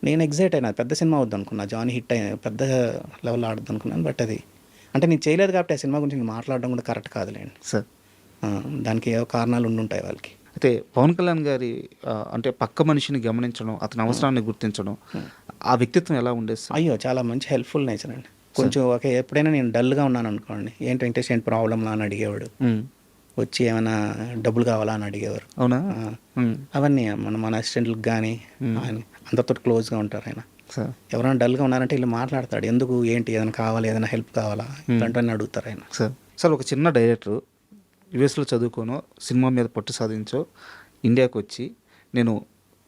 నేను ఎగ్జైట్ అయినా, పెద్ద సినిమా అవుద్ది అనుకున్నా, జానీ హిట్ అయిన పెద్ద లెవెల్లో ఆడద్దు అనుకున్నాను. బట్ అది అంటే నేను చేయలేదు కాబట్టి ఆ సినిమా గురించి నేను మాట్లాడడం కూడా కరెక్ట్ కాదులేండి సార్. దానికి ఏవో కారణాలు ఉండుంటాయి వాళ్ళకి. అయితే పవన్ కళ్యాణ్ గారి అంటే పక్క మనిషిని గమనించడం, అతని అవసరాన్ని గుర్తించడం, ఆ వ్యక్తిత్వం ఎలా ఉండేది సార్? అయ్యో చాలా మంచి హెల్ప్ఫుల్ నేచర్ అండి. కొంచెం ఓకే, ఎప్పుడైనా నేను డల్గా ఉన్నాను అనుకోండి, ఏంటి వెంకటేష్ ఏంటి ప్రాబ్లం అని అడిగేవాడు. వచ్చి ఏమైనా డబ్బులు కావాలా అని అడిగేవారు. అవునా? అవన్నీ మన అసిస్టెంట్లకు కానీ ఆయన అందరితో క్లోజ్గా ఉంటారు. ఆయన ఎవరైనా డల్గా ఉన్నారంటే వీళ్ళు మాట్లాడతాడు, ఎందుకు ఏంటి ఏదైనా కావాలా, ఏదైనా హెల్ప్ కావాలా, ఇలాంటివన్నీ అడుగుతారు ఆయన. సార్ ఒక చిన్న డైరెక్టర్ యుఎస్లో చదువుకోనో, సినిమా మీద పట్టు సాధించో, ఇండియాకి వచ్చి నేను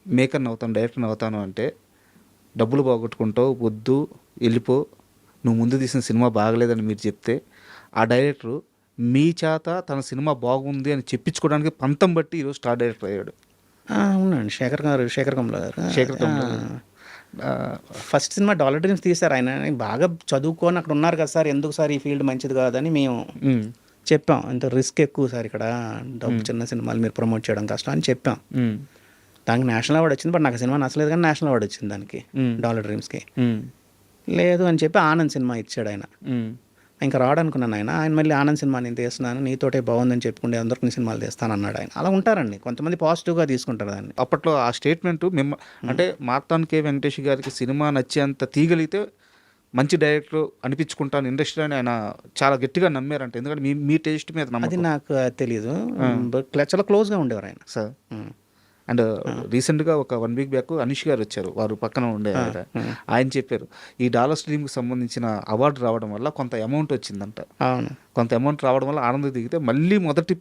మేకర్ని అవుతాను, డైరెక్టర్ని అవుతాను అంటే డబ్బులు పోగొట్టుకుంటావు, వద్దు వెళ్ళిపో, నువ్వు ముందు తీసిన సినిమా బాగలేదని మీరు చెప్తే ఆ డైరెక్టరు మీ చేత తన సినిమా బాగుంది అని చెప్పించుకోవడానికి పంతం బట్టి ఈరోజు స్టార్ డైరెక్టర్ అయ్యాడు. అవునండి, శేఖర్ కమ్ల గారు. Sekhar Kammula first cinema dollar dreams తీశారు. ఆయన బాగా చదువుకొని అక్కడ ఉన్నారు కదా సార్, ఎందుకు సార్ ఈ ఫీల్డ్ మంచిది కాదని మేము చెప్పాం. ఇంత రిస్క్ ఎక్కువ సార్ ఇక్కడ, డబ్బు చిన్న సినిమాలు మీరు ప్రమోట్ చేయడం కష్టం అని చెప్పాం. దానికి నేషనల్ అవార్డు వచ్చింది. బట్ నాకు సినిమా నచ్చలేదు కానీ నేషనల్ అవార్డు వచ్చింది దానికి, డాలర్ డ్రీమ్స్కి. లేదు అని చెప్పి ఆనంద్ సినిమా ఇచ్చాడు ఆయన. ఇంకా రాడనుకున్నాను ఆయన మళ్ళీ ఆనంద్ సినిమా నేను తీస్తున్నాను, నీతోటే బాగుందని చెప్పుకుంటే అందరికి సినిమాలు తీస్తాను అన్నాడు ఆయన. అలా ఉంటారండి కొంతమంది, పాజిటివ్గా తీసుకుంటారు దాన్ని. అప్పట్లో ఆ స్టేట్మెంట్ అంటే మార్తాన్ కే వెంకటేష్ గారికి సినిమా నచ్చేంత తీగలిగితే మంచి డైరెక్టర్ అనిపించుకుంటాను ఇండస్ట్రీ అని ఆయన చాలా గట్టిగా నమ్మారంట. ఎందుకంటే మీ టేస్ట్ మీద నమ్మకం. అది నాకు తెలీదు, చాలా క్లోజ్గా ఉండేవారు ఆయన సార్. అండ్ రీసెంట్గా ఒక 1 వీక్ బ్యాక్ అనీష్ గారు వచ్చారు, వారు పక్కన ఉండే ఆయన చెప్పారు ఈ డాలర్ స్ట్రీమ్కి సంబంధించిన అవార్డు రావడం వల్ల కొంత అమౌంట్ వచ్చిందంట. కొంత అమౌంట్ రావడం వల్ల ఆనందం దిగితే మళ్ళీ మొదటి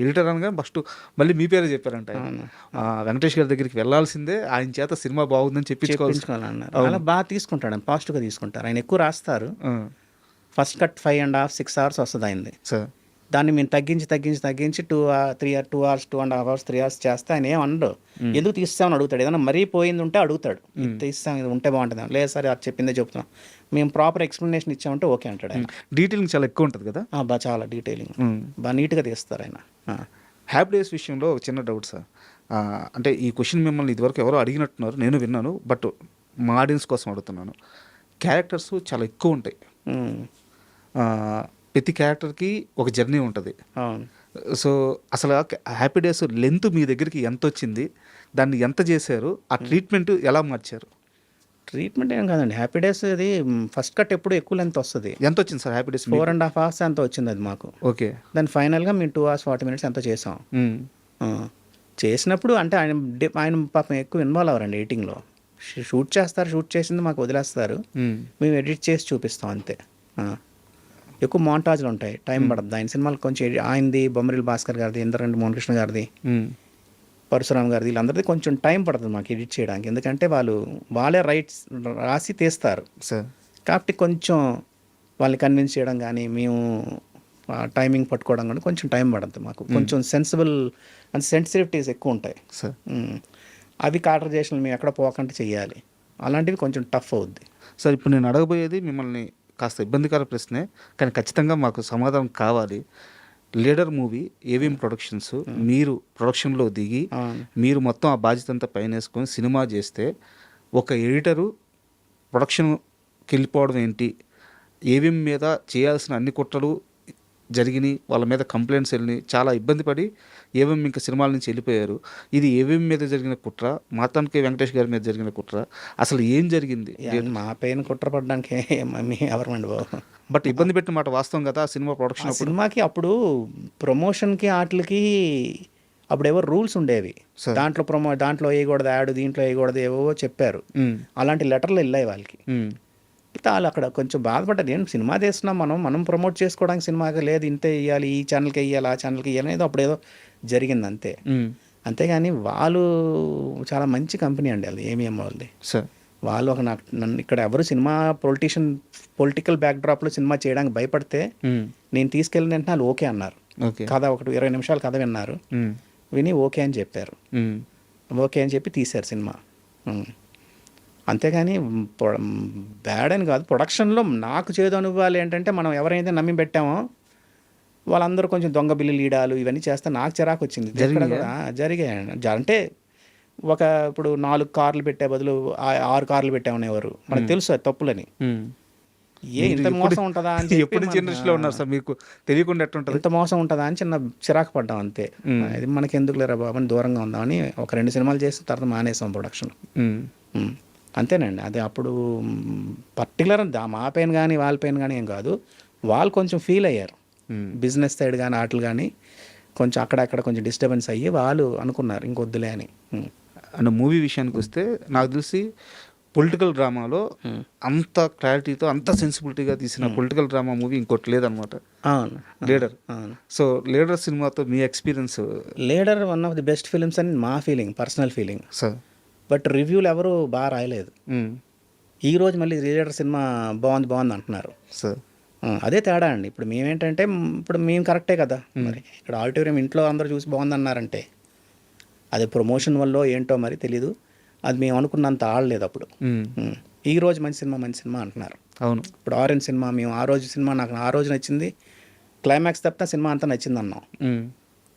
ఎడిటర్ అనగా ఫస్ట్ మళ్ళీ మీ పేరే చెప్పారంట. వెంకటేష్ గారి దగ్గరికి వెళ్ళాల్సిందే, ఆయన చేత సినిమా బాగుందని చెప్పించుకోవాలన్నారు. అలా బాగా తీసుకుంటాడు, పాజిటివ్గా తీసుకుంటారు. ఆయన ఎక్కువ రాస్తారు. ఫస్ట్ కట్ 5.5 6 hours వస్తుంది అయింది సార్. దాన్ని మేము తగ్గించి 2 hours 2.5 hours 3 hours చేస్తే ఆయన ఏం అనడు. ఎందుకు తీస్తామని అడుగుతాడు. ఏదైనా మరీ పోయింది ఉంటే అడుగుతాడు, తీస్తాం ఇది ఉంటే బాగుంటుంది. లేదు సరే అది చెప్పిందే చెప్తున్నాం, మేము ప్రాపర్ ఎక్స్ప్లెనేషన్ ఇచ్చామంటే ఓకే అంటాడు ఆయన. డీటెయిలింగ్ చాలా ఎక్కువ ఉంటుంది కదా. బాగా చాలా డీటెయిలింగ్, బాగా నీట్గా తీస్తారు ఆయన. హ్యాపీ డేస్ విషయంలో ఒక చిన్న డౌట్ సార్. అంటే ఈ క్వశ్చన్ మిమ్మల్ని ఇదివరకు ఎవరో అడిగినట్టున్నారు, నేను విన్నాను, బట్ మా ఆడియన్స్ కోసం అడుగుతున్నాను. క్యారెక్టర్స్ చాలా ఎక్కువ ఉంటాయి, ప్రతి క్యారెక్టర్కి ఒక జర్నీ ఉంటుంది. సో అసలు హ్యాపీ డేస్ లెంత్ మీ దగ్గరికి ఎంత వచ్చింది, దాన్ని ఎంత చేశారు, ఆ ట్రీట్మెంట్ ఎలా మార్చారు? ట్రీట్మెంట్ ఏం కాదండి, హ్యాపీ డేస్ అది ఫస్ట్ కట్ ఎప్పుడు ఎక్కువ లెంత్ వస్తుంది. ఎంత వచ్చింది సార్ హ్యాపీ డేస్? 4.5 hours ఎంత వచ్చింది అది మాకు. ఓకే. దాని ఫైనల్గా మేము 2 hours 40 minutes ఎంత చేసాం. చేసినప్పుడు అంటే ఆయన పాపం ఎక్కువ ఇన్వాల్వ్ అవ్వరండి ఎడిటింగ్లో. షూట్ చేస్తారు, షూట్ చేసింది మాకు వదిలేస్తారు, మేము ఎడిట్ చేసి చూపిస్తాం అంతే. ఎక్కువ మోంటాజ్లు ఉంటాయి, టైం పడుతుంది. ఆయన సినిమాలు కొంచెం ఆయనది, బొమ్మరిల్ భాస్కర్ గారిది, ఇంద్రరెడ్డి మోహనకృష్ణ గారిది, పరశురామ్ గారిది, వీళ్ళందరిది కొంచెం టైం పడుతుంది మాకు ఎడిట్ చేయడానికి. ఎందుకంటే వాళ్ళే రైట్స్ రాసి తీస్తారు కాబట్టి కొంచెం వాళ్ళని కన్విన్స్ చేయడం కానీ, మేము టైమింగ్ పట్టుకోవడం కానీ కొంచెం టైం పడుతుంది మాకు. కొంచెం సెన్సిబుల్ అండ్ సెన్సిటివిటీస్ ఎక్కువ ఉంటాయి. అవి కాన్వర్జేషన్లు మేము ఎక్కడ పోకుండా చెయ్యాలి, అలాంటివి కొంచెం టఫ్ అవుద్ది. సార్ ఇప్పుడు నేను అడగబోయేది మిమ్మల్ని కాస్త ఇబ్బందికర ప్రశ్నే, కానీ ఖచ్చితంగా మాకు సమాధానం కావాలి. లీడర్ మూవీ ఏవిఎం ప్రొడక్షన్స్, మీరు ప్రొడక్షన్లో దిగి మీరు మొత్తం ఆ బాధ్యత అంతా పైన వేసుకొని సినిమా చేస్తే ఒక ఎడిటరు ప్రొడక్షన్కి వెళ్ళిపోవడం ఏంటి, ఏవిఎం మీద చేయాల్సిన అన్ని కుట్రలు జరిగినాయి, వాళ్ళ మీద కంప్లైంట్స్ వెళ్ళినాయి, చాలా ఇబ్బంది పడి ఏవిఎం ఇంకా సినిమాల నుంచి వెళ్ళిపోయారు. ఇది ఏవిఎం మీద జరిగిన కుట్ర, మార్తాన్ కే వెంకటేష్ గారి మీద జరిగిన కుట్ర, అసలు ఏం జరిగింది? మా పైన కుట్ర పడడానికి ఎవరమండి బాబు. బట్ ఇబ్బంది పెట్టిన మాట వాస్తవం కదా. సినిమా ప్రొడక్షన్ సినిమాకి అప్పుడు ప్రమోషన్కి వాటికి అప్పుడు ఏవో రూల్స్ ఉండేవి. దాంట్లో వేయకూడదు యాడ్, దీంట్లో వేయకూడదు, ఏవో చెప్పారు. అలాంటి లెటర్లు వెళ్ళాయి వాళ్ళకి. వాళ్ళు అక్కడ కొంచెం బాధపడ్డారు, ఏంటి సినిమా తీస్తున్నాం మనం ప్రమోట్ చేసుకోవడానికి సినిమాకి లేదు, ఇంతే వేయాలి, ఈ ఛానల్కి వేయాలి, ఆ ఛానల్కి వేయాలి అనేది అప్పుడు ఏదో జరిగింది అంతే. అంతేగాని వాళ్ళు చాలా మంచి కంపెనీ అండి అది ఏమిఎం వాళ్ళది. వాళ్ళు నన్ను ఇక్కడ ఎవరు సినిమా పొలిటికల్ బ్యాక్డ్రాప్లో సినిమా చేయడానికి భయపడితే నేను తీసుకెళ్ళిన వెంటనే వాళ్ళు ఓకే అన్నారు. కథ 20 నిమిషాలు కథ విన్నారు, విని ఓకే అని చెప్పారు. ఓకే అని చెప్పి తీశారు సినిమా. అంతేగాని బ్యాడ్ అని కాదు. ప్రొడక్షన్లో నాకు చేదు అనుభవాలు ఏంటంటే, మనం ఎవరైతే నమ్మి పెట్టామో వాళ్ళందరూ కొంచెం దొంగ బిల్లులు ఈడాలు ఇవన్నీ చేస్తే నాకు చిరాకు వచ్చింది. జరిగాయి అంటే ఇప్పుడు 4 కార్లు పెట్టే బదులు 6 కార్లు పెట్టామనేవారు. మనకు తెలుసు అది తప్పులని. ఇంత మోసం ఉంటుందా అని ఎప్పుడు జనరేషన్లో ఉన్నారు సార్, మీకు తెలియకుండా ఎట్టుంటుంది? ఇంత మోసం ఉంటుందా అని చిన్న చిరాకు పడ్డాం అంతే. ఇది మనకి ఎందుకు లేరా బాబు అని దూరంగా ఉందామని ఒక 2 సినిమాలు చేసిన తర్వాత మానేసాం ప్రొడక్షన్. అంతేనండి. అది అప్పుడు పర్టికులర్ మా పెయిన్ కానీ వాళ్ళ పెయిన్ కానీ ఏం కాదు. వాళ్ళు కొంచెం ఫీల్ అయ్యారు, బిజినెస్ సైడ్ కానీ ఆటలు కానీ కొంచెం అక్కడక్కడ కొంచెం డిస్టర్బెన్స్ అయ్యి వాళ్ళు అనుకున్నారు ఇంకొద్దులే అని. అండ్ మూవీ విషయానికి వస్తే నాకు తెలిసి పొలిటికల్ డ్రామాలో అంత క్లారిటీతో అంత సెన్సిబిలిటీగా తీసిన పొలిటికల్ డ్రామా మూవీ ఇంకోటి లేదనమాట. అవును, లీడర్. అవును. సో లీడర్ సినిమాతో మీ experience? Leader one of the best films అని మా feeling, personal feeling. Sir but రివ్యూలు ఎవరు బాగా రాయలేదు. ఈరోజు మళ్ళీ లీడర్ సినిమా బాగుంది అంటున్నారు. సార్ అదే తేడా అండి. ఇప్పుడు మేమేంటంటే, ఇప్పుడు మేము కరెక్టే కదా, మరి ఇక్కడ ఆడిటోరియం ఇంట్లో అందరూ చూసి బాగుందన్నారంటే అది ప్రమోషన్ వల్ల ఏంటో మరి తెలీదు. అది మేము అనుకున్నంత ఆడలేదు అప్పుడు. ఈ రోజు మంచి సినిమా అంటున్నారు. అవును. ఇప్పుడు ఆరెంజ్ సినిమా, మేము ఆ రోజు సినిమా నాకు ఆ రోజు నచ్చింది. క్లైమాక్స్ తప్ప సినిమా అంతా నచ్చింది అన్నాం.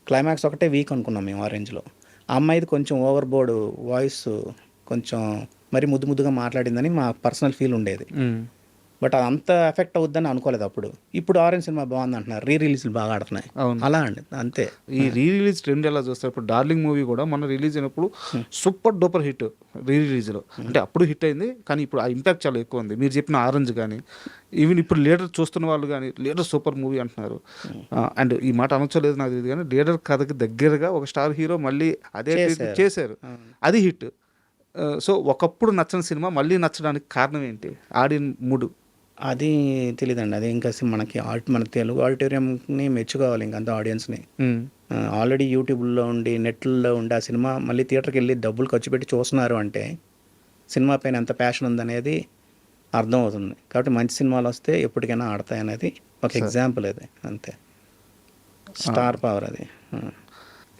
క్లైమాక్స్ ఒకటే వీక్ అనుకున్నాం మేము ఆరెంజ్లో. ఆ అమ్మాయిది కొంచెం ఓవర్ బోర్డు వాయిస్, కొంచెం మరి ముద్దుగా మాట్లాడిందని మా పర్సనల్ ఫీల్ ఉండేది. బట్ అది అంత ఎఫెక్ట్ అవుద్దని అనుకోలేదు అప్పుడు. ఇప్పుడు ఆరెంజ్ సినిమా బాగుంది అంటున్నారు, రిలీజ్లు బాగా ఆడుతున్నాయి. అలా అండి, అంతే. ఈ రిలీజ్ ట్రెండ్ ఎలా చూస్తారు? ఇప్పుడు డార్లింగ్ మూవీ కూడా మొన్న రిలీజ్ అయినప్పుడు సూపర్ డూపర్ హిట్ రిలీజ్లో. అంటే అప్పుడు హిట్ అయింది, కానీ ఇప్పుడు ఆ ఇంపాక్ట్ చాలా ఎక్కువ ఉంది. మీరు చెప్పిన ఆరెంజ్ కానీ, ఈవెన్ ఇప్పుడు లీడర్ చూస్తున్న వాళ్ళు కానీ లీడర్ సూపర్ మూవీ అంటున్నారు. అండ్ ఈ మాట అనొచ్చలేదు నాకు తెలియదు, కానీ లీడర్ కథకి దగ్గరగా ఒక స్టార్ హీరో మళ్ళీ అదే చేశారు, అది హిట్. సో ఒకప్పుడు నచ్చని సినిమా మళ్ళీ నచ్చడానికి కారణం ఏంటి? ఆడియన్ మూడు అది తెలియదండి. అది ఇంకా మనకి మన తెలుగు ఆడిటోరియంని మెచ్చుకోవాలి, ఇంకంత ఆడియన్స్ని. ఆల్రెడీ యూట్యూబ్లో ఉండి నెట్లో ఉండి ఆ సినిమా మళ్ళీ థియేటర్కి వెళ్ళి డబ్బులు ఖర్చు పెట్టి చూస్తున్నారు అంటే సినిమా పైన ఎంత ప్యాషన్ ఉందనేది అర్థమవుతుంది. కాబట్టి మంచి సినిమాలు వస్తే ఎప్పటికైనా ఆడతాయి అనేది ఒక ఎగ్జాంపుల్ అది, అంతే. స్టార్ పవర్ అది.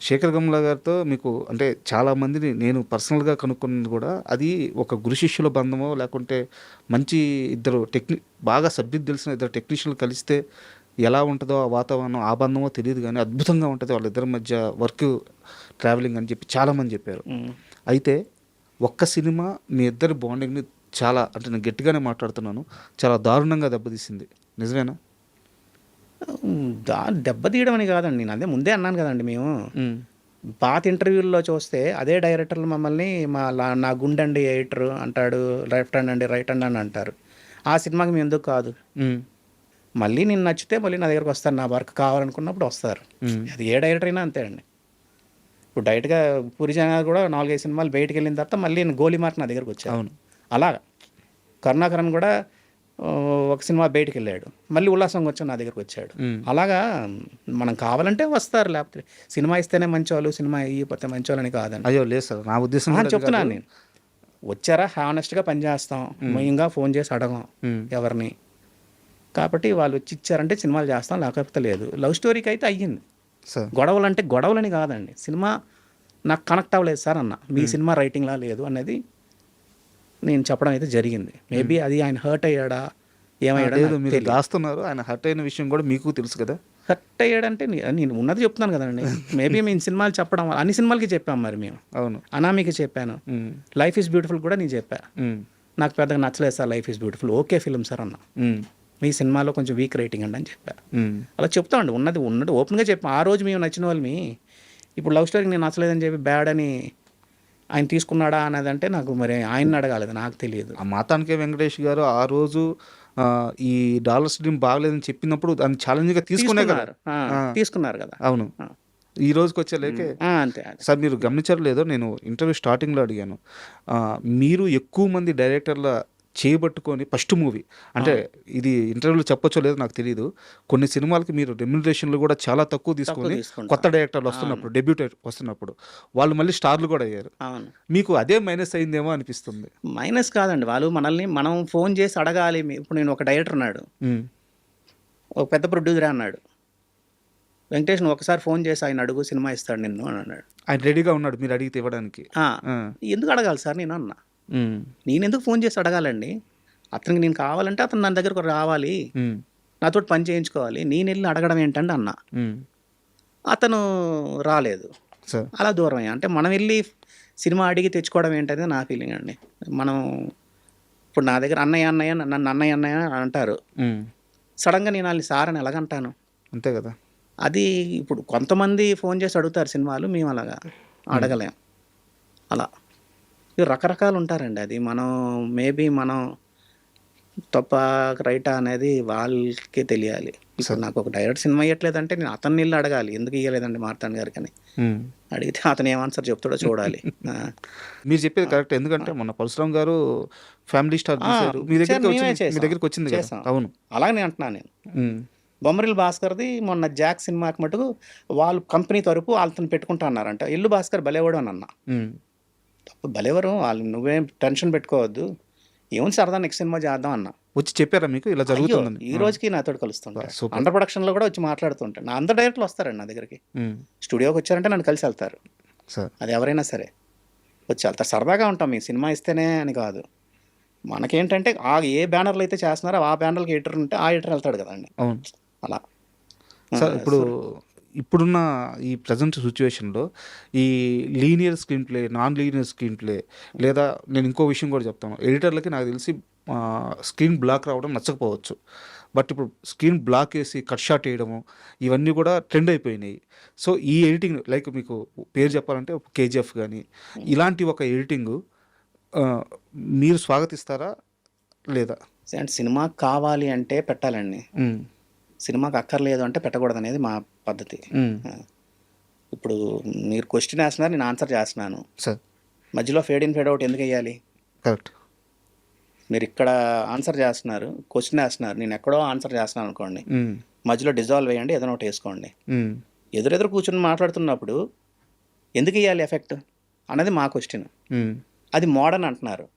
శేఖర్ గమ్లా గారితో మీకు అంటే చాలామందిని నేను పర్సనల్గా కనుక్కున్నది కూడా, అది ఒక గురు శిష్యుల బంధమో లేకుంటే మంచి ఇద్దరు బాగా సబ్జెక్ట్ తెలిసిన ఇద్దరు టెక్నీషియన్లు కలిస్తే ఎలా ఉంటుందో ఆ వాతావరణం, ఆ బంధమో తెలియదు, కానీ అద్భుతంగా ఉంటుంది వాళ్ళిద్దరి మధ్య వర్క్, ట్రావెలింగ్ అని చెప్పి చాలామంది చెప్పారు. అయితే ఒక్క సినిమా మీ ఇద్దరి బాండింగ్ని చాలా, అంటే నేను గట్టిగానే మాట్లాడుతున్నాను, చాలా దారుణంగా దెబ్బతీసింది, నిజమేనా? దెబ్బతీయడం అని కాదండి, నేను అదే ముందే అన్నాను కదండి. మేము పాత ఇంటర్వ్యూల్లో చూస్తే అదే డైరెక్టర్లు మమ్మల్ని నా గుండండి ఎడిటర్ అంటాడు, లెఫ్ట్ హ్యాండ్ అండి రైట్ హ్యాండ్ అని అంటారు. ఆ సినిమాకి మేము ఎందుకు కాదు, మళ్ళీ నేను నచ్చితే మళ్ళీ నా దగ్గరకు వస్తారు, నా వర్క్ కావాలనుకున్నప్పుడు వస్తారు. అది ఏ డైరెక్టర్ అయినా అంతే అండి. ఇప్పుడు డైరెక్ట్గా పూరి జగన్నాథ్ కూడా 4-5 సినిమాలు బయటికి వెళ్ళిన తర్వాత మళ్ళీ గోలీ మార్క్ నా దగ్గరకు వచ్చాను. అవును. అలాగా కరుణాకరన్ కూడా ఒక సినిమా బయటికి వెళ్ళాడు, మళ్ళీ ఉల్లాసంగా వచ్చి నా దగ్గరకు వచ్చాడు. అలాగా మనం కావాలంటే వస్తారు, లేకపోతే సినిమా ఇస్తేనే మంచివాళ్ళు, సినిమా ఇవ్వకపోతే మంచివాళ్ళని కాదండి. అయ్యో లేదు సార్, నా ఉద్దేశం చెప్తున్నాను నేను. వచ్చారా హానెస్ట్గా పనిచేస్తాం, మెయిన్గా ఫోన్ చేసి అడగం ఎవరిని. కాబట్టి వాళ్ళు వచ్చి ఇచ్చారంటే సినిమాలు చేస్తాం, లేకపోతే లేదు. లవ్ స్టోరీకి అయితే అయ్యింది. గొడవలు అంటే గొడవలని కాదండి, సినిమా నాకు కనెక్ట్ అవ్వలేదు సార్ అన్న, మీ సినిమా రైటింగ్లా లేదు అనేది నేను చెప్పడం అయితే జరిగింది. మేబీ అది ఆయన హర్ట్ అయ్యాడా ఏమయ్యాడా మీరు దాస్తున్నారు. ఆయన హర్ట్ అయిన విషయం కూడా మీకు తెలుసు కదా. హర్ట్ అయ్యాడంటే నేను ఉన్నది చెప్తున్నాను కదండి. మేబీ మేము సినిమాలు చెప్పడం వల్ల అన్ని సినిమాలకి చెప్పాం మరి మేము. అవును, అనామికి చెప్పాను, లైఫ్ ఈజ్ బ్యూటిఫుల్ కూడా నేను చెప్పా. నాకు పెద్దగా నచ్చలేదు sir life is beautiful, okay film sir అన్న, మీ సినిమాలో కొంచెం వీక్ రేటింగ్ అండి అని చెప్పా. అలా చెప్తామండి, ఉన్నది ఓపెన్గా చెప్పాం. ఆ రోజు మేము నచ్చిన వాళ్ళని, ఇప్పుడు లవ్ స్టోరీకి నేను నచ్చలేదని చెప్పి బ్యాడ్ అని ఆయన తీసుకున్నాడా అన్నది అంటే నాకు మరి ఆయన అడగాలి, నాకు తెలియదు. ఆ మాతానికే వెంకటేష్ గారు ఆ రోజు ఈ డాలర్ స్ట్రీమ్ బాగలేదని చెప్పినప్పుడు దాన్ని ఛాలెంజ్గా తీసుకున్నారు కదా. అవును, ఈ రోజుకి వచ్చే లేకే అంతే. సార్ మీరు గమనించారు లేదో, నేను ఇంటర్వ్యూ స్టార్టింగ్లో అడిగాను, మీరు ఎక్కువ మంది డైరెక్టర్ల చేయబట్టుకొని ఫస్ట్ మూవీ అంటే ఇది ఇంటర్వ్యూలో చెప్పొచ్చో లేదో నాకు తెలియదు, కొన్ని సినిమాలకి మీరు రెమ్యునరేషన్లు కూడా చాలా తక్కువ తీసుకొని కొత్త డైరెక్టర్లు వస్తున్నప్పుడు, డెబ్యూటర్ వస్తున్నప్పుడు వాళ్ళు మళ్ళీ స్టార్లు కూడా అయ్యారు. మీకు అదే మైనస్ అయిందేమో అనిపిస్తుంది. మైనస్ కాదండి, వాళ్ళు మనల్ని మనం ఫోన్ చేసి అడగాలి. ఇప్పుడు నేను ఒక డైరెక్టర్ అన్నాడు, ఒక పెద్ద ప్రొడ్యూసర్ అన్నాడు, వెంకటేష్ నువ్వు ఒకసారి ఫోన్ చేసి ఆయన అడుగు సినిమా ఇస్తాడు నిన్ను అని అన్నాడు. ఆయన రెడీగా ఉన్నాడు మీరు అడిగితే ఇవ్వడానికి. ఆ, ఆ. ఎందుకు అడగాలి సార్ నేను అన్నా. ఉమ్. నేను ఎందుకు ఫోన్ చేసి అడగాలండి? అతనికి నేను కావాలంటే అతను నా దగ్గరకు రావాలి, ఉమ్. నాతో పని చేయించుకోవాలి, నేను వెళ్ళి అడగడం ఏంటండి అన్నా. ఉమ్. అతను రాలేదు, సార్. అలా దూరం అయ్యా. అంటే మనం వెళ్ళి సినిమా అడిగి తెచ్చుకోవడం ఏంటనేది నా ఫీలింగ్ అండి. మనం ఇప్పుడు నా దగ్గర అన్నయ్య అన్నయ్య నన్ను అన్నయ్య అన్నయ్య అంటారు, ఉమ్. సడన్గా నేను వాళ్ళని సార్ అని ఎలాగంటాను? అంతే కదా. అది ఇప్పుడు కొంతమంది ఫోన్ చేసి అడుగుతారు సినిమాలు, మేము అలాగా అడగలేం. అలా ఇవి రకరకాలు ఉంటారండి. అది మనం మేబీ మనం తప్ప రైటా అనేది వాళ్ళకే తెలియాలి. ఇప్పుడు నాకు ఒక డైరెక్ట్ సినిమా ఇవ్వట్లేదంటే నేను అతన్ని వెళ్ళి అడగాలి, ఎందుకు ఇవ్వలేదండి మార్తాండ్ గారికి అని. ఉమ్. అడిగితే అతను ఏం ఆన్సర్ చెప్తాడో చూడాలి. మీరు చెప్పేది కరెక్ట్. ఎందుకంటే మొన్న పరశురామ్ గారు ఫ్యామిలీ స్టార్ తీశారు, మీ దగ్గరికి మేమే వచ్చింది, మీ చేసాం. దగ్గరికి వచ్చింది కదా. చేసాం. అవును. అలాగనే అంటున్నాను నేను. ఉమ్. బొమ్మరిల్ భాస్కర్ది మొన్న జాక్ సినిమాకి మటుకు వాళ్ళు కంపెనీ తరపు వాళ్ళతో పెట్టుకుంటా అన్నారంట. ఇల్లు భాస్కర్ భలేవాడు అని అన్నా. ఉమ్. తప్పు, భలేవరు వాళ్ళు, నువ్వేం టెన్షన్ పెట్టుకోవద్దు, ఏముంది సరదా నెక్స్ట్ సినిమా చేద్దాం అన్నా. వచ్చి చెప్పారా మీకు ఇలా జరుగుతుందని? ఈ రోజుకి నాతో కలుస్తుంటారు. సూపర్. అండర్ ప్రొడక్షన్లో కూడా వచ్చి మాట్లాడుతుంటారు. నా అందరు డైరెక్టర్లు వస్తారండి నా దగ్గరికి. ఉమ్. స్టూడియోకి వచ్చారంటే నన్ను కలిసి వెళ్తారు. సార్. అది ఎవరైనా సరే వచ్చి వెళ్తారు. సరదాగా ఉంటాం, మీ సినిమా ఇస్తేనే అని కాదు. మనకేంటంటే ఆ ఏ బ్యానర్లు అయితే చేస్తున్నారో ఆ బ్యానర్కి ఎడిటర్ ఉంటే ఆ ఎడిటర్ వెళ్తాడు కదండి. అవును అలా సార్. ఇప్పుడున్న ఈ ప్రజెంట్ సిచ్యువేషన్లో ఈ linear screen play, non linear screen play, లేదా నేను ఇంకో విషయం కూడా చెప్తాను, ఎడిటర్లకి నాకు తెలిసి స్క్రీన్ బ్లాక్ రావడం నచ్చకపోవచ్చు. బట్ ఇప్పుడు స్క్రీన్ బ్లాక్ వేసి కట్ షాట్ వేయడము ఇవన్నీ కూడా ట్రెండ్ అయిపోయినాయి. సో ఈ ఎడిటింగ్, లైక్ మీకు పేరు చెప్పాలంటే కేజీఎఫ్ కానీ ఇలాంటి ఒక ఎడిటింగ్ మీరు స్వాగతిస్తారా లేదా? అంటే సినిమా కావాలి అంటే పెట్టాలండి, ఉమ్. సినిమాకి అక్కర్లేదు అంటే పెట్టకూడదు అనేది మా పద్ధతి. ఉమ్. ఇప్పుడు మీరు క్వశ్చన్ వేస్తున్నారు, నేను ఆన్సర్ చేస్తున్నాను. సార్. మధ్యలో ఫేడ్ ఇన్ ఫేడ్ అవుట్ ఎందుకు వేయాలి? కరెక్ట్. మీరు ఇక్కడ ఆన్సర్ చేస్తున్నారు, క్వశ్చన్ వేస్తున్నారు, నేను ఎక్కడో ఆన్సర్ చేస్తున్నాను అనుకోండి, ఉమ్. మధ్యలో డిజాల్వ్ వేయండి, ఏదైనా ఒకటి వేసుకోండి. ఉమ్. ఎదురెదురు కూర్చొని మాట్లాడుతున్నప్పుడు ఎందుకు ఇవ్వాలి ఎఫెక్ట్ అన్నది మా క్వశ్చన్. ఉమ్. అది మోడర్న్ అంటున్నారు,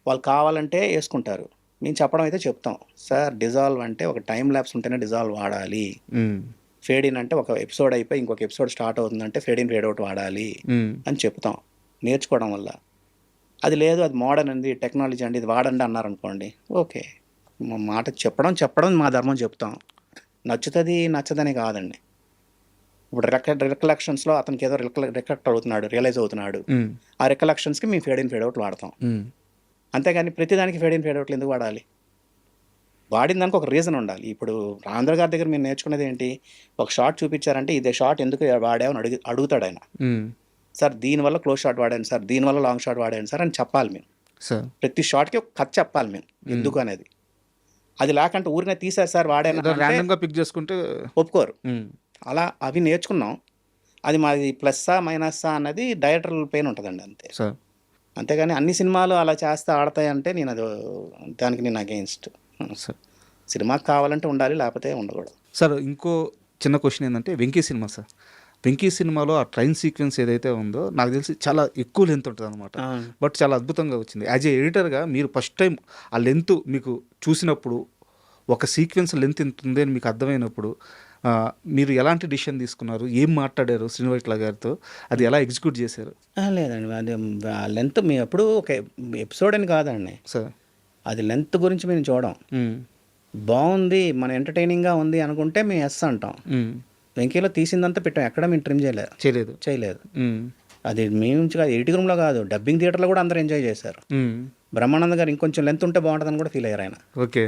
వాళ్ళు కావాలంటే వేసుకుంటారు. మేము చెప్పడం అయితే చెప్తాం, సార్ డిజాల్వ్ అంటే ఒక టైం ల్యాప్స్ ఉంటేనే డిజాల్వ్ వాడాలి, ఉమ్. ఫేడ్ ఇన్ అంటే ఒక ఎపిసోడ్ అయిపోయి ఇంకొక ఎపిసోడ్ స్టార్ట్ అవుతుందంటే ఫేడ్ ఇన్ ఫేడ్ అవుట్ వాడాలి ఉమ్. అని చెప్తాం నేర్చుకోవడం వల్ల. అది లేదు, అది మోడర్న్ అండి, టెక్నాలజీ అండి, ఇది వాడండి అన్నారనుకోండి, ఓకే, మా మాట చెప్పడం మా ధర్మం చెప్తాం. నచ్చుతుంది నచ్చదని కాదండి. ఇప్పుడు రికలెక్షన్స్లో అతనికి ఏదో రికలెక్ట్ అవుతున్నాడు, రియలైజ్ అవుతున్నాడు, ఉమ్. ఆ రికలెక్షన్స్కి మేము ఫేడ్ ఇన్ ఫేడ్ అవుట్ వాడతాం. ఉమ్. అంతేగాని ప్రతిదానికి ఫేడ్ ఇన్ ఫేడ్ అవుట్లు ఎందుకు వాడాలి? వాడిన దానికి ఒక రీజన్ ఉండాలి. ఇప్పుడు రాంధ్ర గారి దగ్గర మీరు నేర్చుకునేది ఏంటి, ఒక షార్ట్ చూపించారంటే ఇదే షార్ట్ ఎందుకు వాడామని అడుగుతాడు ఆయన. ఉమ్. సార్ దీనివల్ల క్లోజ్ షాట్ వాడాను సార్, దీనివల్ల లాంగ్ షాట్ వాడాను సార్ అని చెప్పాలి మేము. సార్. ప్రతి షాట్కి ఒక కథ చెప్పాలి మేము ఎందుకు అనేది. అది లేకంటే ఊరినే తీసారు సార్ వాడాను ర్యాండమ్గా పిక్ చేసుకుంటే ఒప్పుకోరు. ఉమ్. అలా అవి నేర్చుకున్నాం. అది మాది ప్లస్సా మైనస్సా అన్నది డైరెక్టర్ల పైన ఉంటుందండి అంతే. సార్. అంతేగాని అన్ని సినిమాలు అలా చేస్తే ఆడతాయంటే నేను అది దానికి నేను అగెయిన్స్ట్. సార్. సినిమాకి కావాలంటే ఉండాలి, లేకపోతే ఉండకూడదు. సార్ ఇంకో చిన్న క్వశ్చన్ ఏంటంటే వెంకీ సినిమా సార్, వెంకీ సినిమాలో ఆ ట్రైన్ సీక్వెన్స్ ఏదైతే ఉందో నాకు తెలిసి చాలా ఎక్కువ లెంత్ ఉంటుంది అనమాట. బట్ చాలా అద్భుతంగా వచ్చింది. యాజ్ ఏ ఎడిటర్గా మీరు ఫస్ట్ టైం ఆ లెంత్ మీకు చూసినప్పుడు, ఒక సీక్వెన్స్ లెంత్ ఎంత ఉంది అని మీకు అర్థమైనప్పుడు మీరు ఎలాంటి డిసిషన్ తీసుకున్నారు, ఏం మాట్లాడారు శ్రీనివైట్ల గారితో, అది ఎలా ఎగ్జిక్యూట్ చేశారు? లేదండి, అది లెంత్ మేము ఎప్పుడు ఒక ఎపిసోడ్ అని కాదండి సార్, అది లెంత్ గురించి మేము చూడం. బాగుంది, మన ఎంటర్టైనింగ్గా ఉంది అనుకుంటే మేము ఎస్ అంటాం. వెంకీలో తీసిందంతా పెట్టాం, ఎక్కడ మేము ట్రిమ్ చేయలేదు. అది మేము ఎడిటింగ్ రూమ్లో కాదు, డబ్బింగ్ థియేటర్లో కూడా అందరూ ఎంజాయ్ చేశారు. బ్రహ్మానంద గారు ఇంకొంచెం లెంత్ ఉంటే బాగుంటుందని కూడా ఫీల్ అయ్యారు ఆయన. ఓకే.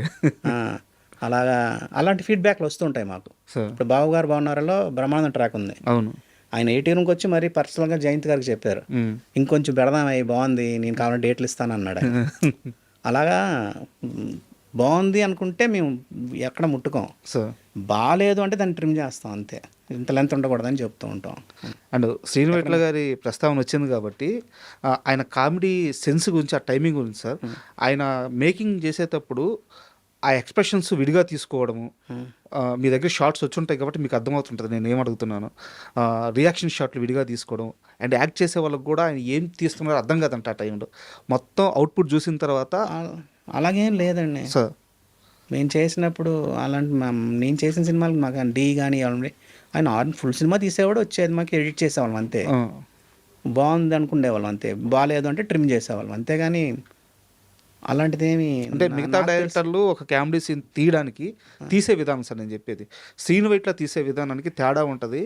అలాగా అలాంటి ఫీడ్బ్యాక్లు వస్తుంటాయి మాకు. ఇప్పుడు బాబు గారు బాగున్నారలో బ్రహ్మానందం ట్రాక్ ఉంది. అవును. ఆయన ఎడిటింగ్ రూమ్కి వచ్చి మరి పర్సనల్గా జయంత్ గారికి చెప్పారు, ఇంకొంచెం పెడదాం అయ్యి బాగుంది, నేను కావాలంటే డేట్లు ఇస్తాను అన్నాడు. అలాగా బాగుంది అనుకుంటే మేము ఎక్కడ ముట్టుకోం, బాగాలేదు అంటే దాన్ని ట్రిమ్ చేస్తాం అంతే. ఇంత లెంత్ ఉండకూడదని చెప్తూ ఉంటాం. అండ్ శ్రీనివైట్ల గారి ప్రస్తావన వచ్చింది కాబట్టి ఆయన కామెడీ సెన్స్ గురించి, ఆ టైమింగ్ గురించి సార్, ఆయన మేకింగ్ చేసేటప్పుడు ఆ ఎక్స్ప్రెషన్స్ విడిగా తీసుకోవడము, మీ దగ్గర షార్ట్స్ వచ్చి ఉంటాయి కాబట్టి మీకు అర్థమవుతుంటుంది నేను ఏం అడుగుతున్నాను, రియాక్షన్ షాట్లు విడిగా తీసుకోవడం, అండ్ యాక్ట్ చేసే వాళ్ళకి కూడా ఆయన ఏం తీస్తున్నారో అర్థం కాదంట ఆ టైంలో. మొత్తం అవుట్పుట్ చూసిన తర్వాత అలాగేం లేదండి సార్. మేము చేసినప్పుడు అలాంటి నేను చేసిన సినిమాలకు మాకు డీ కానీ ఆయన ఫుల్ సినిమా తీసేవాడు, వచ్చేది మాకు ఎడిట్ చేసేవాళ్ళం అంతే. బాగుంది అనుకునేవాళ్ళం అంతే, బాగాలేదు అంటే ట్రిమ్ చేసేవాళ్ళం అంతేగాని అలాంటిది ఏమి. అంటే మిగతా డైరెక్టర్లు ఒక కామెడీ సీన్ తీయడానికి తీసే విధానం సార్ నేను చెప్పేది, సీన్ వైట్లా తీసే విధానానికి తేడా ఉంటుంది.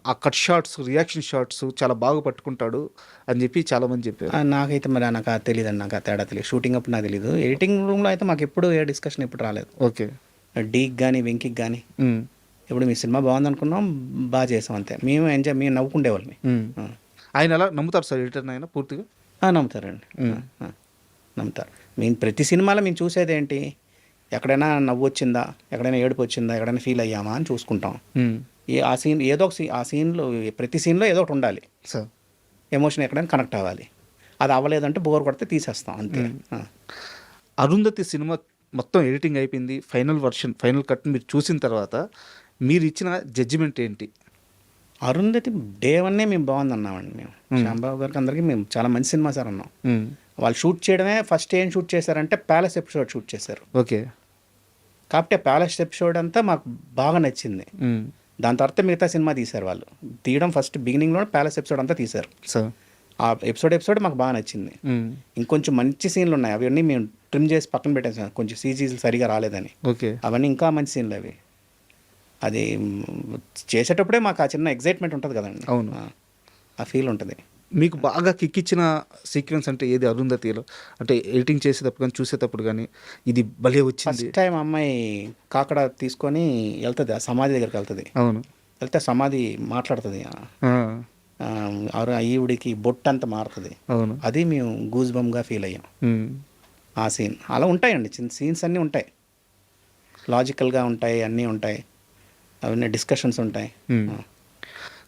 ఆ కట్ షాట్స్, రియాక్షన్ షాట్స్ చాలా బాగా పట్టుకుంటాడు అని చెప్పి చాలామంది చెప్పారు. నాకైతే మరి నాకు తెలియదు అండి, నాకు ఆ తేడా తెలియదు. షూటింగ్ అప్పుడు నాకు తెలియదు, ఎడిటింగ్ రూమ్లో అయితే మాకు ఎప్పుడు ఏ డిస్కషన్ ఎప్పుడు రాలేదు. ఓకే. డీకి కానీ వెంకికి కానీ ఇప్పుడు మీ సినిమా బాగుంది అనుకున్నాం, బాగా చేసాం అంతే. మేము నవ్వుకుండేవాళ్ళని. ఆయన ఎలా నమ్ముతారు సార్ ఎడిటర్ ఆయన పూర్తిగా? నమ్ముతారండి, నమ్ముతారు. మేము ప్రతి సినిమాలో మేము చూసేది ఏంటి, ఎక్కడైనా నవ్వు వచ్చిందా, ఎక్కడైనా ఏడుపు వచ్చిందా, ఎక్కడైనా ఫీల్ అయ్యామా అని చూసుకుంటాం. ఆ సీన్ ఏదో ఒక ఆ సీన్లో ప్రతి సీన్లో ఏదో ఒకటి ఉండాలి సార్, ఎమోషన్ ఎక్కడైనా కనెక్ట్ అవ్వాలి. అది అవ్వలేదంటే బోర్ కొడితే తీసేస్తాం అంతే. అరుంధతి సినిమా మొత్తం ఎడిటింగ్ అయిపోయింది, ఫైనల్ కట్ మీరు చూసిన తర్వాత మీరు ఇచ్చిన జడ్జిమెంట్ ఏంటి? అరుంధతి డే వన్నే మేము బాగుంది అన్నామండి. మేము శ్యాంబాబు గారికి అందరికీ మేము చాలా మంచి సినిమా సార్ అన్నాం. వాళ్ళు షూట్ చేయడమే ఫస్ట్ ఏం షూట్ చేశారంటే ప్యాలెస్ ఎపిసోడ్ షూట్ చేశారు. ఓకే. కాబట్టి ప్యాలెస్ ఎపిసోడ్ అంతా మాకు బాగా నచ్చింది. దాని తర్వాత మిగతా సినిమా తీశారు వాళ్ళు. తీయడం ఫస్ట్ బిగినింగ్లో ప్యాలెస్ ఎపిసోడ్ అంతా తీశారు. ఆ ఎపిసోడ్ మాకు బాగా నచ్చింది. ఇంకొంచెం మంచి సీన్లు ఉన్నాయి, అవన్నీ మేము ట్రిమ్ చేసి పక్కన పెట్టాం, కొంచెం సీజీలు సరిగా రాలేదని. ఓకే. అవన్నీ ఇంకా మంచి సీన్లు అవి. అది చేసేటప్పుడే మాకు ఆ చిన్న ఎగ్జైట్మెంట్ ఉంటుంది కదండి. అవును, ఆ ఫీల్ ఉంటుంది. మీకు బాగా కిక్ ఇచ్చిన సీక్వెన్స్ అంటే ఏది అరుంధతిలో? అంటే ఎడిటింగ్ చేసేటప్పుడు కానీ చూసేటప్పుడు కానీ ఇది భలే వచ్చింది. ఫస్ట్ టైం అమ్మాయి కాకడ తీసుకొని వెళ్తుంది, ఆ సమాధి దగ్గరికి వెళ్తుంది. అవును. వెళ్తే సమాధి మాట్లాడుతుంది, ఈవిడికి బొట్టు అంతా మారుతుంది. అవును. అది మేము గూజ్ బంగా ఫీల్ అయ్యాం ఆ సీన్. అలా ఉంటాయండి చిన్న సీన్స్, అన్నీ ఉంటాయి, లాజికల్గా ఉంటాయి, అన్నీ ఉంటాయి, అవన్నీ డిస్కషన్స్ ఉంటాయి.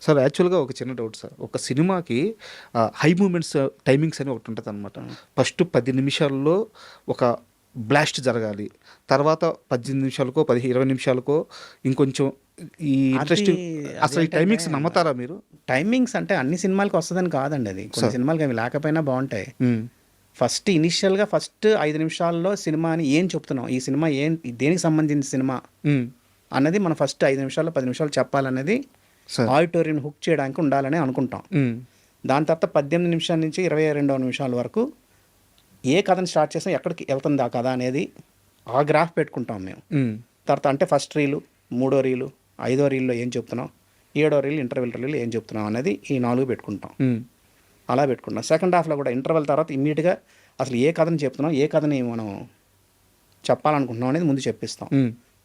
సార్ యాక్చువల్గా ఒక చిన్న డౌట్ సార్, ఒక సినిమాకి హై మూమెంట్స్ టైమింగ్స్ అని ఒకటి ఉంటుంది అనమాట. ఫస్ట్ 10 నిమిషాల్లో ఒక బ్లాస్ట్ జరగాలి, తర్వాత 18 నిమిషాలకో 20 నిమిషాలకో ఇంకొంచెం ఈ ఇంట్రెస్టింగ్. అసలు ఈ టైమింగ్స్ నమ్ముతారా మీరు? టైమింగ్స్ అంటే అన్ని సినిమాలకి వస్తుందని కాదండి, అది కొన్ని సినిమాలకి అవి లేకపోయినా బాగుంటాయి. ఫస్ట్ ఇనిషియల్గా 5 నిమిషాల్లో సినిమాని ఏం చెప్తున్నాం, ఈ సినిమా దేనికి సంబంధించిన సినిమా అన్నది మనం ఫస్ట్ 5 నిమిషాల్లో 10 నిమిషాలు చెప్పాలనేది ఆడిటోరియం హుక్ చేయడానికి ఉండాలని అనుకుంటాం. దాని తర్వాత 18 నిమిషాల నుంచి 22వ నిమిషాల వరకు ఏ కథను స్టార్ట్ చేసాం, ఎక్కడికి వెళ్తుంది ఆ కథ అనేది ఆ గ్రాఫ్ పెట్టుకుంటాం మేము. తర్వాత అంటే ఫస్ట్ రీలు, 3వ రీలు, 5వ రీల్లో ఏం చెప్తున్నాం, 7వ రీలు, ఇంటర్వెల్ రీలు ఏం చెప్తున్నాం అనేది ఈ 4 పెట్టుకుంటాం. అలా పెట్టుకుంటాం. సెకండ్ హాఫ్లో కూడా ఇంటర్వెల్ తర్వాత ఇమ్మీడియట్గా అసలు ఏ కథను చెప్తున్నాం, ఏ కథని మనం చెప్పాలనుకుంటున్నాం అనేది ముందు చెప్పిస్తాం.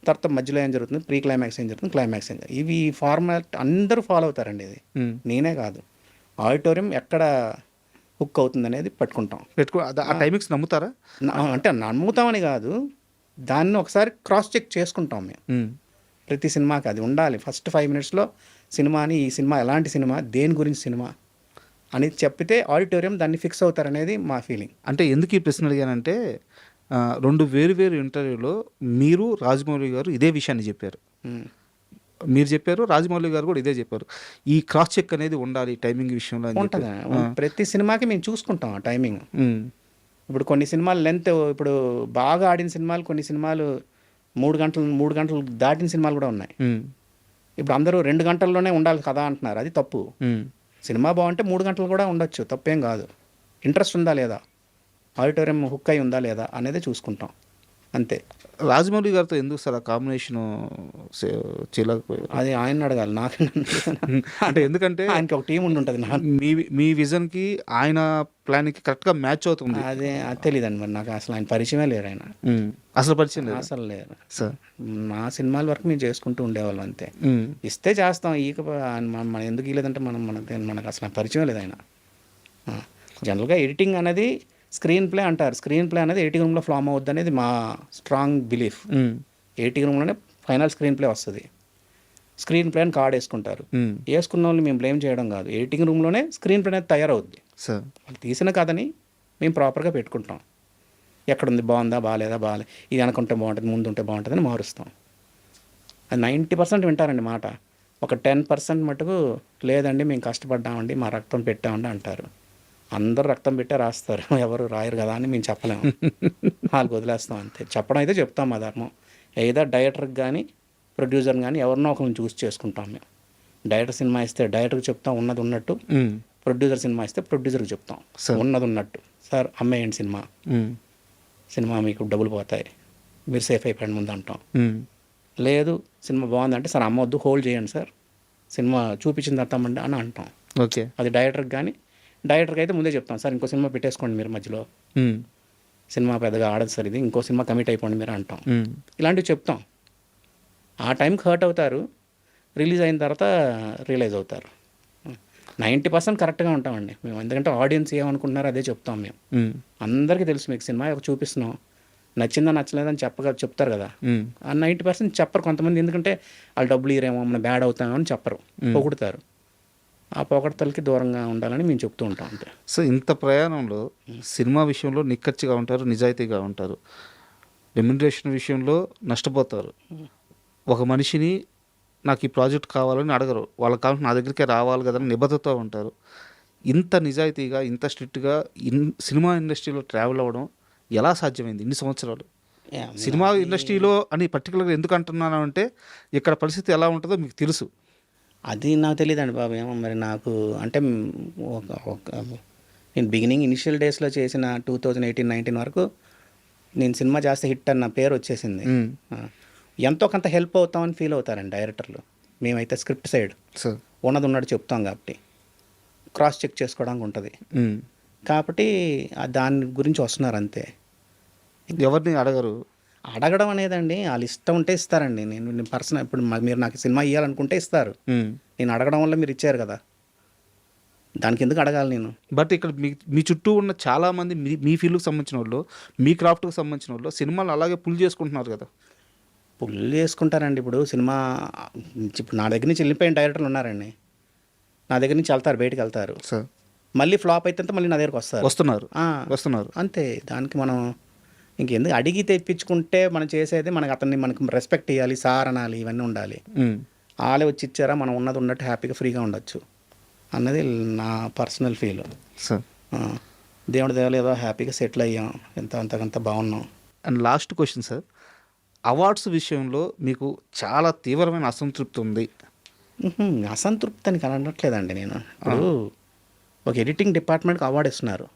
తర్వాత మధ్యలో ఏం జరుగుతుంది, ప్రీ క్లైమాక్స్ ఏం జరుగుతుంది, క్లైమాక్స్ ఏం జరుగుతుంది. ఇవి ఫార్మాట్ అందరూ ఫాలో అవుతారండి. ఇది నేనే కాదు, ఆడిటోరియం ఎక్కడ హుక్ అవుతుంది అనేది పెట్టుకుంటాం. ఆ టైమింగ్స్ నమ్ముతారా? అంటే నమ్ముతామని కాదు, దాన్ని ఒకసారి క్రాస్ చెక్ చేసుకుంటాం మేము. ప్రతి సినిమాకి అది ఉండాలి. ఫస్ట్ 5 మినిట్స్లో సినిమాని, ఈ సినిమా ఎలాంటి సినిమా, దేని గురించి సినిమా అని చెప్పితే ఆడిటోరియం దాన్ని ఫిక్స్ అవుతారనేది మా ఫీలింగ్. అంటే ఎందుకు ఈ ప్రశ్న అడిగానంటే 2 వేరు ఇంటర్వ్యూలో మీరు, రాజమౌళి గారు ఇదే విషయాన్ని చెప్పారు. మీరు చెప్పారు, రాజమౌళి గారు కూడా ఇదే చెప్పారు. ఈ క్రాస్ చెక్ అనేది ఉండాలి టైమింగ్ విషయంలో. ఉంటుంది, ప్రతి సినిమాకి మేము చూసుకుంటాం ఆ టైమింగ్. ఇప్పుడు కొన్ని సినిమాలు లెంత్, ఇప్పుడు బాగా ఆడిన సినిమాలు, కొన్ని సినిమాలు 3 గంటలు దాటిన సినిమాలు కూడా ఉన్నాయి. ఇప్పుడు అందరూ 2 గంటల్లోనే ఉండాలి కదా అంటున్నారు, అది తప్పు. సినిమా బాగుంటే 3 గంటలు కూడా ఉండొచ్చు, తప్పేం కాదు. ఇంట్రెస్ట్ ఉందా లేదా, ఆడిటోరియం హుక్ అయి ఉందా లేదా అనేది చూసుకుంటాం అంతే. రాజమౌళి గారితో ఎందుకు సార్ ఆ కాంబినేషన్ చేయలేకపోయారు? అది ఆయన అడగాలి, నాకు. అంటే ఎందుకంటే ఆయనకి ఒక టీం ఉంటుంది. మీ విజన్కి ఆయన ప్లాన్కి కరెక్ట్గా మ్యాచ్ అవుతుంది. అది తెలియదండి మరి నాకు, అసలు ఆయన పరిచయమే లేరు. ఆయన అసలు పరిచయం లేదు, అసలు లేరు సార్. మా సినిమాల వరకు మేము చేసుకుంటూ ఉండేవాళ్ళం అంతే. ఇస్తే చేస్తాం, మనం ఎందుకు ఇవ్వలేదంటే మనకు అసలు పరిచయం లేదు ఆయన. జనరల్గా ఎడిటింగ్ అనేది స్క్రీన్ ప్లే అంటారు, స్క్రీన్ ప్లే అనేది ఎడిటింగ్ రూమ్లో ఫ్లామ్ అవుద్ది అనేది మా స్ట్రాంగ్ బిలీఫ్. ఎడిటింగ్ రూమ్లోనే ఫైనల్ స్క్రీన్ ప్లే వస్తుంది. స్క్రీన్ ప్లే అని కార్డ్ వేసుకుంటారు, వేసుకున్న వాళ్ళు మేము బ్లేమ్ చేయడం కాదు. ఎడిటింగ్ రూమ్లోనే స్క్రీన్ ప్లే అనేది తయారవుద్ది. వాళ్ళు తీసిన కథని మేము ప్రాపర్గా పెట్టుకుంటాం, ఎక్కడుంది, బాగుందా, బాగాలేదా, ఇది అనుకుంటే బాగుంటుంది, ముందు ఉంటే బాగుంటుంది అని మారుస్తాం. అది 90% వింటారండి మాట. ఒక 10% మటుకు లేదండి మేము కష్టపడ్డామండి, మా రక్తం పెట్టామండి అంటారు. అందరూ రక్తం పెట్టే రాస్తారు, ఎవరు రాయరు కదా అని మేము చెప్పలేము, వాళ్ళకి వదిలేస్తాం అంతే. చెప్పడం అయితే చెప్తాం, మా ధర్మం. ఏదో డైరెక్టర్కి కానీ ప్రొడ్యూసర్ కానీ ఎవరినో ఒకరిని చూస్ చేసుకుంటాం మేము. డైరెక్టర్ సినిమా ఇస్తే డైరెక్టర్కి చెప్తాం ఉన్నది ఉన్నట్టు, ప్రొడ్యూసర్ సినిమా ఇస్తే ప్రొడ్యూసర్కి చెప్తాం ఉన్నది ఉన్నట్టు, సార్ అమ్మేయండి సినిమా మీకు డబ్బులు పోతాయి, మీరు సేఫ్ అయిపోయింది ముందు అంటాం. లేదు సినిమా బాగుందంటే సార్ అమ్మవద్దు హోల్డ్ చేయండి సార్, సినిమా చూపించిన తర్వాత అని అంటాం. ఓకే, అది డైరెక్టర్కి కానీ, డైరెక్టర్కి అయితే ముందే చెప్తాం సార్ ఇంకో సినిమా పెట్టేసుకోండి మీరు మధ్యలో, సినిమా పెద్దగా ఆడదు సార్ ఇది, ఇంకో సినిమా కమిట్ అయిపోండి మీరు అంటాం. ఇలాంటివి చెప్తాం. ఆ టైంకి హర్ట్ అవుతారు, రిలీజ్ అయిన తర్వాత రియలైజ్ అవుతారు. 90% కరెక్ట్గా ఉంటామండి మేము, ఎందుకంటే ఆడియన్స్ ఏమనుకుంటున్నారో అదే చెప్తాం మేము. అందరికీ తెలుసు మీకు సినిమా చూపిస్తున్నాం, నచ్చిందా నచ్చలేదని చెప్తారు కదా. ఆ 90% చెప్పరు కొంతమంది, ఎందుకంటే వాళ్ళు డబ్బులు ఇరేమో మన బ్యాడ్ అవుతామో అని చెప్పరు, పొగుడుతారు. ఆ పొగడతలకి దూరంగా ఉండాలని మేము చెప్తూ ఉంటాం అంతే. సో ఇంత ప్రయాణంలో సినిమా విషయంలో నిక్కచ్చిగా ఉంటారు, నిజాయితీగా ఉంటారు, రెమ్యునరేషన్ విషయంలో నష్టపోతారు. ఒక మనిషిని నాకు ఈ ప్రాజెక్ట్ కావాలని అడగరు, వాళ్ళకి కావాలంటే నా దగ్గరికే రావాలి కదా అని నిబద్ధతతో ఉంటారు. ఇంత నిజాయితీగా ఇంత స్ట్రిక్ట్గా సినిమా ఇండస్ట్రీలో ట్రావెల్ అవ్వడం ఎలా సాధ్యమైంది ఇన్ని సంవత్సరాలు? సినిమా ఇండస్ట్రీలో అని పర్టికులర్గా ఎందుకు అంటున్నాను అంటే ఇక్కడ పరిస్థితి ఎలా ఉంటుందో మీకు తెలుసు. అది నాకు తెలియదండి బాబు, ఏమో మరి నాకు అంటే నేను బిగినింగ్ ఇనిషియల్ డేస్లో చేసిన 2018-19 వరకు నేను సినిమా చేస్తే హిట్ అన్న పేరు వచ్చేసింది. ఎంతో కొంత హెల్ప్ అవుతామని ఫీల్ అవుతారండి డైరెక్టర్లు. మేమైతే స్క్రిప్ట్ సైడ్ ఉన్నది ఉన్నట్టు చెప్తాం కాబట్టి క్రాస్ చెక్ చేసుకోవడానికి ఉంటుంది కాబట్టి దాని గురించి వస్తున్నారు అంతే. ఎవరిని అడగరు. అడగడం అనేదండి వాళ్ళు ఇష్టం ఉంటే ఇస్తారండి. నేను పర్సనల్ ఇప్పుడు మీరు నాకు సినిమా ఇవ్వాలనుకుంటే ఇస్తారు, నేను అడగడం వల్ల మీరు ఇచ్చారు కదా, దానికి ఎందుకు అడగాలి నేను? బట్ ఇక్కడ మీ చుట్టూ ఉన్న చాలామంది మీ ఫీల్డ్కి సంబంధించిన వాళ్ళు, మీ క్రాఫ్ట్కి సంబంధించిన వాళ్ళు సినిమాలు అలాగే పుల్ చేసుకుంటున్నారు కదా. పుల్ చేసుకుంటారండి. ఇప్పుడు సినిమా ఇప్పుడు నా దగ్గర నుంచి వెళ్ళిపోయిన డైరెక్టర్లు ఉన్నారండి, నా దగ్గర నుంచి వెళ్తారు, బయటకు వెళ్తారు, మళ్ళీ ఫ్లాప్ అయితే మళ్ళీ నా దగ్గరకు వస్తున్నారు అంతే. దానికి మనం ఇంకెందుకు అడిగి తెప్పించుకుంటే మనం చేసేది, మనకు రెస్పెక్ట్ ఇవ్వాలి, సార్ అనాలి, ఇవన్నీ ఉండాలి. వాళ్ళే వచ్చి ఇచ్చారా, మనం ఉన్నది ఉన్నట్టు హ్యాపీగా ఫ్రీగా ఉండొచ్చు అన్నది నా పర్సనల్ ఫీల్. దేవుడి దేవాలు ఏదో హ్యాపీగా సెటిల్ అయ్యాం, అంతకంత బాగున్నాం. And last question sir, awards విషయంలో మీకు చాలా తీవ్రమైన అసంతృప్తి ఉంది. అసంతృప్తి అని అనట్లేదండి నేను. ఇప్పుడు ఒక ఎడిటింగ్ డిపార్ట్మెంట్కి అవార్డు ఇస్తున్నారు,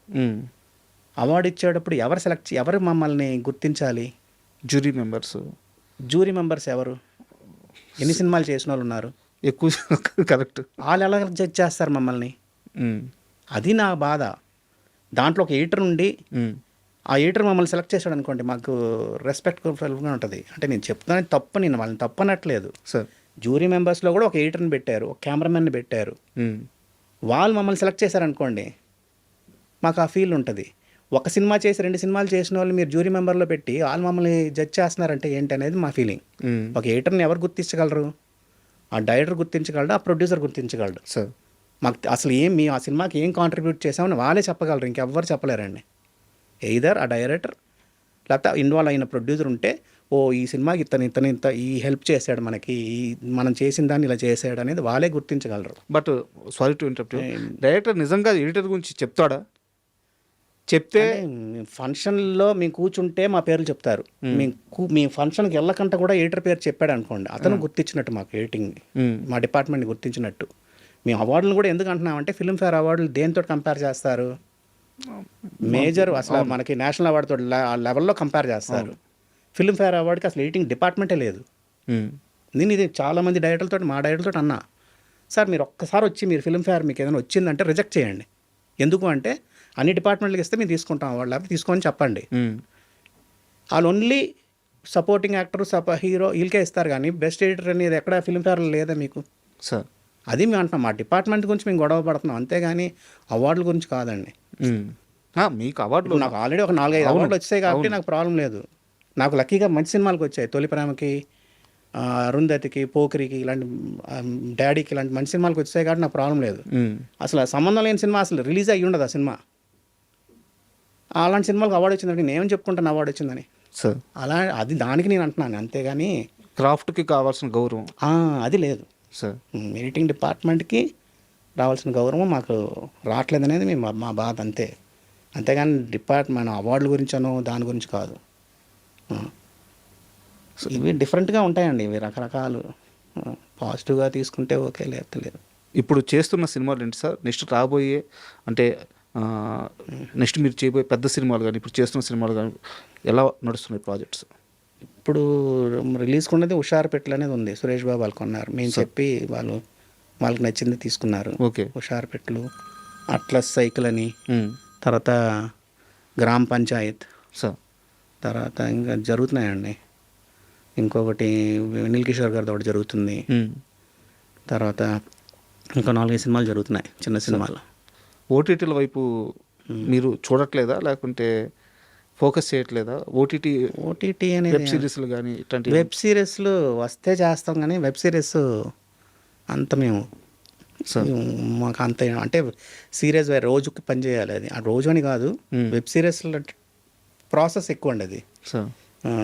అవార్డు ఇచ్చేటప్పుడు ఎవరు మమ్మల్ని గుర్తించాలి? జ్యూరీ మెంబర్స్ ఎవరు? ఎన్ని సినిమాలు చేసిన వాళ్ళు ఉన్నారు? ఎక్కువ. కరెక్ట్. వాళ్ళు ఎలా జడ్జ్ చేస్తారు మమ్మల్ని? అది నా బాధ. దాంట్లో ఒక ఎడిటర్ ఉండి ఆ ఎడిటర్ మమ్మల్ని సెలెక్ట్ చేశాడు అనుకోండి, మాకు రెస్పెక్ట్ఫుల్గా ఉంటుంది. అంటే నేను చెప్తాను తప్పు, నేను వాళ్ళని తప్పనట్లేదు. సార్ జ్యూరీ మెంబర్స్లో కూడా ఒక ఎడిటర్ని పెట్టారు, ఒక కెమెరామెన్ని పెట్టారు, వాళ్ళు మమ్మల్ని సెలెక్ట్ చేశారనుకోండి, మాకు ఆ ఫీల్ ఉంటుంది. ఒక సినిమా చేసి 2 సినిమాలు చేసిన వాళ్ళు మీరు జ్యూరీ మెంబర్లో పెట్టి వాళ్ళు మమ్మల్ని జడ్జ్ చేస్తున్నారంటే ఏంటి అనేది మా ఫీలింగ్. ఒక ఎడిటర్ని ఎవరు గుర్తించగలరు? ఆ డైరెక్టర్ గుర్తించగలడు, ఆ ప్రొడ్యూసర్ గుర్తించగలడు. సార్ మాకు అసలు మేము ఆ సినిమాకి ఏం కాంట్రిబ్యూట్ చేసామని వాళ్ళే చెప్పగలరు, ఇంకెవ్వరు చెప్పలేరండి. ఎయిదర్ ఆ డైరెక్టర్ లేకపోతే ఇన్వాల్వ్ అయిన ప్రొడ్యూసర్ ఉంటే, ఓ ఈ సినిమాకి ఇంత ఈ హెల్ప్ చేశాడు, మనకి మనం చేసిన దాన్ని ఇలా చేశాడు అనేది వాళ్ళే గుర్తించగలరు. But sorry to interrupt, director నిజంగా ఎడిటర్ గురించి చెప్తాడా? చెప్తే ఫంక్షన్లో మేము కూర్చుంటే మా పేర్లు చెప్తారు. మీ ఫంక్షన్కి వెళ్ళకంట కూడా ఎడిటర్ పేరు చెప్పాడు అనుకోండి, అతను గుర్తించినట్టు మాకు ఎడిటింగ్ మా డిపార్ట్మెంట్ని గుర్తించినట్టు. మేము అవార్డులు కూడా ఎందుకు అంటున్నామంటే, ఫిల్మ్ఫేర్ అవార్డులు దేనితో కంపేర్ చేస్తారు? మేజర్ అసలు మనకి నేషనల్ అవార్డుతో లెవెల్లో కంపేర్ చేస్తారు. ఫిల్మ్ఫేర్ అవార్డుకి అసలు ఎడిటింగ్ డిపార్ట్మెంటే లేదు. నేను ఇది చాలామంది డైరెక్టర్లతో మా డైరెక్టర్తో అన్నా, సార్ మీరు ఒక్కసారి వచ్చి మీరు ఫిల్మ్ఫేర్ మీకు ఏదైనా వచ్చిందంటే రిజెక్ట్ చేయండి. ఎందుకు అంటే అన్ని డిపార్ట్మెంట్లకి ఇస్తే మేము తీసుకుంటాం అవార్డు, లేకపోతే తీసుకొని చెప్పండి. వాళ్ళు ఓన్లీ సపోర్టింగ్ యాక్టర్, హీరో వీళ్ళకే ఇస్తారు, కానీ బెస్ట్ ఎడిటర్ అనేది ఎక్కడ ఫిల్మ్ఫేర్లో లేదా మీకు? సార్ అది మేము అంటున్నాం, మా డిపార్ట్మెంట్ గురించి మేము గొడవ పడుతున్నాం అంతేగాని అవార్డుల గురించి కాదండి. మీకు అవార్డులు నాకు ఆల్రెడీ ఒక 4-5 అవార్డులు వచ్చాయి కాబట్టి నాకు ప్రాబ్లం లేదు. నాకు లక్కీగా మంచి సినిమాలకు వచ్చాయి, తొలి ప్రేమకి, అరుంధతికి, పోకిరికి, ఇలాంటి డాడీకి, ఇలాంటి మంచి సినిమాలకు వచ్చాయి కాబట్టి నాకు ప్రాబ్లం లేదు. అసలు సంబంధం లేని సినిమా అసలు రిలీజ్ అయ్యి ఉండదు ఆ సినిమా. అలాంటి సినిమాలకు అవార్డు వచ్చిందంటే నేనేం చెప్పుకుంటాను అవార్డు వచ్చిందని. సార్ అది దానికి నేను అంటున్నాను, అంతేగాని క్రాఫ్ట్కి కావాల్సిన గౌరవం అది లేదు సార్. ఎడిటింగ్ డిపార్ట్మెంట్కి రావాల్సిన గౌరవం మాకు రావట్లేదనేది మా బాధ అంతే. అంతేగాని డిపార్ట్మెంట్ అవార్డుల గురించి అనో దాని గురించి కాదు. ఇవి డిఫరెంట్గా ఉంటాయండి, ఇవి రకరకాలు. పాజిటివ్గా తీసుకుంటే ఓకే, లేకపోతే లేదు. ఇప్పుడు చేస్తున్న సినిమాలు ఏంటి సార్? నెక్స్ట్ రాబోయే అంటే నెక్స్ట్ మీరు చేయబోయే పెద్ద సినిమాలు కానీ ఇప్పుడు చేస్తున్న సినిమాలు కానీ ఎలా నడుస్తున్నాయి ప్రాజెక్ట్స్? ఇప్పుడు రిలీజ్కి ఉన్నది హుషారు పెట్లు అనేది ఉంది, సురేష్ బాబు వాళ్ళు కొన్నారు. మేము చెప్పి వాళ్ళకి నచ్చింది తీసుకున్నారు. ఓకే. హుషారు పెట్లు, అట్లస్ సైకిల్ అని, తర్వాత గ్రామ పంచాయత్, సార్ తర్వాత ఇంకా జరుగుతున్నాయండి. ఇంకొకటి వినిల్ కిషోర్ గారితో ఒకటి జరుగుతుంది. తర్వాత ఇంకా 4-5 సినిమాలు జరుగుతున్నాయి, చిన్న సినిమాలు. ఓటీటీల వైపు మీరు చూడట్లేదా, లేకుంటే ఫోకస్ చేయట్లేదా? ఓటీటీ అనేది వెబ్ సిరీస్లు కానీ ఇట్లాంటి వెబ్ సిరీస్లు వస్తే చేస్తాం, కానీ వెబ్ సిరీస్ అంత మేము మాకు అంత అంటే సీరియస్ రోజుకి పని చేయాలి. అది ఆ రోజు అని కాదు, వెబ్ సిరీస్లో ప్రాసెస్ ఎక్కువ అండి. అది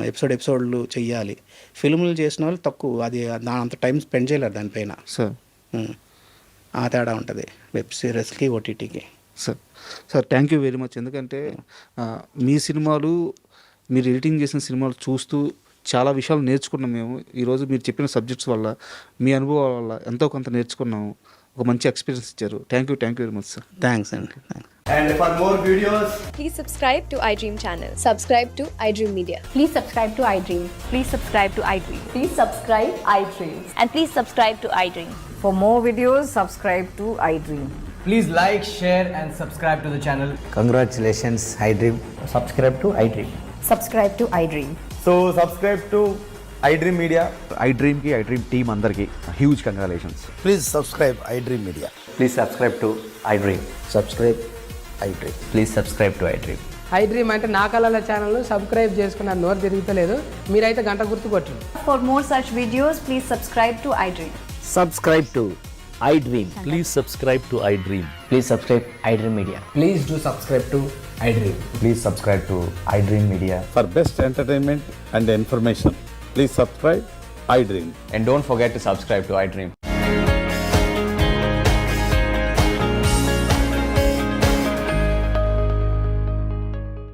ఎపిసోడ్లు చెయ్యాలి. ఫిల్ములు చేసిన వాళ్ళు తక్కువ, అది దాని అంత టైం స్పెండ్ చేయలేరు దానిపైన. ఆ తేడా ఉంటుంది వెబ్ సిరీస్కి ఓటీటీకి. Sir thank you very much. ఎందుకంటే మీ సినిమాలు, మీరు ఎడిటింగ్ చేసిన సినిమాలు చూస్తూ చాలా విషయాలు నేర్చుకున్నాం మేము. ఈరోజు మీరు చెప్పిన సబ్జెక్ట్స్ వల్ల, మీ అనుభవాల వల్ల ఎంతో కొంత నేర్చుకున్నాము. ఒక మంచి ఎక్స్పీరియన్స్ ఇచ్చారు. Thank you very much sir. Thanks అండి. And for more videos, Please subscribe to iDream channel. Subscribe to iDream Media. Please subscribe to iDream. Please subscribe to iDream. Please subscribe iDream. And please subscribe to iDream. For more videos, subscribe to iDream. please like, share and subscribe to the channel. Congratulations, iDream. Subscribe to iDream. Subscribe to iDream. So subscribe to iDream Media. iDream team అందరికి huge congratulations. Please subscribe iDream Media. Please subscribe to iDream. Subscribe iDream. Please subscribe to iDream. iDream అంటే నా కళల channel subscribe చేసుకున్న నోరు తిరుగుతలేదు, మీరైతే గంట గుర్తు కొట్టండి. For more such videos, please subscribe to iDream. Subscribe to iDream. Please subscribe to iDream. Please subscribe iDream Media. Please do subscribe to iDream. Please subscribe to iDream Media. For best entertainment and information, please subscribe iDream. And don't forget to subscribe to iDream.